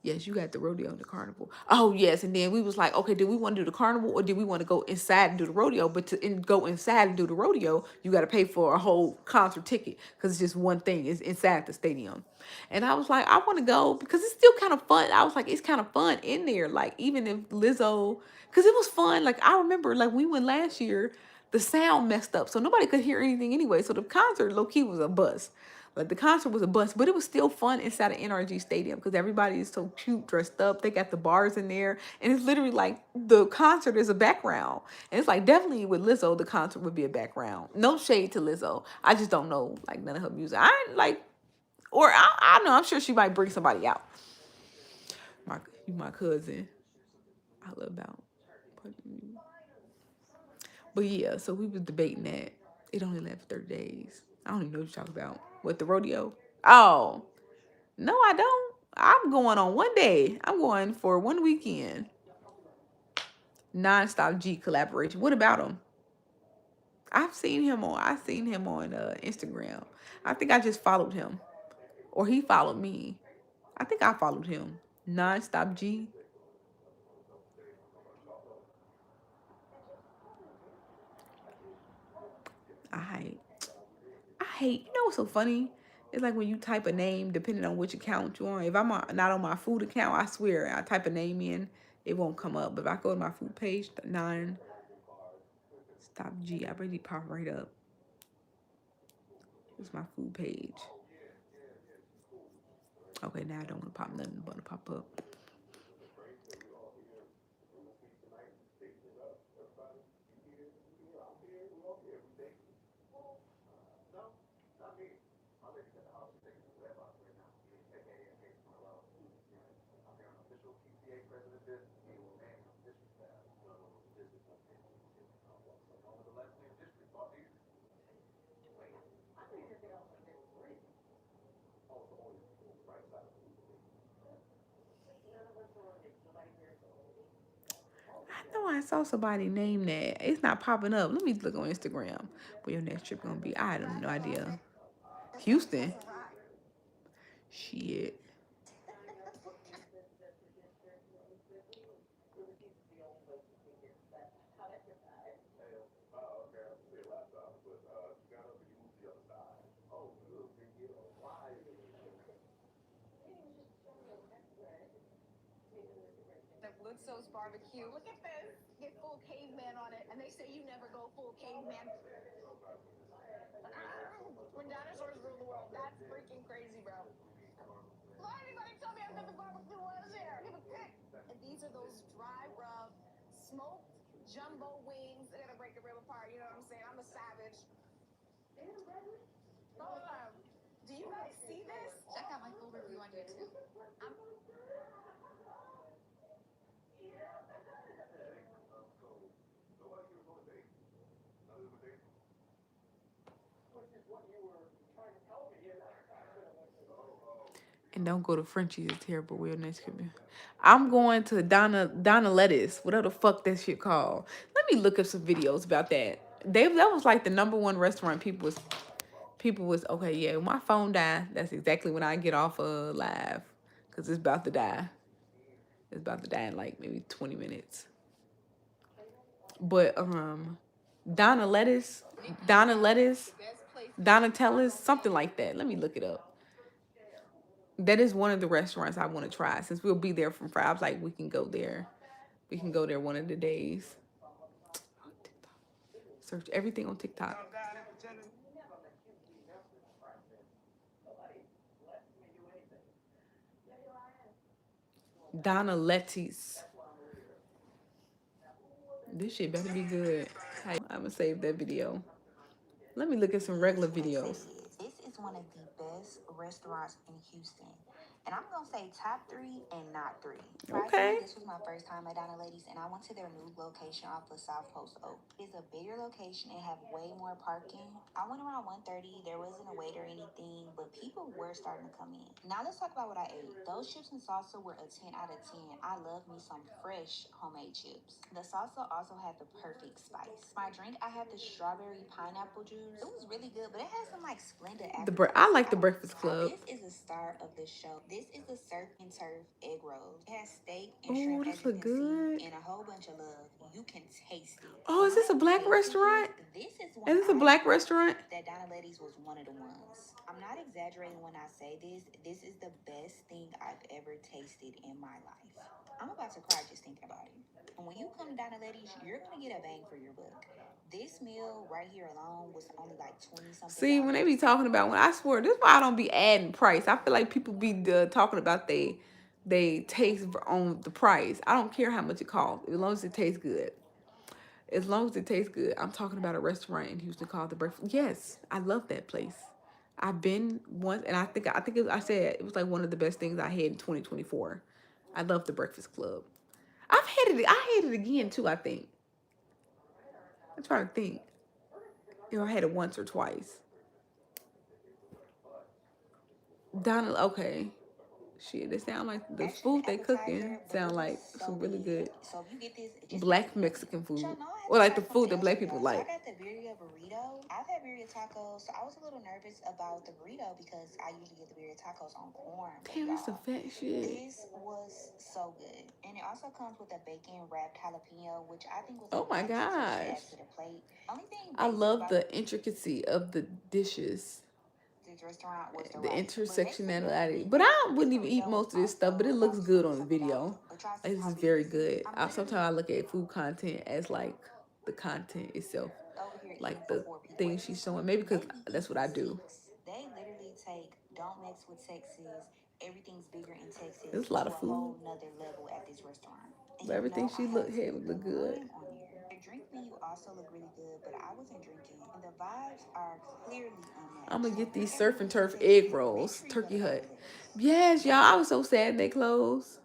Yes, you got the rodeo and the carnival. Oh yes, and then we was like, okay, did we want to do the carnival or did we want to go inside and do the rodeo? But go inside and do the rodeo, you got to pay for a whole concert ticket because it's just one thing. It's inside the stadium, and I was like, I want to go because it's still kind of fun. I was like, it's kind of fun in there. Like even if Lizzo, because it was fun. Like I remember, like we went last year, the sound messed up, so nobody could hear anything anyway. So the concert low key was a bust. Like the concert was a bust, but it was still fun inside of NRG Stadium because everybody is so cute, dressed up. They got the bars in there, and it's literally like the concert is a background. And it's like definitely with Lizzo, the concert would be a background. No shade to Lizzo, I just don't know like none of her music. I ain't like, or I know I'm sure she might bring somebody out. My cousin, I love about. But yeah, so we was debating that. It only left 30 days. I don't even know what you're talking about. What, the rodeo? Oh, no, I don't. I'm going on one day. I'm going for one weekend. Non-stop G collaboration. What about him? I've seen him on Instagram. I think I just followed him. Or he followed me. I think I followed him. Non-stop G. I hate, you know what's so funny? It's like when you type a name, depending on which account you're on. If I'm not on my food account, I swear, I type a name in, it won't come up. But if I go to my food page, non stop G, I already pop right up. It's my food page. Okay, now I don't want to pop nothing but to pop up. I know I saw somebody name that. It's not popping up. Let me look on Instagram where your next trip gonna be. I have no idea. Houston. Shit. Luxo's barbecue. Look at this. Get full caveman on it, and they say you never go full caveman. When dinosaurs rule the world, that's freaking crazy, bro. Why anybody tell me I've got the barbecue was here? And these are those dry rub, smoked jumbo wings. They're gonna break the rib apart. You know what I'm saying? I'm a savage. Hold on. Do you guys see this? Check out my full review on YouTube. And don't go to Frenchie's. It's terrible. We're next coming. I'm going to Donna Lettuce, whatever the fuck that shit called. Let me look up some videos about that. That was like the #1 restaurant people was okay, yeah, when my phone died, that's exactly when I get off live. Cause it's about to die. It's about to die in like maybe 20 minutes. But Donna Lettuce, Donatella's, something like that. Let me look it up. That is one of the restaurants I want to try. Since we'll be there from Friday, I was like, we can go there. We can go there one of the days. Search everything on TikTok. Donna Lettuce. This shit better be good. I'm gonna save that video. Let me look at some regular videos. This is one of the best restaurants in Houston. And I'm going to say top 3 and not 3. Okay. This was my first time at Donna Ladies, and I went to their new location off of South Post Oak. It's a bigger location and have way more parking. I went around 1:30. There wasn't a wait or anything, but people were starting to come in. Now let's talk about what I ate. Those chips and salsa were a 10 out of 10. I love me some fresh homemade chips. The salsa also had the perfect spice. My drink, I had the strawberry pineapple juice. It was really good, but it had some like Splenda. I like the Breakfast Club. This is the star of the show. This is the surf and turf egg rolls. It has steak and Oh, shrimp, this as you look can good. see, and a whole bunch of love. You can taste it. Oh, is this a black restaurant? This is Is this a black restaurant? That Donna Ladies was one of the ones. I'm not exaggerating when I say this. This is the best thing I've ever tasted in my life. I'm about to cry just thinking about it. And when you come to Donna Ladies, you're gonna get a bang for your buck. This meal right here alone was only like 20 something. See, when they be talking about, when I swear, this is why I don't be adding price. I feel like people be talking about they taste on the price. I don't care how much it costs, as long as it tastes good. As long as it tastes good. I'm talking about a restaurant in Houston called The Breakfast. Yes, I love that place. I've been once, and I said it was like one of the best things I had in 2024. I love The Breakfast Club. I had it again too, I think. I'm trying to think. I had it once or twice. Donald, okay. Shit, they sound like the food they cooking sound like some really good So if you get this, black Mexican food. Or like the food that black people like. I got the birria burrito. I I've had birria tacos, so I was a little nervous about the burrito because I usually get the birria tacos on corn. But Damn, it's some y'all, fat shit. this was so good. And it also comes with a bacon wrapped jalapeno, which I think was Oh a my nice touch to gosh. add to the plate. Only thing I basic love about the intricacy of the dishes, this restaurant was the the rice. intersectionality. But I wouldn't even eat most of this stuff, but it looks good on the video. This is very good. Sometimes I look at food content as like the content itself, like the things she's showing. Maybe because that's what I do. They literally take don't mix with Texas. Everything's bigger in Texas There's a to lot a of food. whole nother level at this restaurant. And But you everything know she I looked had had to look get the good. lime on here. The drink menu also looked really good, but I wasn't drinking. And the vibes are clearly unmatched. I'm gonna get these Everyone surf and who turf tastes egg it, make rolls, sure you go to Turkey Hut. Airline. Yes, y'all. I was so sad they closed.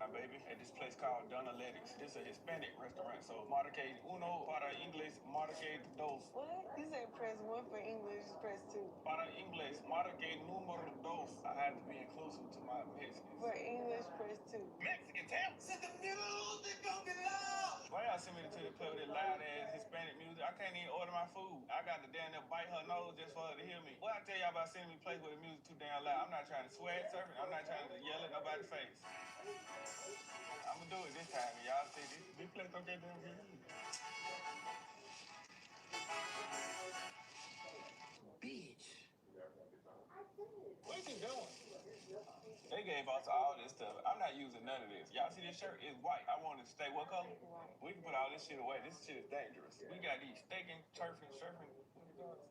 My baby at this place called Donaletics. This is a Hispanic restaurant, so marque uno para inglés, marque dos. What? You said press 1 for English, press 2. Para inglés, marque número dos. I had to be inclusive to my Mexicans. For English, press 2. Mexican town. Set the music gonna be loud. Why y'all send me to the play with that loud ass Hispanic music? I can't even order my food. I got to damn near bite her nose just for her to hear me. What I tell y'all about sending me plays with the music too damn loud? I'm not trying to swag surf it. I'm not trying to yell at nobody's face. I'm gonna do it this time. Y'all see this place don't get damn good. Bitch. What is he doing? They gave us all this stuff. I'm not using none of this. Y'all see this shirt? It's white. I want it to stay what color? We can put all this shit away. This shit is dangerous. We got these steak and turfing, surfing. What do you call it?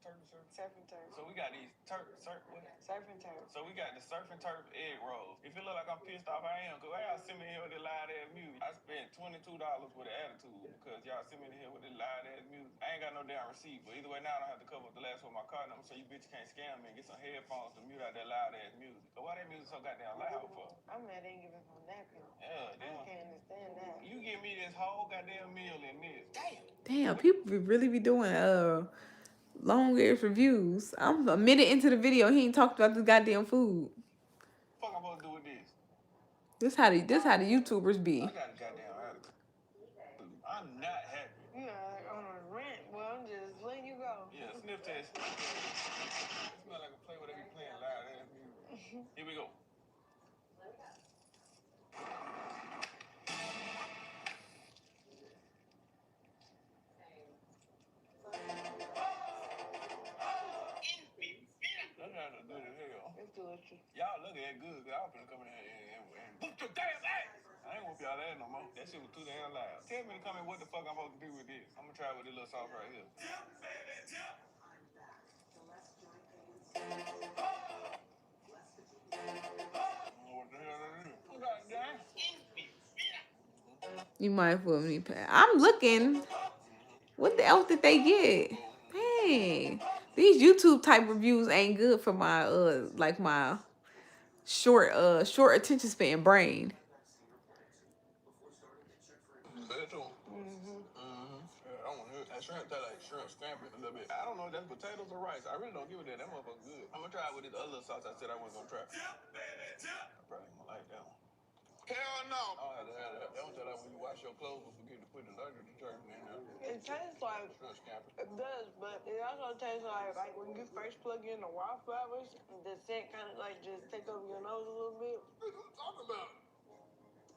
Surf and turf. So we got these surf what? Surf and turf. So we got the surf and turf egg rolls. If it look like I'm pissed off, I am. Cause why y'all send me here with the loud ass music? I spent $22 with an attitude because y'all send me here with the loud ass music. I ain't got no damn receipt, but either way now I don't have to cover up the last one of my card number so you bitch can't scam me and get some headphones to mute out that loud ass music. But why that music so goddamn loud for? I'm mad they ain't giving no napkin. Yeah, I can't understand that. You give me this whole goddamn meal in this. Damn, people really be doing long ass reviews. I'm a minute into the video. He ain't talked about this goddamn food. What I'm supposed to do with this? This how the YouTubers be. I got a goddamn attitude. I'm not happy. You know, like on a rant. Well, I'm just letting you go. Yeah, sniff test. It smell like a play where they be playing loud ass music. Here we go. That's how to do this hell. It's delicious. Y'all look at that good, cause I was finna come in here and whoop your damn ass. I ain't whoop y'all ass no more. That shit was too damn loud. Tell me to come in what the fuck I'm supposed to do with this. I'm gonna try with this little sauce right here. What the hell that is? Oh, goddamn. You might put me. I'm looking. What the else did they get? Dang, these YouTube type reviews ain't good for my like my short attention span brain. Yeah, I want to hear that shrimp. That like shrimp scampi a little bit. I don't know if that's potatoes or rice. I really don't give a damn. That motherfucker good. I'm gonna try it with this other sauce I said I wasn't gonna try. I probably ain't gonna like that one. Hell no. I don't have to have that. That one's like when you wash your clothes and forget to put the laundry detergent in there. It tastes like Shrimp scampi. it does, but it also tastes like when you first plug in the wildflowers, the scent kind of like just take over your nose a little bit. What are you talking about?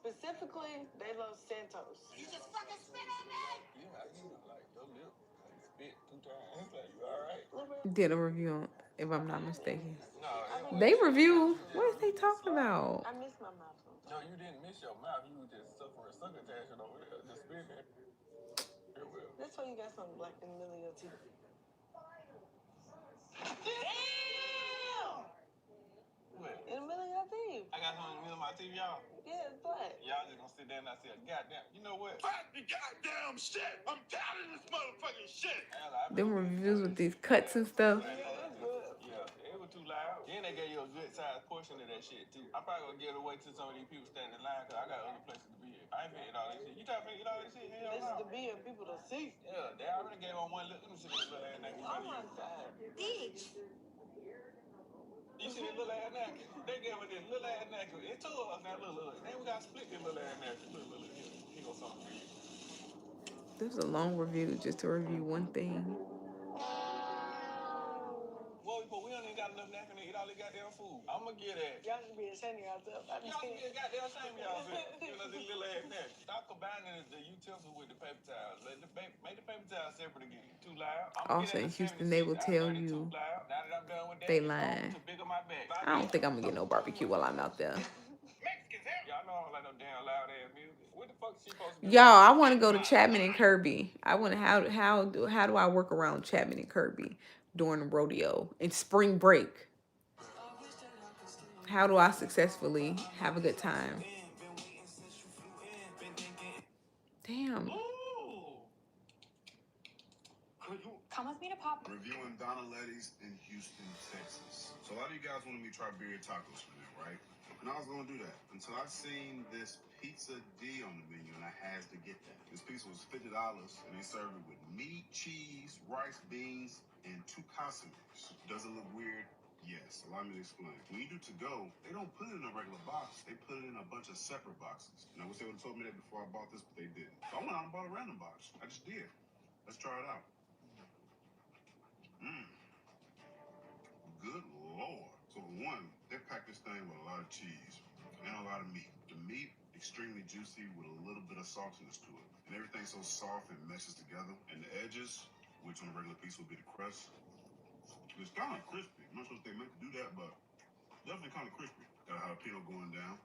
Specifically, they love Santos. You just fucking spit on me. Yeah, I use it like your lip. Like spit 2 times. Like you all right? Did a review, if I'm not mistaken. No, They review. What is they talking about? I miss my mouth sometimes. No, you didn't miss your mouth. You was just suffering succotash over there. Just spitting. That's why you got some black in the middle of your teeth. Damn! What? In the middle of your teeth. I got something in the middle of my teeth, y'all. Yeah, it's black. Y'all just gonna sit there and not say a goddamn. You know what? Fuck the goddamn shit! I'm tired of this motherfucking shit! Them reviews with these cuts and stuff. Yeah, it was too loud. Then they gave you a good sized portion of that shit too. I'm probably gonna give it away to some of these people standing in line because I got other places to be at. I ain't finna eat all this shit. You trying to eat all this shit? Hell This is no. to be and people to see. Yeah, they already gave on one look. Let me see this little ass nigga. Oh my God. Bitch. You see this little ass napkin? They gave me this little ass napkin. It's 2 of us now, look. Then we got to split this little ass napkin. Look. Here goes something for you. This is a long review just to review one thing. eat all the goddamn food. I'ma get at. Y'all should be ashamed of yourself. Y'all should be goddamn ashamed of yourself. You know, this little ass nigga. Stop combining the utensils with the paper towels. Make the paper towels separate again. Too loud. I'ma Also get in at a Houston, they 76. will I tell 32 you loud. Now that I'm done with that, they it's lying. too big on my back. I don't think I'm gonna get no barbecue while I'm out there. Mexicans, y'all know I don't like no damn loud ass music. What the fuck is she supposed to be? Y'all, I want to go to Chapman and Kirby. I want to how do I work around Chapman and Kirby during the rodeo and spring break? How do I successfully have a good time? Damn. Come with me to Pop. Reviewing Donna Letty's in Houston, Texas. So a lot of you guys wanted me to try birria tacos from there, right? And I was gonna do that until I seen this pizza D on the menu, and I had to get that. This pizza was $50, and they served it with meat, cheese, rice, beans, and 2 casamigos. Does it look weird? Yes. Allow me to explain. When you do to go, they don't put it in a regular box. They put it in a bunch of separate boxes. And I wish they would have told me that before I bought this, but they didn't. So I went out and bought a random box. I just did. Let's try it out. Good Lord. So for one, they packed this thing with a lot of cheese and a lot of meat. The meat, extremely juicy with a little bit of saltiness to it. And everything's so soft and meshes together. And the edges, which on a regular piece would be the crust, it's kind of crispy. I'm not sure if they meant to do that, but definitely kind of crispy. Got a jalapeno going down.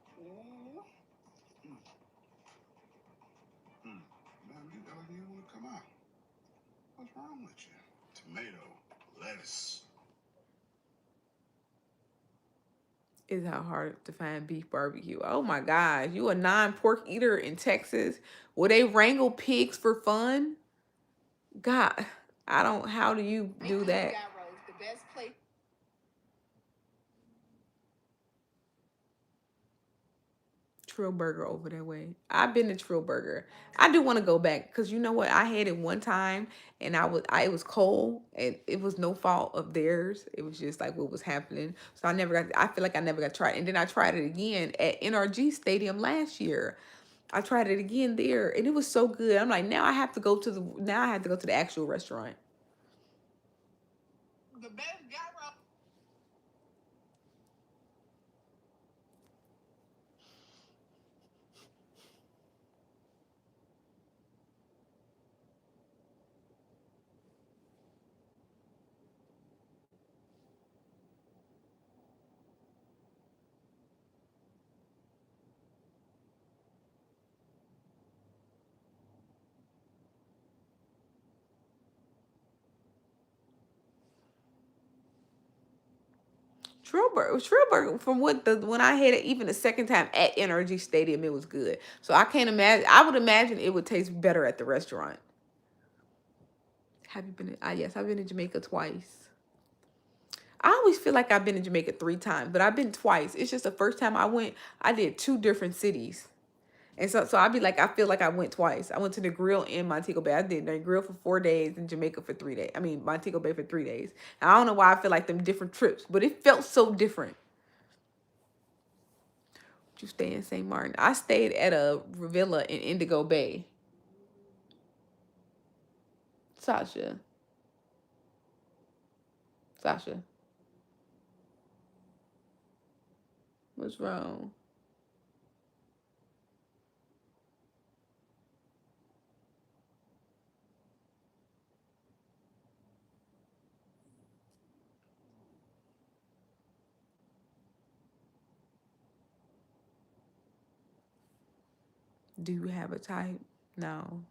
Man, you got like you didn't want to come out. What's wrong with you? Tomato, lettuce. Is how hard to find beef barbecue. Oh my gosh, you a non-pork eater in Texas? Will they wrangle pigs for fun? God, I don't. How do you do that? The best place. Trill Burger over that way. I've been to Trill Burger. I do want to go back because you know what? I had it one time and it was cold and it was no fault of theirs. It was just like what was happening. So I feel like I never got tried. And then I tried it again at NRG Stadium last year. I tried it again there and it was so good. I'm like, now I have to go to the actual restaurant. The best gyro. Trillburger, from when I had it even the second time at NRG Stadium, it was good. So I can't imagine. I would imagine it would taste better at the restaurant. Have you been? Yes, I've been to Jamaica twice. I always feel like I've been to Jamaica 3 times, but I've been twice. It's just the first time I went, I did 2 different cities. And so I'd be like, I feel like I went twice. I went to the grill in Montego Bay. I did the grill for 4 days and Jamaica for 3 days. I mean, Montego Bay for 3 days. And I don't know why I feel like them different trips, but it felt so different. You stay in St. Martin. I stayed at a villa in Indigo Bay. Sasha. What's wrong? Do you have a type? No.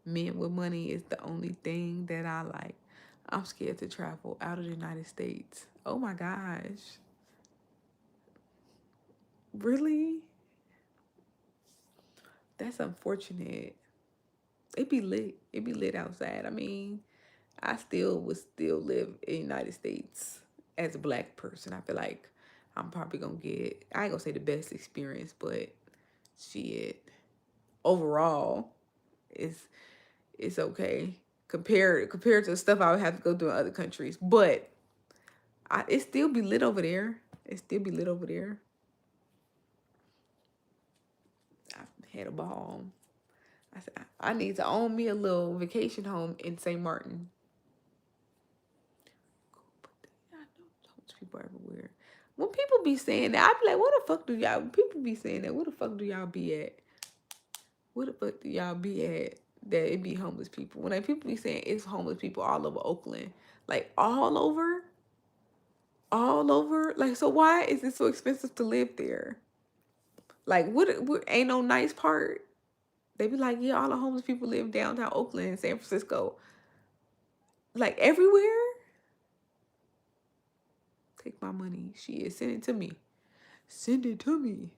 Men with money is the only thing that I like. I'm scared to travel out of the United States. Oh my gosh. Really? That's unfortunate. It be lit. It be lit outside. I mean, I still would still live in the United States as a black person. I feel like I'm probably gonna get, I ain't gonna say the best experience, but shit. Overall, it's okay. Compared to the stuff I would have to go through in other countries. But it still be lit over there. It still be lit over there. I had a ball. I said, I need to own me a little vacation home in St. Martin. people everywhere. When people be saying that, I be like, what the fuck do y'all, when people be saying that, where the fuck do y'all be at? Where the fuck do y'all be at that it be homeless people? When like people be saying it's homeless people all over Oakland, like all over. Like, so why is it so expensive to live there? Like, what ain't no nice part? They be like, yeah, all the homeless people live downtown Oakland, San Francisco, like everywhere. Take my money. Send it to me. Send it to me.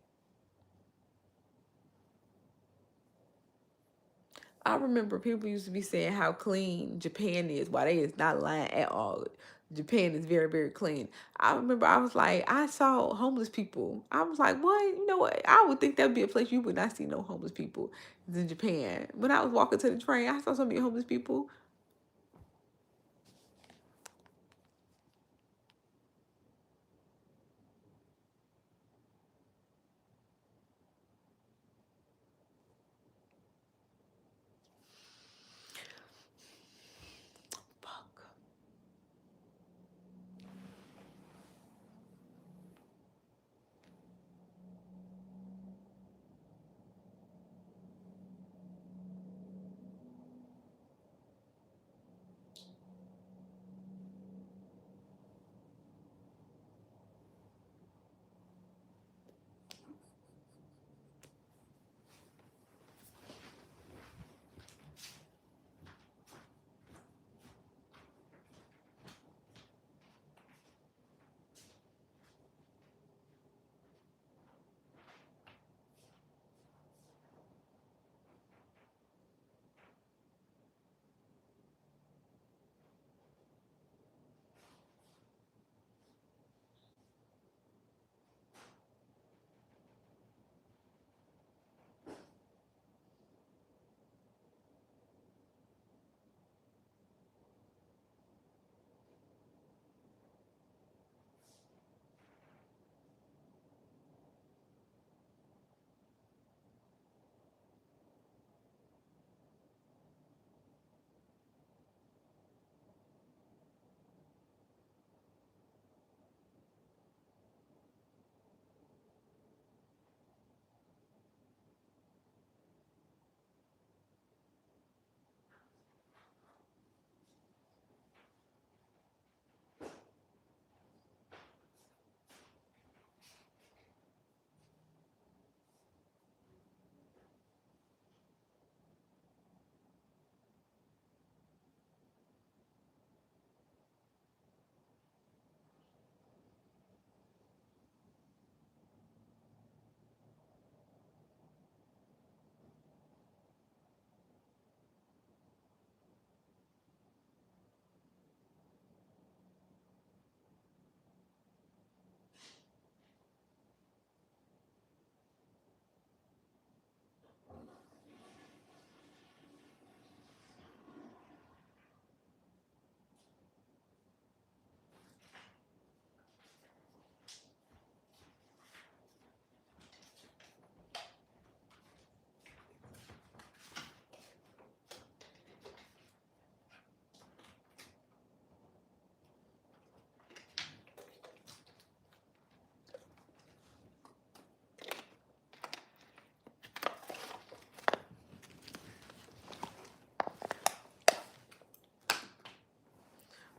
I remember people used to be saying how clean Japan is. Why they is not lying at all. Japan is very, very clean. I remember I was like, I saw homeless people. I was like, what? You know what? I would think that'd be a place you would not see no homeless people. It's in Japan. When I was walking to the train, I saw so many homeless people. Fuck.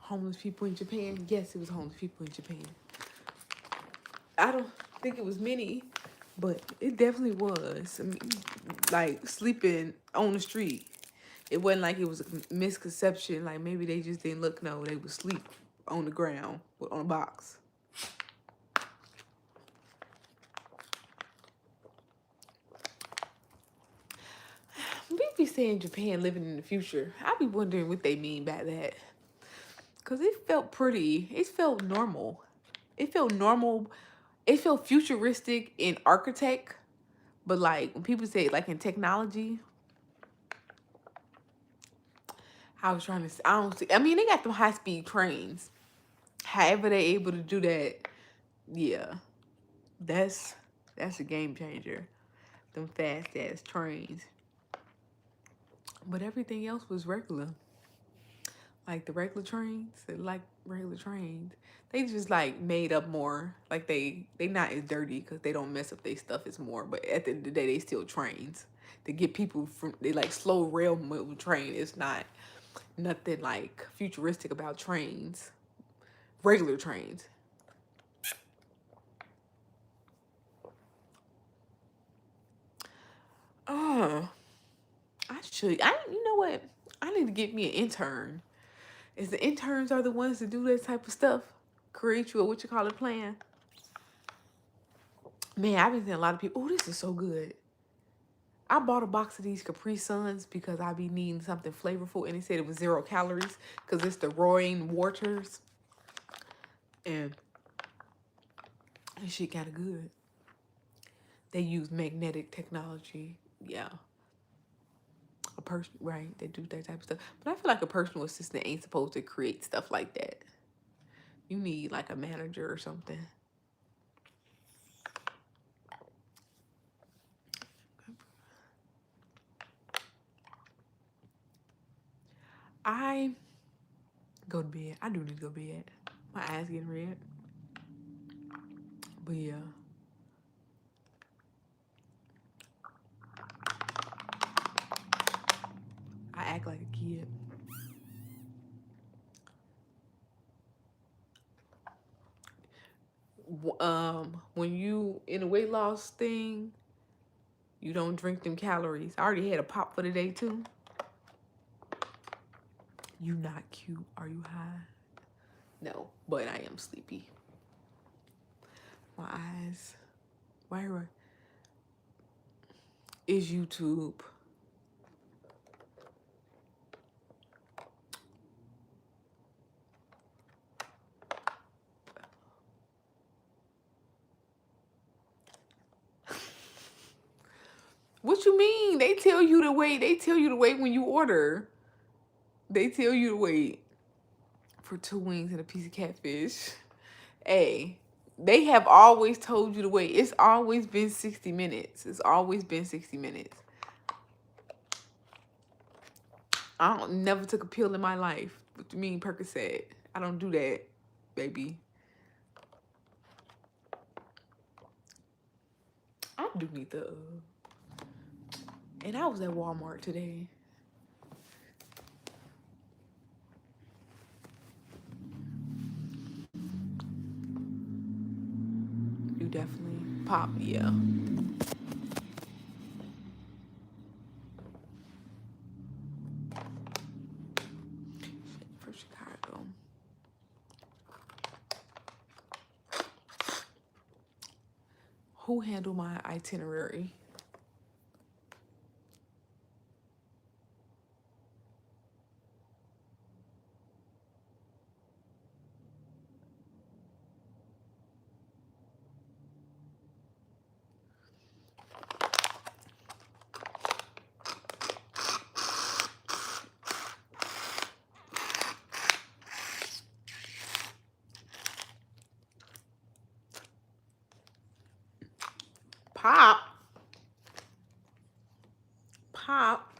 Homeless people in Japan. Yes, it was homeless people in Japan. I don't think it was many, but it definitely was. I mean, like sleeping on the street. It wasn't like it was a misconception. Like maybe they just didn't look. No, they would sleep on the ground on a box. We be saying Japan living in the future. I be wondering what they mean by that. Cause it felt pretty. It felt normal. It felt normal. It felt futuristic in architect, but like when people say like in technology, I was trying to. I don't see. I mean, they got them high speed trains. However, they able to do that. Yeah, that's a game changer. Them fast ass trains. But everything else was regular. Like the regular trains, like regular trains. They just like made up more. Like they not as dirty because they don't mess up their stuff as more. But at the end of the day, they still trains to get people from. They like slow rail move train. It's not nothing like futuristic about trains. Regular trains. Oh, I should. I You know what? I need to get me an intern. Is the interns are the ones that do that type of stuff? Create you a what you call it plan. Man, I've been seeing a lot of people. Oh, this is so good. I bought a box of these Capri Suns because I be needing something flavorful, and they said it was 0 calories because it's the roaring waters, and this shit kind of good. They use magnetic technology. Yeah, a person, right? They do that type of stuff. But I feel like a personal assistant ain't supposed to create stuff like that. You need like a manager or something. I go to bed. I do need to go to bed. My eyes getting red. But yeah, I act like a kid. When you in a weight loss thing, you don't drink them calories. I already had a pop for the day too. You not cute. Are you high? No, but I am sleepy. My eyes. Where is YouTube? What you mean? They tell you to wait. They tell you to wait when you order. They tell you to wait for 2 wings and a piece of catfish. Hey, they have always told you to wait. It's always been 60 minutes. It's always been 60 minutes. I don't never took a pill in my life. What you mean Percocet? I don't do that, baby. I do need the and I was at Walmart today. You definitely pop, yeah. For Chicago. Who handled my itinerary? Pop. Pop.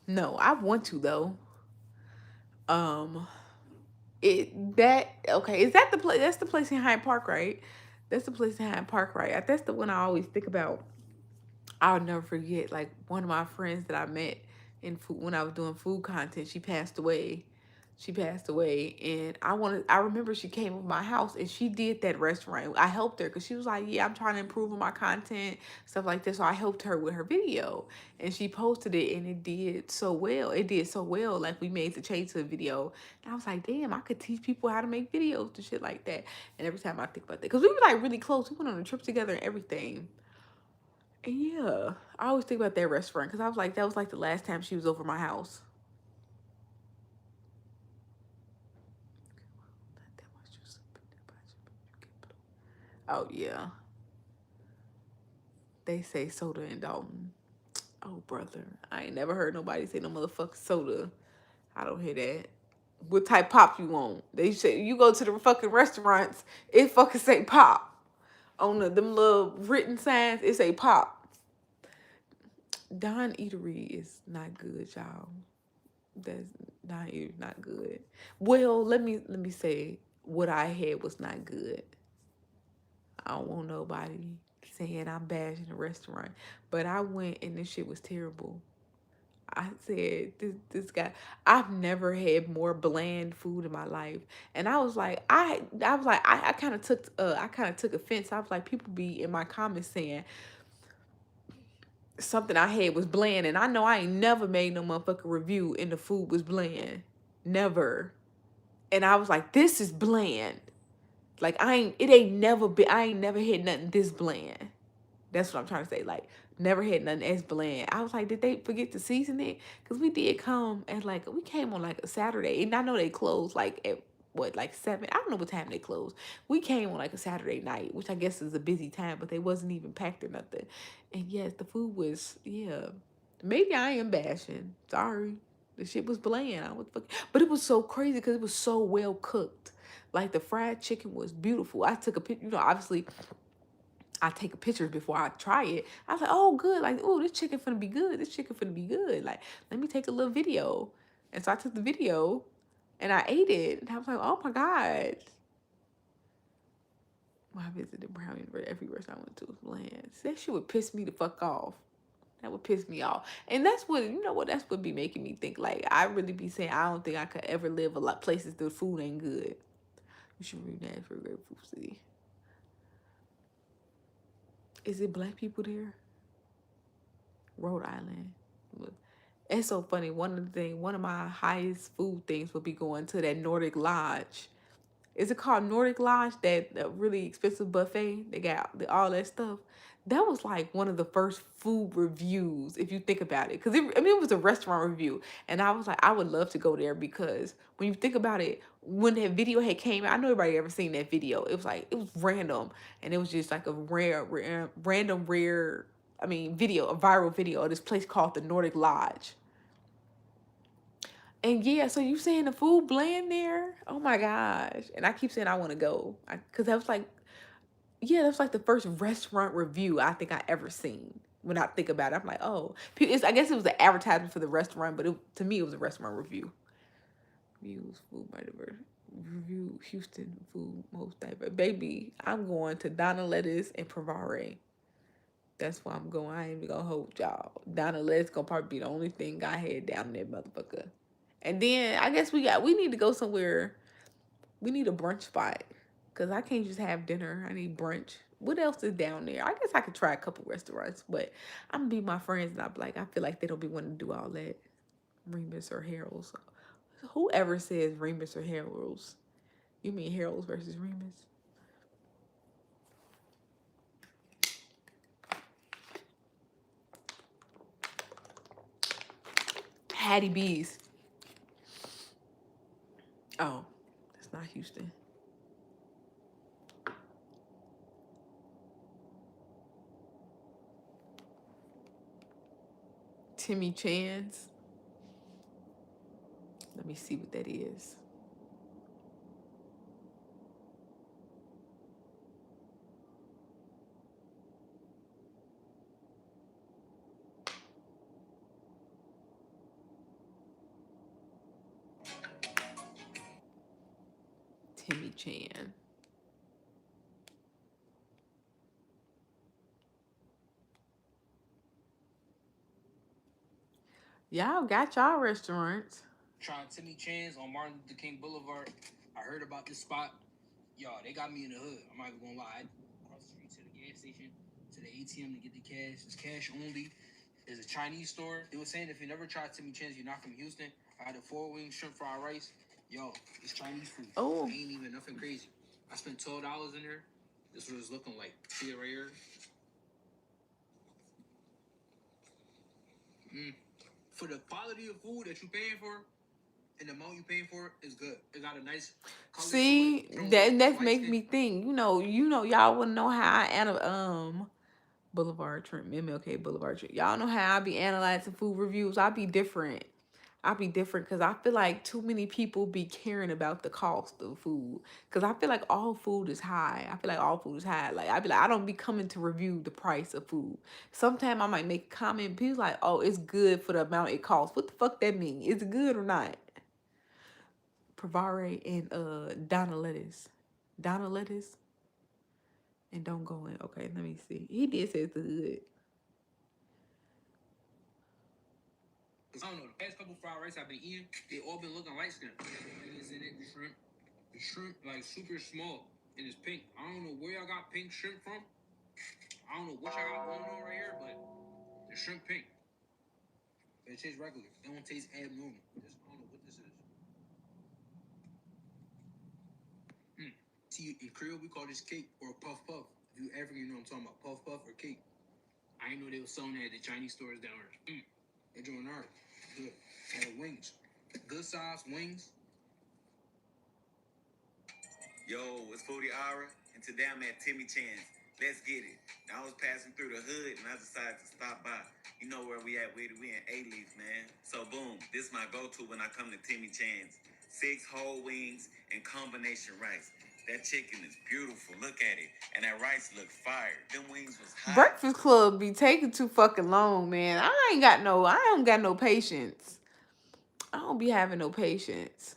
No, I want to though. Um okay, is that the place? That's the place in Hyde Park, right? That's the place in Hyde Park, right? That's the one I always think about. I'll never forget, like, one of my friends that I met in food when I was doing food content, she passed away. She passed away, and I remember she came to my house and she did that restaurant. I helped her because she was like, yeah, I'm trying to improve on my content, stuff like this. So I helped her with her video, and she posted it, and it did so well. It did so well. Like, we made the change to the video, and I was like, damn, I could teach people how to make videos and shit like that. And every time I think about that, because we were like really close, we went on a trip together and everything. And yeah, I always think about that restaurant because I was like, that was like the last time she was over my house. Oh yeah, they say soda in Dalton. Oh brother, I ain't never heard nobody say no motherfucking soda. I don't hear that. What type pop you want? They say you go to the fucking restaurants, it fucking say pop on them little written signs. It say pop. Don Eatery is not good, y'all. That's not good. Well, let me say what I had was not good. I don't want nobody saying I'm bashing the restaurant, but I went and this shit was terrible. I said this guy. I've never had more bland food in my life, and I kind of took offense. I was like, people be in my comments saying something I had was bland, and I know I ain't never made no motherfucking review and the food was bland, never. And I was like, this is bland. Like I ain't never had nothing this bland. That's what I'm trying to say. Like, never had nothing as bland. I was like, did they forget to season it? Because we did come and like we came on like a Saturday, and I know they closed like at what like 7. I don't know what time they closed. We came on like a Saturday night, which I guess is a busy time, but they wasn't even packed or nothing. And yes, the food was Maybe I am bashing. Sorry, the shit was bland. I was fucking, but it was so crazy because it was so well cooked. Like the fried chicken was beautiful. I took a picture. Obviously I take a picture before I try it. I was like, oh, good. Like, oh, this chicken finna be good. This chicken finna be good. Like, let me take a little video. And so I took the video and I ate it. And I was like, oh my God. When I visited Brown University, every restaurant I went to was bland. That shit would piss me the fuck off. That would piss me off. And that's what, that's what be making me think. Like, I really be saying, I don't think I could ever live a lot places the food ain't good. You should read that for a great food city. Is it black people there? Rhode Island. It's so funny. One of my highest food things will be going to that Nordic Lodge. Is it called Nordic Lodge? That really expensive buffet. They got all that stuff. That was like one of the first food reviews, if you think about it. Because it was a restaurant review. And I was like, I would love to go there because when you think about it, when that video had came out, I know everybody ever seen that video. It was like, it was random. And it was just like a random, video, a viral video of this place called the Nordic Lodge. And yeah, so you saying the food bland there? Oh my gosh. And I keep saying I want to go. Because that was like, yeah, that was like the first restaurant review I think I ever seen. When I think about it, I'm like, oh. I guess it was an advertisement for the restaurant, but to me, it was a restaurant review. Reviews, food by diverse. Review Houston food most diverse. Baby, I'm going to Donna Lettuce and Provare. That's where I'm going. I ain't even gonna hold y'all. Donna Lettuce gonna probably be the only thing I had down there, motherfucker. And then I guess we need to go somewhere. We need a brunch spot. Cause I can't just have dinner. I need brunch. What else is down there? I guess I could try a couple restaurants, but I'm gonna be my friends and I'm like, I feel like they don't be wanting to do all that. Remus or Harold's. Whoever says Remus or Harold's. You mean Harold's versus Remus? Hattie B's. Oh, that's not Houston. Timmy Chan's. Let me see what that is. Timmy Chan. Y'all got y'all restaurants. Trying Timmy Chan's on Martin Luther King Boulevard. I heard about this spot. Yo, they got me in the hood. I'm not even gonna lie. Across the street to the gas station, to the ATM to get the cash. It's cash only. There's a Chinese store. They were saying if you never tried Timmy Chan's, you're not from Houston. I had a 4-wing shrimp fried rice. Yo, it's Chinese food. Oh. It ain't even nothing crazy. I spent $12 in there. This is what it's looking like. See it right here? For the quality of food that you're paying for, and the amount you paying for it is good. It got a nice color. See, that makes me think. Y'all wanna know how I Boulevard Trent, MLK Boulevard Trent. Y'all know how I be analyzing food reviews. I be different. I be different because I feel like too many people be caring about the cost of food. Because I feel like all food is high. I feel like all food is high. Like I be like, I don't be coming to review the price of food. Sometimes I might make a comment. People like, oh, it's good for the amount it costs. What the fuck that mean? Is it good or not? Provare and Donna Lettuce. Donna Lettuce and don't go in. Okay, let me see. He did say it's good. Cause I don't know, the past couple fried rice I've been eating, they all been looking light skinned. Onions in it, the shrimp. The shrimp like super small and it's pink. I don't know where y'all got pink shrimp from. I don't know what y'all got going on right here, but the shrimp pink. But it tastes regular. It don't taste abnormal. This, I don't know what this is. See, in Creole we call this cake or puff puff. If you African, you know what I'm talking about, puff puff or cake. I didn't know they were selling that at the Chinese stores down here. They're doing art. Good. And the wings. Good size wings. Yo, it's Foodie Ara, and today I'm at Timmy Chan's. Let's get it. I was passing through the hood, and I decided to stop by. You know where we at, we in A-Leaf, man. So boom, this is my go-to when I come to Timmy Chan's. 6 whole wings and combination rice. That chicken is beautiful. Look at it. And that rice look fire. Them wings was hot. Breakfast Club be taking too fucking long, man. I don't got no patience. I don't be having no patience.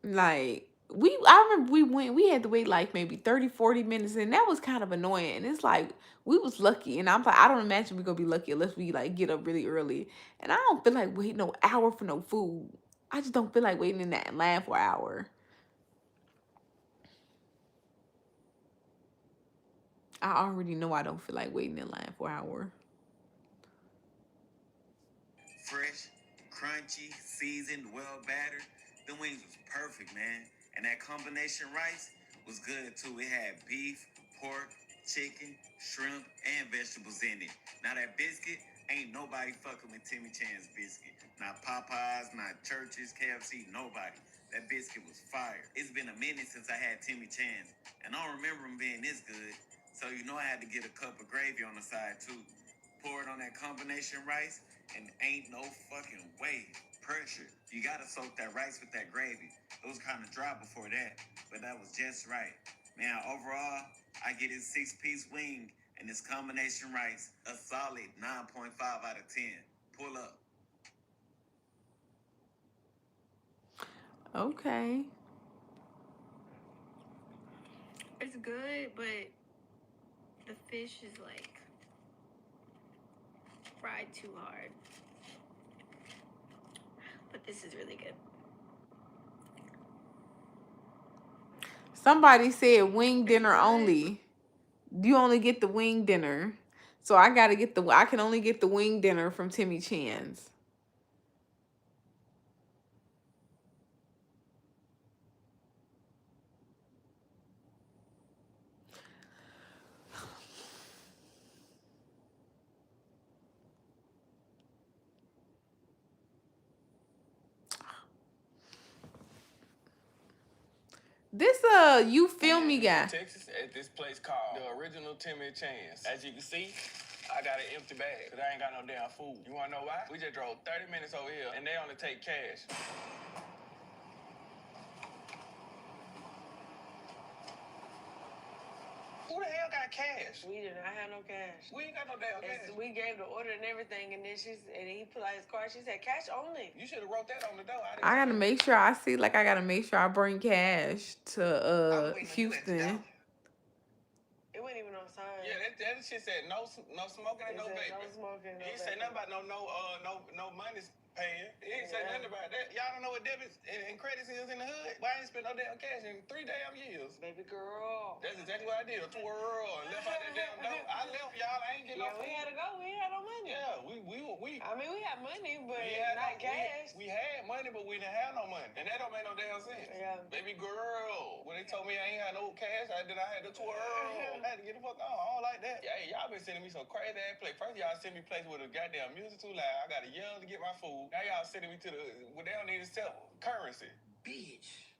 Like I remember we had to wait like maybe 30, 40 minutes and that was kind of annoying. And it's like we was lucky and I'm like, I don't imagine we gonna be lucky unless we like get up really early. And I don't feel like waiting no hour for no food. I just don't feel like waiting in that line for an hour. I already know I don't feel like waiting in line for an hour. Fresh, crunchy, seasoned, well battered. The wings was perfect, man. And that combination rice was good too. It had beef, pork, chicken, shrimp, and vegetables in it. Now that biscuit, ain't nobody fucking with Timmy Chan's biscuit. Not Popeyes, not Church's, KFC, nobody. That biscuit was fire. It's been a minute since I had Timmy Chan's, and I don't remember them being this good. So you know I had to get a cup of gravy on the side too. Pour it on that combination rice, and ain't no fucking way. Pressure. You gotta soak that rice with that gravy. It was kind of dry before that, but that was just right. Now, overall, I get this 6-piece wing and this combination rice a solid 9.5 out of 10. Pull up. Okay. It's good, but the fish is like fried too hard. But this is really good. Somebody said wing dinner only. You only get the wing dinner. So I can only get the wing dinner from Timmy Chan's. This you feel me guy. Texas at this place called the original Timmy Chan's. As you can see, I got an empty bag because I ain't got no damn food. You want to know why? We just drove 30 minutes over here and they only take cash. Who the hell got cash? We did not have no cash. We ain't got no damn cash. We gave the order and everything, and then he put out his card. She said cash only. You should have wrote that on the door. I gotta make sure I gotta make sure I bring cash to Houston. It wasn't even on sign. Yeah, that shit said no smoking and no vaping. No smoking. He ain't say nothing about no money paying. He ain't say nothing about that. Y'all don't know what debits and credits is in the hood. Why I ain't spent no damn cash in 3 damn years? Baby girl. That's exactly what I did. A twirl and left out that damn door. I left y'all. I ain't get no food. We had to go. We ain't had no money. Yeah, we. I mean, we had money, but not cash. We had money, but we didn't have no money, and that don't make no damn sense. Yeah. Baby girl, when they told me I ain't had no cash, I had to twirl. I had to get the fuck on. I don't like that. Yeah, hey, y'all been sending me some crazy ass play. First, y'all send me places with the goddamn music too loud. I gotta yell to get my food. Now y'all sending me to what they don't need to sell currency. Bitch.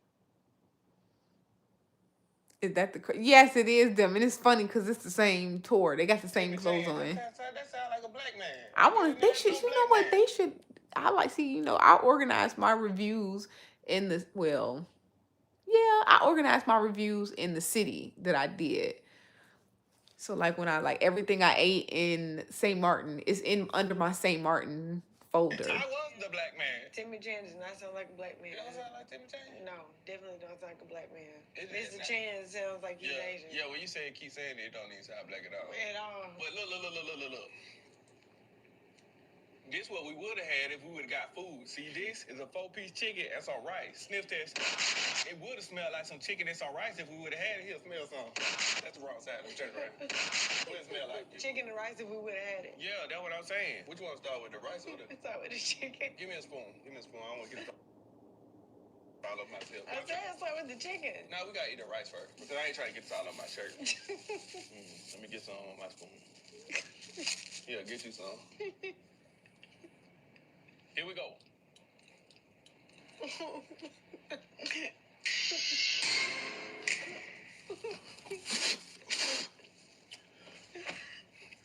Is that yes, it is them, and it's funny because it's the same tour. They got the same clothes on. That sound like a black man. They should. You know what? They should. I like see, I organize my reviews in the well, yeah, I organized my reviews in the city that I did. So like when I like everything I ate in St. Martin is in under my St. Martin folder. I was the black man. Timmy Chan does not sound like a black man. You don't sound like Timmy Chan? No, definitely don't sound like a black man. It- Mr. Chan sounds like he's Yeah, Asian. yeah. When you say it, keep saying it, it don't even sound black at all. At all. But look. This what we would have had if we would have got food. See, this is a 4-piece chicken and some rice. Sniff test. It would have smelled like some chicken and some rice if we would have had it. Here, smell some. That's the wrong side. Let me turn it around. What it smell like? Chicken and rice if we would have had it. Yeah, that's what I'm saying. Which one start with, the rice or the? Let's start with the chicken. Give me a spoon. Give me a spoon. I don't want to get it all over myself. I said let's start with the chicken. Now we gotta eat the rice first because I ain't trying to get this all on my shirt. Let me get some on my spoon. Yeah, get you some. Here we go.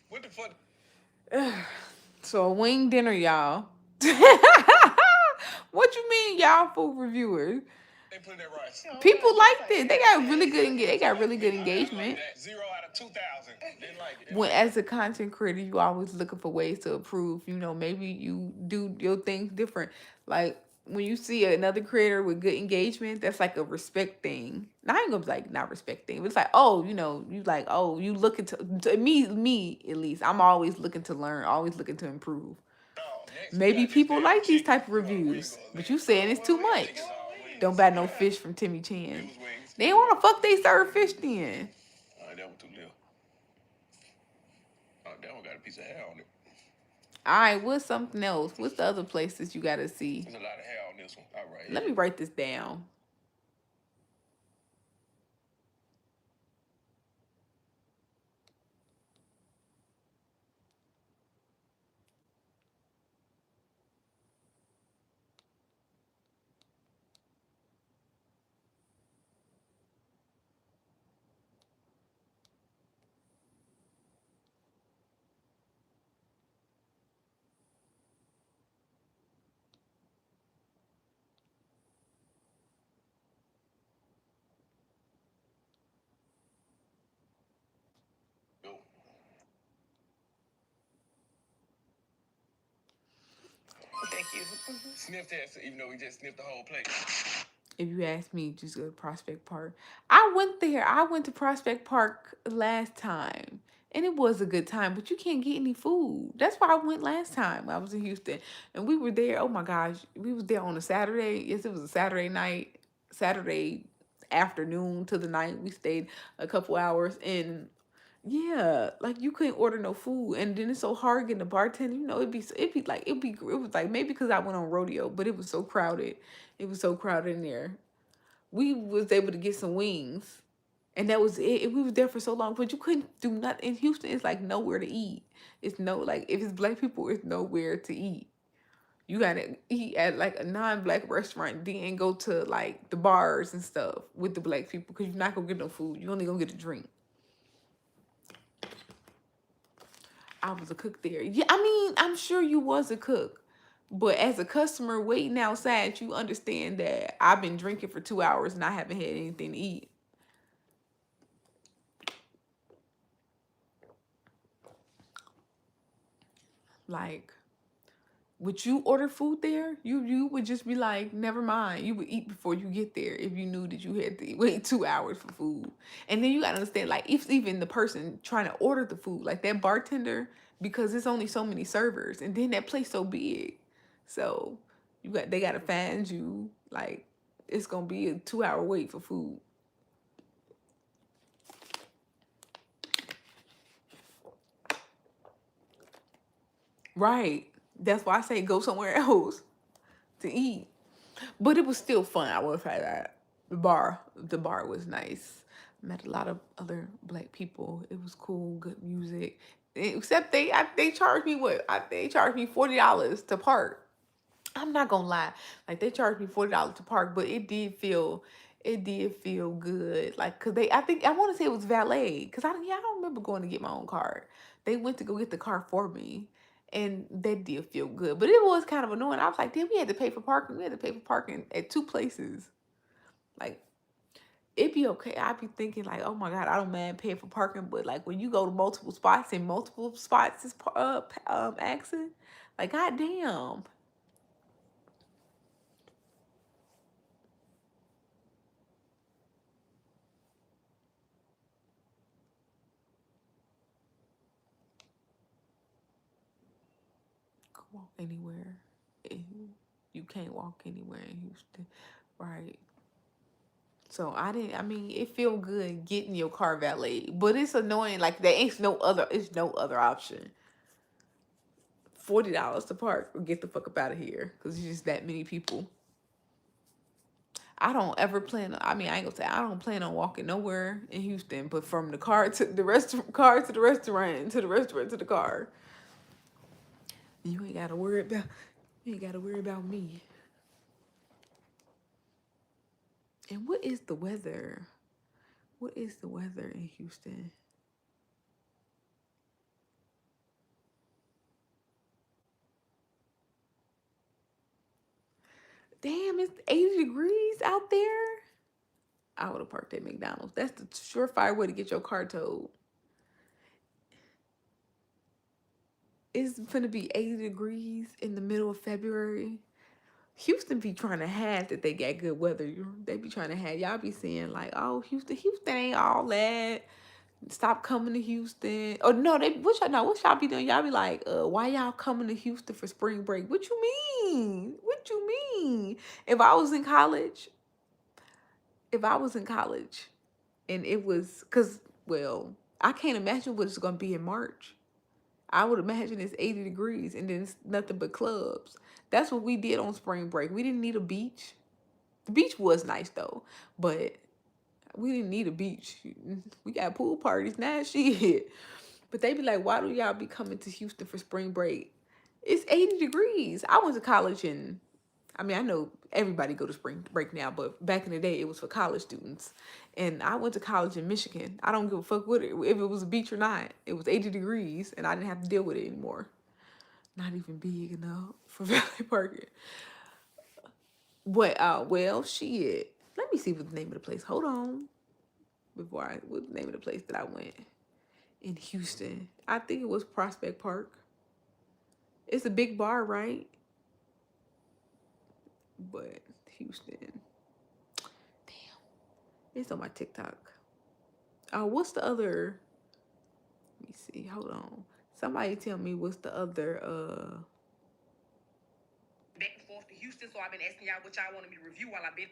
What the fuck? So a wing dinner, y'all. What you mean, y'all food reviewers? They put in that rice. People liked it. They got really good they got really good engagement. 0 out of 2,000. Didn't like it. When as a content creator, you always looking for ways to improve. Maybe you do your things different. Like when you see another creator with good engagement, that's like a respect thing. Now I ain't gonna be like not respect thing, but it's like, oh, you like, oh, you looking to me at least. I'm always looking to learn, always looking to improve. Next, Maybe people like these type of You want wings reviews, or but wings? you saying it's too much. Niggas all wings. Don't buy no fish from Timmy Chan. It was wings. They want to fuck they serve fish then. That one too little. Oh, that one got a piece of hair on it. All right, what's something else? What's the other places you gotta see? There's a lot of hair on this one. All right. Let me write this down. Go. Thank you. Sniff test, even though we just sniffed the whole plate. If you ask me, just go to Prospect Park. I went there. I went to Prospect Park last time. And it was a good time, but you can't get any food. That's why I went last time. I was in Houston. And we were there. Oh my gosh. We was there on a Saturday. Yes, it was a Saturday night. Saturday afternoon to the night. We stayed a couple hours and yeah, like you couldn't order no food, and then it's so hard getting a bartender. It was like maybe because I went on rodeo, but it was so crowded. It was so crowded in there. We was able to get some wings, and that was it. And we was there for so long, but you couldn't do nothing in Houston. It's like nowhere to eat. It's no like if it's black people, it's nowhere to eat. You gotta eat at like a non-black restaurant, then go to like the bars and stuff with the black people because you're not gonna get no food. You only gonna get a drink. I was a cook there. Yeah, I mean, I'm sure you was a cook. But as a customer waiting outside, you understand that I've been drinking for 2 hours and I haven't had anything to eat. Like, would you order food there? You would just be like, never mind. You would eat before you get there if you knew that you had to wait 2 hours for food. And then you gotta understand, like, if even the person trying to order the food, like that bartender, because it's only so many servers, and then that place so big, so they gotta find you. Like, it's gonna be a 2 hour wait for food. Right. That's why I say go somewhere else to eat. But it was still fun. I will say that. The bar was nice. Met a lot of other black people. It was cool, good music. Except they charged me they charged me $40 to park. I'm not gonna lie, like they charged me $40 to park, but it did feel good. Like, cause I think I want to say it was valet, cause I don't remember going to get my own car. They went to go get the car for me, And that did feel good. But it was kind of annoying. I was like, damn, we had to pay for parking. We had to pay for parking at 2 places. Like, it'd be okay. I'd be thinking like, oh my God, I don't mind paying for parking. But like when you go to multiple spots and multiple spots is accent, like, goddamn. Go walk anywhere. You can't walk anywhere in Houston. Right. So I mean, it feel good getting your car valet, but it's annoying. Like it's no other option. $40 to park or get the fuck up out of here because it's just that many people. I don't ever plan. I mean, I ain't gonna say I don't plan on walking nowhere in Houston, but from the car to the car to the restaurant, to the restaurant to the car. You ain't gotta worry about. You ain't gotta worry about me. And what is the weather? What is the weather in Houston? Damn, it's 80 degrees out there. I would have parked at McDonald's. That's the surefire way to get your car towed. It's gonna be 80 degrees in the middle of February. Houston be trying to hide that they got good weather. They be trying to have y'all be saying like, oh, Houston ain't all that. Stop coming to Houston. Oh no, what y'all be doing? Y'all be like, why y'all coming to Houston for spring break? What you mean? What you mean? If I was in college, and it was well, I can't imagine what it's gonna be in March. I would imagine it's 80 degrees and then it's nothing but clubs. That's what we did on spring break. We didn't need a beach. The beach was nice though, but we didn't need a beach. We got pool parties now, shit. But they be like, why do y'all be coming to Houston for spring break? It's 80 degrees. I went to college and I mean, I know everybody go to spring break now, but back in the day, it was for college students. And I went to college in Michigan. I don't give a fuck what if it was a beach or not. It was 80 degrees, and I didn't have to deal with it anymore. Not even big enough for valet parking. But well, shit. Let me see what the name of the place. Hold on, what the name of the place that I went in Houston? I think it was Prospect Park. It's a big bar, right? But Houston, damn, it's on my TikTok. What's the other? Let me see. Hold on. Somebody tell me what's the other back and forth to Houston, so I've been asking y'all what y'all want me to review while I've been.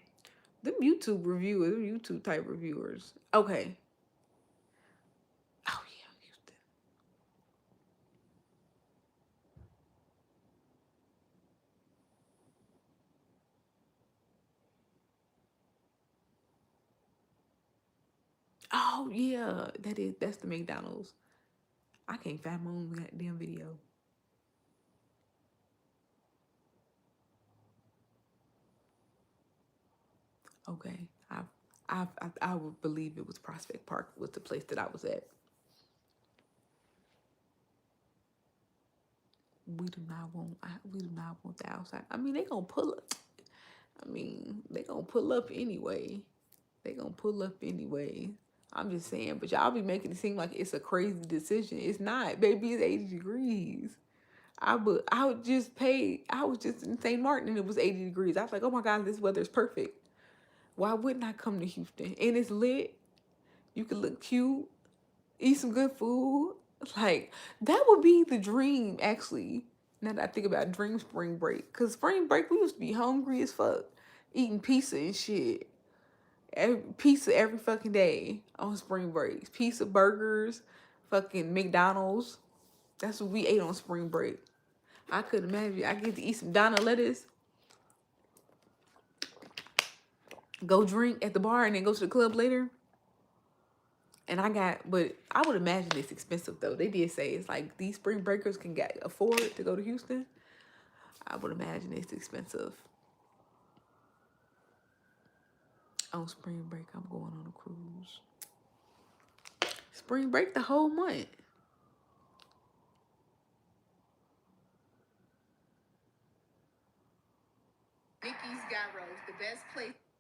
them YouTube reviewers, them YouTube type reviewers. Okay. Oh yeah, Houston. Oh yeah, that's the McDonald's. I can't find my own goddamn video. Okay, I would believe it was Prospect Park was the place that I was at. We do not want the outside. I mean, they gonna pull up. I mean, they gonna pull up anyway. They gonna pull up anyway. I'm just saying, but y'all be making it seem like it's a crazy decision. It's not, baby. It's 80 degrees. I would just pay. I was just in St. Martin and it was 80 degrees. I was like, oh my God, this weather is perfect. Why wouldn't I come to Houston? And it's lit. You can look cute, eat some good food. Like, that would be the dream, actually. Now that I think about dream spring break. Because spring break, we used to be hungry as fuck. Eating pizza and shit. Pizza every fucking day on spring breaks. Pizza, burgers, fucking McDonald's. That's what we ate on spring break. I couldn't imagine. I get to eat some Donna lettuce, go drink at the bar, and then go to the club later. But I would imagine it's expensive though. They did say it's like these spring breakers can afford to go to Houston. I would imagine it's expensive. On spring break, I'm going on a cruise. Spring break the whole month. Gyros, the best place.